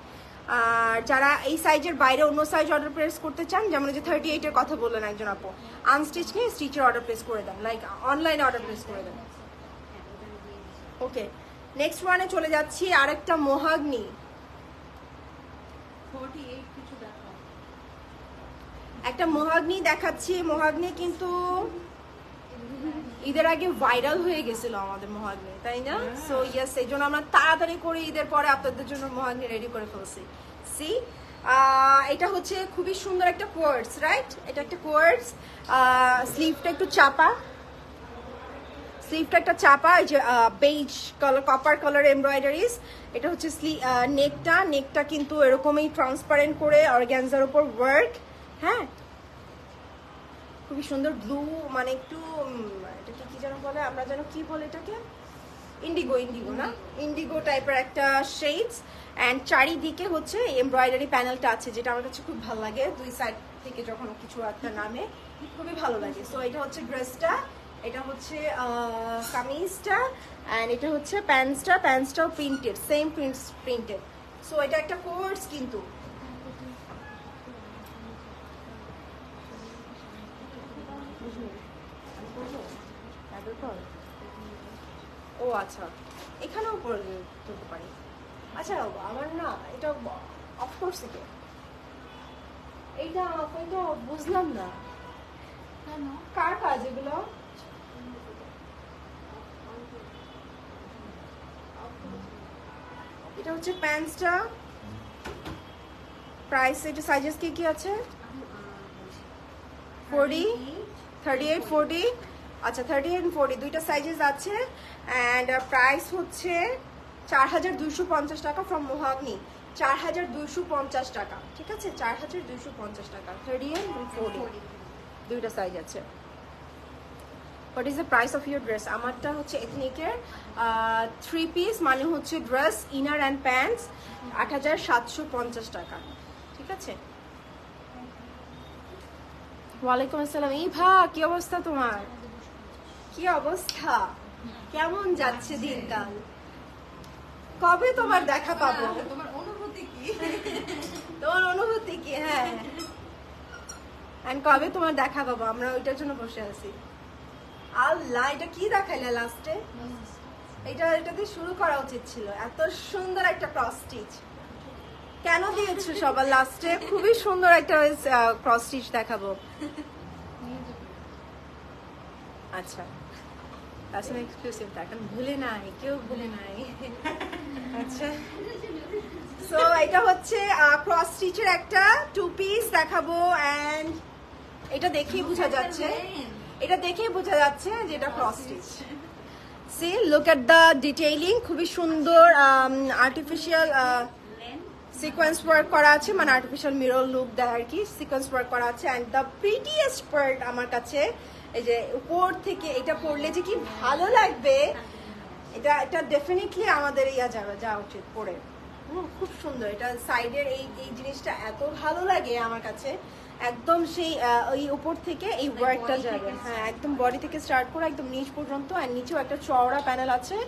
আর যারা এই সাইজের বাইরে অন্য সাইজ অর্ডার প্লেস করতে চান, যেমন যে 38 এর কথা বললেন একজন আপু, আনস্টিচ নিয়ে স্টিচের অর্ডার প্লেস করে দেন, লাইক অনলাইনে অর্ডার প্লেস করে দেন। ওকে, নেক্সট ওয়ানে চলে যাচ্ছি, আরেকটা মোহাগনি। 48 কিছু দেখাও। একটা মোহাগনি দেখাচ্ছি। মোহাগনি কিন্তু ঈদের আগে ভাইরাল হয়ে গেছিল আমাদের মোহাগনি, তাই না? সো ইয়েস, এই জন্য আমরা তাড়াতাড়ি করে ঈদের পরে আপনাদের জন্য মোহাগনি রেডি করে ফেলছি। সি, এটা হচ্ছে খুবই সুন্দর একটা কোয়ার্টস, রাইট? এটা একটা কোয়ার্টস। স্লিভটা একটু চাপা, স্লিভটা একটা চাপা, এই যে beige colour, copper colour embroideries. এটা হচ্ছে নেকটা কিন্তু এরকমই ট্রান্সপারেন্ট করে অর্গানজার উপর ওয়ার্ক, হ্যাঁ, খুবই সুন্দর ব্লু, মানে একটু এটাকে কি যেন বলে, আমরা যেন কি বলে এটাকে, ইন্ডিগো না, ইন্ডিগো টাইপের একটা শেডস। অ্যান্ড চারিদিকে হচ্ছে এমব্রয়ডারি প্যানেলটা আছে, যেটা আমার কাছে খুব ভালো লাগে। দুই সাইড থেকে যখন কিছু একটা নামে খুবই ভালো লাগে। সো এটা হচ্ছে ড্রেসটা, এটা হচ্ছে কামিজটা, অ্যান্ড এটা হচ্ছে প্যান্টসটাও প্রিন্টেড, সেম প্রিন্টেড। সো এটা একটা কোর্স কিন্তু। ও আচ্ছা, এখানেও করে তুলতে পারি। আচ্ছা, আমার না এটা অফকোর্স থেকে এইটা বুঝলাম না কার কাজ এগুলো। এটা হচ্ছে প্যান্টসটা, প্রাইস, এটা সাইজেস কি আছে? 40, 38, 40, আচ্ছা 38 and 40 দুইটা সাইজেস আছে। অ্যান্ড প্রাইস হচ্ছে 4250 টাকা ফ্রম মোহাগনি, 4250 টাকা, ঠিক আছে, 4250 টাকা। 38 and 40 দুইটা সাইজ আছে। What is the price of your dress? আমারটা হচ্ছে এথনিকের 3 পিস, মানে হচ্ছে ড্রেস, ইনার অ্যান্ড প্যান্টস, 8,750 টাকা। ঠিক আছে। ওয়ালাইকুম আসসালাম। ইভা, কি অবস্থা তোমার? কি অবস্থা? কেমন যাচ্ছে দিনকাল? কবে তোমার দেখা পাবো? তোমার অনুভূতি কি? তোমার অনুভূতি কি? হ্যাঁ, and কবে তোমার দেখা পাবো? আমরা ওইটার জন্য বসে আছি। আল্লাহ, এটা কি দেখাইলে লাস্টে? এটা দিয়ে শুরু করা উচিত ছিল। এত সুন্দর একটা ক্রস স্টিচ কেন দিয়েছো সবার লাস্টে? খুবই সুন্দর একটা ক্রস স্টিচ দেখাবো। আচ্ছা, ফ্যাশন এক্সক্লুসিভ, এখন ভুলে নাই, কেউ ভুলে নাই। আচ্ছা, সো এটা হচ্ছে ক্রস স্টিচের একটা 2 পিস দেখাবো, এন্ড এটা দেখেই বোঝা যাচ্ছে, যে এটা cross stitch. See, look at the detailing, খুবই সুন্দর আর্টিফিশিয়াল সিকোয়েন্স ওয়ার্ক করা আছে, মানে আর্টিফিশিয়াল মিরর লুক দেয় আর কি, সিকোয়েন্স ওয়ার্ক করা আছে। অ্যান্ড দ্য প্রিটিয়েস্ট পার্ট আমার কাছে, এই যে উপর থেকে এটা পরলে যে কি ভালো লাগবে, এটা ডেফিনেটলি আমাদের যাওয়া উচিত পরে। খুব সুন্দর, এটা সাইডের এই জিনিসটা এত ভালো লাগে আমার কাছে, একদম সেই ওই উপর থেকে এই ওয়ার্কটা যাবে। হ্যাঁ, একদম বডি থেকে স্টার্ট করে একদম নিচ পর্যন্ত, আর নিচেও একটা চওড়া প্যানেল আছে,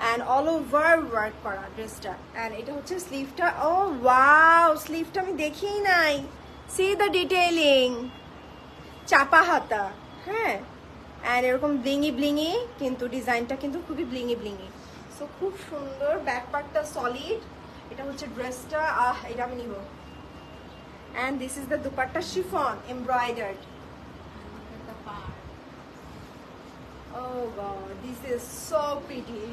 অ্যান্ড অল ওভার ওয়ার্ক করা ড্রেসটা। অ্যান্ড এটা হচ্ছে স্লিভটা। ও ওয়াও, স্লিভটা আমি দেখিই নাই। সি দ্য ডিটেইলিং, চাপা হাতা, হ্যাঁ, অ্যান্ড এরকম ব্লিঙি, কিন্তু ডিজাইনটা কিন্তু খুবই ব্লিঙি। সো খুব সুন্দর, ব্যাক পার্টটা সলিড। এটা হচ্ছে ড্রেসটা, এটা আমি নিব। And this is the dupatta, chiffon embroidered. Oh wow, this is so pretty.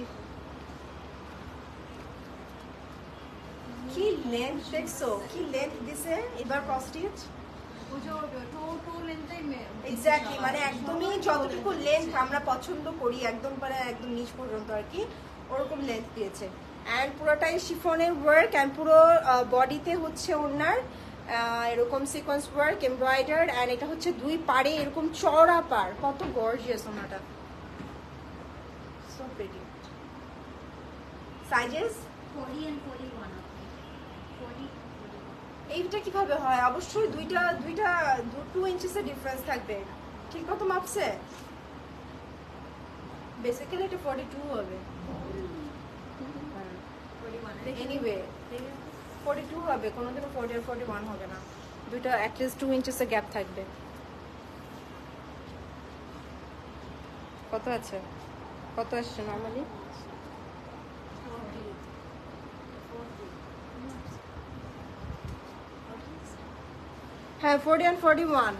কি লেন্থ দেখছো, কি লেন্থ দিছে এবার ক্রস স্টিচ। এক্স্যাক্টলি, মানে একদমই যতটুকু লেন্থ আমরা পছন্দ করি, একদম একদম নিচ পর্যন্ত আর কি, ওরকম লেন্থ দিয়েছে। অ্যান্ড পুরোটাই শিফনের ওয়ার্ক, অ্যান্ড পুরো বডিতে হচ্ছে ওনার এরকম সিকোয়েন্স ওয়ার্ক এমব্রয়ডার্ড। অ্যান্ড এটা হচ্ছে 2 পাড়ে এরকম চওড়া পাড়, কত গর্জিয়াস ওনাটা, সো প্রিটি। Sizes 40 and 41. 40. এইটা কিভাবে হয়? অবশ্যই দুইটা 2 ইঞ্চিসের ডিফারেন্স থাকবে। ঠিক মতো মাপছে? বেসিক্যালি এটা 42 হবে। এনিওয়ে 42 হবে, কোনোদিনও 40 আর 41 হবে না। দুইটা অ্যাটলিস্ট 2 ইঞ্চিসের গ্যাপ থাকবে। কত আছে? কত আসছে নর্মালি? হ্যাঁ, 40 and 41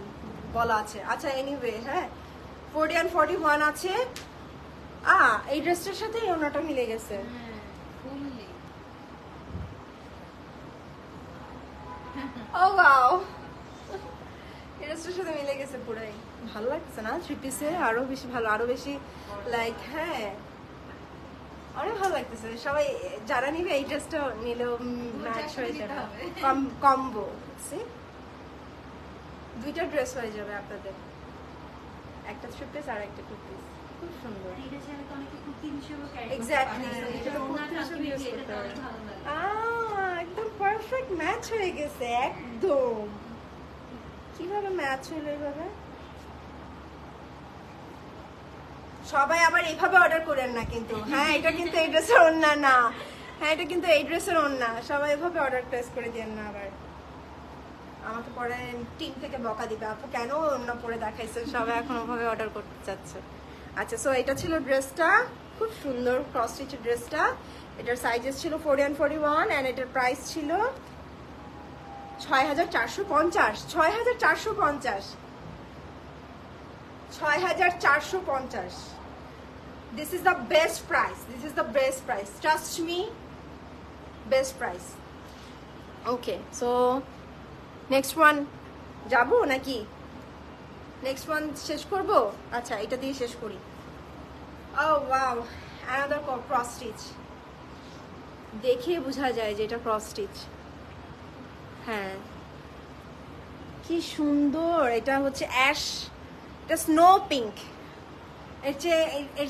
বলা আছে। আচ্ছা, এনিওয়ে, হ্যাঁ 40 and 41 আছে। এই ড্রেসটার সাথে এই ওনাটা মিলে গেছে। ও ওয়াও, এই ড্রেসটার সাথে মিলে গেছে পুরাই। ভালো লাগছে না 3 পিসে? আরো বেশি ভালো, আরো বেশি লাইক, হ্যাঁ অনেক ভালো লাগতেছে। সবাই যারা নিবে এই ড্রেসটা নিলেও ম্যাচ হয়ে যাবে, কম্বো। দুইটা ড্রেস হয়ে যাবে আপনাদের, একটা 3 পিস আর একটা 2 পিস। খুব সুন্দর। এটা ছেড়ে তো অনেকে কুর্তি হিসেবে ক্যারি এক্স্যাক্টলি, এটা তো কুর্তি হিসেবে ইউজ করতে পারে। একদম পারফেক্ট ম্যাচ হয়ে গেছে একদম। কিভাবে ম্যাচ হলো এইভাবে? সবাই আবার এইভাবে অর্ডার করেন না কিন্তু। হ্যাঁ, এটা কিন্তু এই ড্রেসের ওড়না না। হ্যাঁ, এটা কিন্তু এই ড্রেসের ওড়না। সবাই এভাবে অর্ডার প্লেস করে দেন না, আবার আমাকে পরে টিম থেকে বকা দিবে, আপু কেন ওড়না পরে দেখাইছে। সবাই এখন ওভাবে অর্ডার করতে চাচ্ছে। আচ্ছা, সো এটা ছিল ড্রেসটা, খুব সুন্দর ক্রস স্টিচের ড্রেসটা। এটার সাইজেস ছিল 40 and 41, অ্যান্ড এটার প্রাইস ছিল 6,450। 6,450, 6,450। This is the best price. This is the best price. Trust me, best price. Okay, so next one যাবো নাকি? নেক্সট ওয়ান শেষ করব? আচ্ছা, এটা দিয়ে শেষ করি। Oh wow, another cross stitch. দেখে বোঝা যায় যে এটা ক্রস স্টিচ। হ্যাঁ, কি সুন্দর। এটা হচ্ছে অ্যাশ, এটা স্নো পিঙ্ক, এর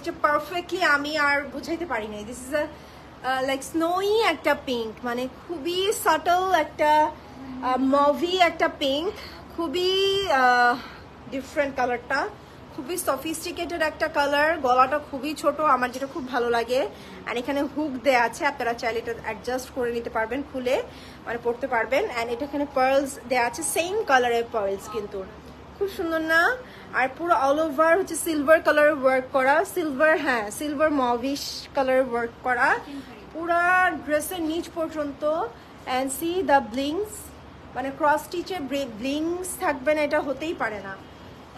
চেয়ে পারফেক্টলি আমি আর বুঝাইতে পারি নাই। দিস ইজ লাইক স্নোই একটা পিঙ্ক, মানে খুবই সাটল একটা মুভি একটা পিঙ্ক, খুবই ডিফারেন্ট কালারটা, খুবই সফিস্টিকেটেড একটা কালার। গলাটা খুবই ছোট, আমার যেটা খুব ভালো লাগে। আর এখানে হুক দেয়া আছে, আপনারা চাইলে এটা অ্যাডজাস্ট করে নিতে পারবেন, খুলে মানে পড়তে পারবেন। অ্যান্ড এটা এখানে পার্লস দেয়া আছে, সেম কালারের পার্লস, কিন্তু খুব সুন্দর না? আর পুরো অল ওভার হচ্ছে সিলভার কালার ওয়ার্ক করা, সিলভার, হ্যাঁ সিলভার মভিশ কালার ওয়ার্ক করা পুরা ড্রেসের নিচ পর্যন্ত। অ্যান্ড সি দ্য ব্লিংস, মানে ক্রস স্টিচের ব্লিংস থাকবে না, এটা হতেই পারে না।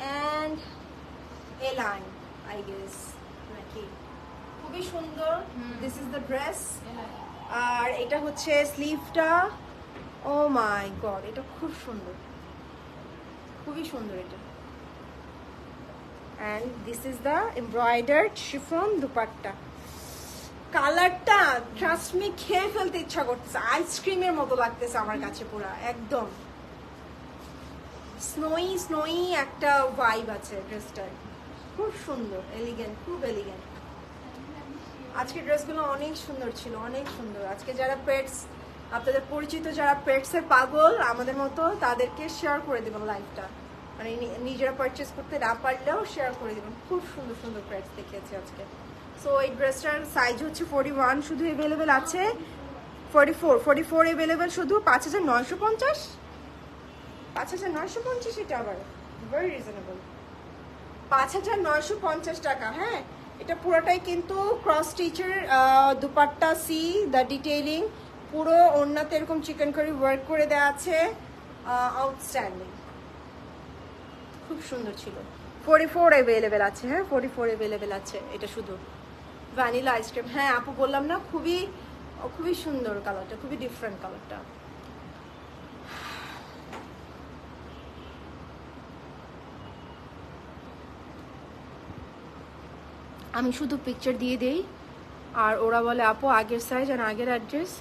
And A line I guess নাকি, খুবই সুন্দর। This is the dress. আর এটা হচ্ছে স্লিভটা, ও মাই গড, এটা খুব সুন্দর, খুবই সুন্দর এটা। And this is the embroidered chiffon dupatta. কালারটা ট্রাস্ট মি খেয়ে ফেলতে ইচ্ছা করতেছে, আইসক্রিমের মতো লাগতেছে আমার কাছে, পুরা একদম স্নোই স্নোই একটা ভাইব আছে ড্রেসটার। খুব সুন্দর, এলিগেন্ট, খুব এলিগেন্ট। আজকে ড্রেসগুলো অনেক সুন্দর ছিল, অনেক সুন্দর। আজকে যারা পেটস, আপনাদের পরিচিত যারা পেটসের পাগল আমাদের মতো, তাদেরকে শেয়ার করে দেবেন লাইভটা, মানে নিজেরা পারচেস করতে না পারলেও শেয়ার করে দেবেন। খুব সুন্দর সুন্দর পেটস দেখিয়েছি আজকে। সো এই ড্রেসটার সাইজ হচ্ছে 41 শুধু অ্যাভেলেবেল আছে, 44 অ্যাভেলেবেল শুধু। 5,950, 5,950, এটা আবার ভেরি রিজনেবল, 5,950 টাকা। হ্যাঁ, এটা পুরোটাই কিন্তু ক্রস স্টিচের দুপাট্টা, সি দ্য ডিটেইলিং, পুরো ওড়নাতে এরকম চিকেন কারি ওয়ার্ক করে দেওয়া আছে, আউটস্ট্যান্ডিং, খুব সুন্দর ছিল। 44 অ্যাভেলেবেল আছে, হ্যাঁ 44 অ্যাভেলেবেল আছে। এটা শুধু ভ্যানিলা আইসক্রিম, হ্যাঁ আপু বললাম না, খুবই খুবই সুন্দর কালারটা, খুবই ডিফারেন্ট কালারটা। আমি শুধু পিকচার দিয়ে দেই আর ওরা বলে আপু আগের সাইজ আর আগের অ্যাড্রেস,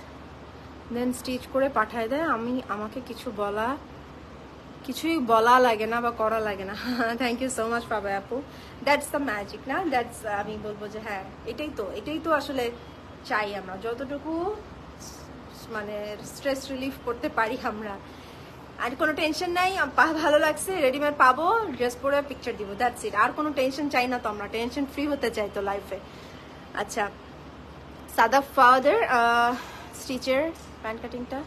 দেন স্টিচ করে পাঠায় দেয়। আমাকে কিছুই বলা লাগে না বা করা লাগে না। থ্যাংক ইউ সো মাচ পাবে আপু, দ্যাটস দ্য ম্যাজিক না, দ্যাটস, আমি বলবো যে হ্যাঁ এটাই তো আসলে চাই আমরা, যতটুকু মানে স্ট্রেস রিলিফ করতে পারি আমরা। আর কোনো টেনশন নাই, ভালো লাগছে রেডিমেড পাবো, ড্রেস পরে পিকচার দিব, দ্যাটস ইট। আর কোনো টেনশন চাই না তো, আমরা টেনশন ফ্রি হতে চাই তো লাইফে। আচ্ছা, সাদা ফাদার স্টিচের প্যান্ট কাটিংটা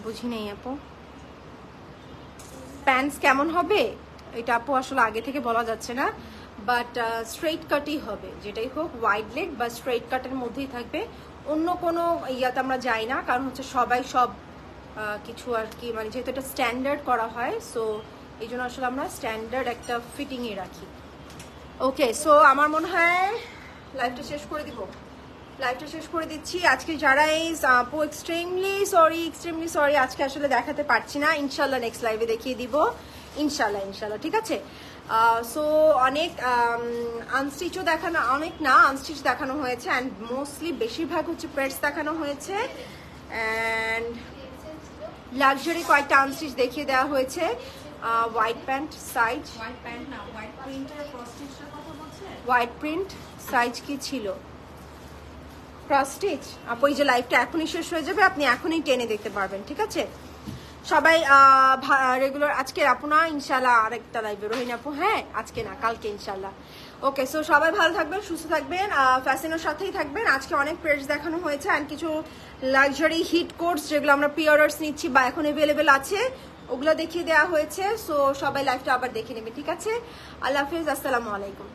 বুঝি নেই আপু। প্যান্টস কেমন হবে এটা আপু আসলে আগে থেকে বলা যাচ্ছে না, বাট স্ট্রেইট কাটই হবে, যেটাই হোক, ওয়াইড লেগ বা স্ট্রেইট কাটের মধ্যেই থাকবে। অন্য কোনো ইয়াতে আমরা যাই না, কারণ হচ্ছে সবাই সব কিছু আর কি, মানে যেহেতু এটা স্ট্যান্ডার্ড করা হয়, সো এই জন্য আসলে আমরা স্ট্যান্ডার্ড একটা ফিটিংয়ে রাখি। ওকে, সো আমার মনে হয় লাইভটা শেষ করে দিচ্ছি। আজকে যারা এই আপু এক্সট্রিমলি সরি আজকে আসলে দেখাতে পারছি না, ইনশাল্লাহ নেক্সট লাইভে দেখিয়ে দিব, ইনশাল্লাহ ঠিক আছে। সো অনেক আনস্টিচও দেখানো, অনেক না আনস্টিচ দেখানো হয়েছে, অ্যান্ড মোস্টলি বেশিরভাগ হচ্ছে পেটস দেখানো হয়েছে, অ্যান্ড লাক্সারি কয়েকটা আনস্টিচ দেখিয়ে দেওয়া হয়েছে। White pant size, white pant না, হোয়াইট প্রিন্টের ক্রস স্টিচের কথা বলছে। হোয়াইট প্রিন্ট সাইজ কি ছিল? ক্রস স্টিচ আপু, এই যে লাইভটা এখনই শেষ হয়ে যাবে, আপনি এখনই টেনে দেখতে পারবেন, ঠিক আছে। সবাই রেগুলার আজকে আপু না, ইনশাল্লাহ আরেকটা লাইভে রোহিণী আপু, হ্যাঁ আজকে না কালকে ইনশাল্লাহ। ওকে, সো সবাই ভালো থাকবেন, সুস্থ থাকবেন, ফ্যাশনের সাথেই থাকবেন। আজকে অনেক প্রেস দেখানো হয়েছে, অ্যান্ড কিছু লাক্সারি হিট কোটস যেগুলো আমরা প্রি অর্ডার্স নিচ্ছি বা এখন অ্যাভেলেবেল আছে, ওগুলো দেখিয়ে দেওয়া হয়েছে। সো সবাই লাইভটা আবার দেখে নেবে, ঠিক আছে। আল্লাহ হাফিজ, আসসালামু আলাইকুম।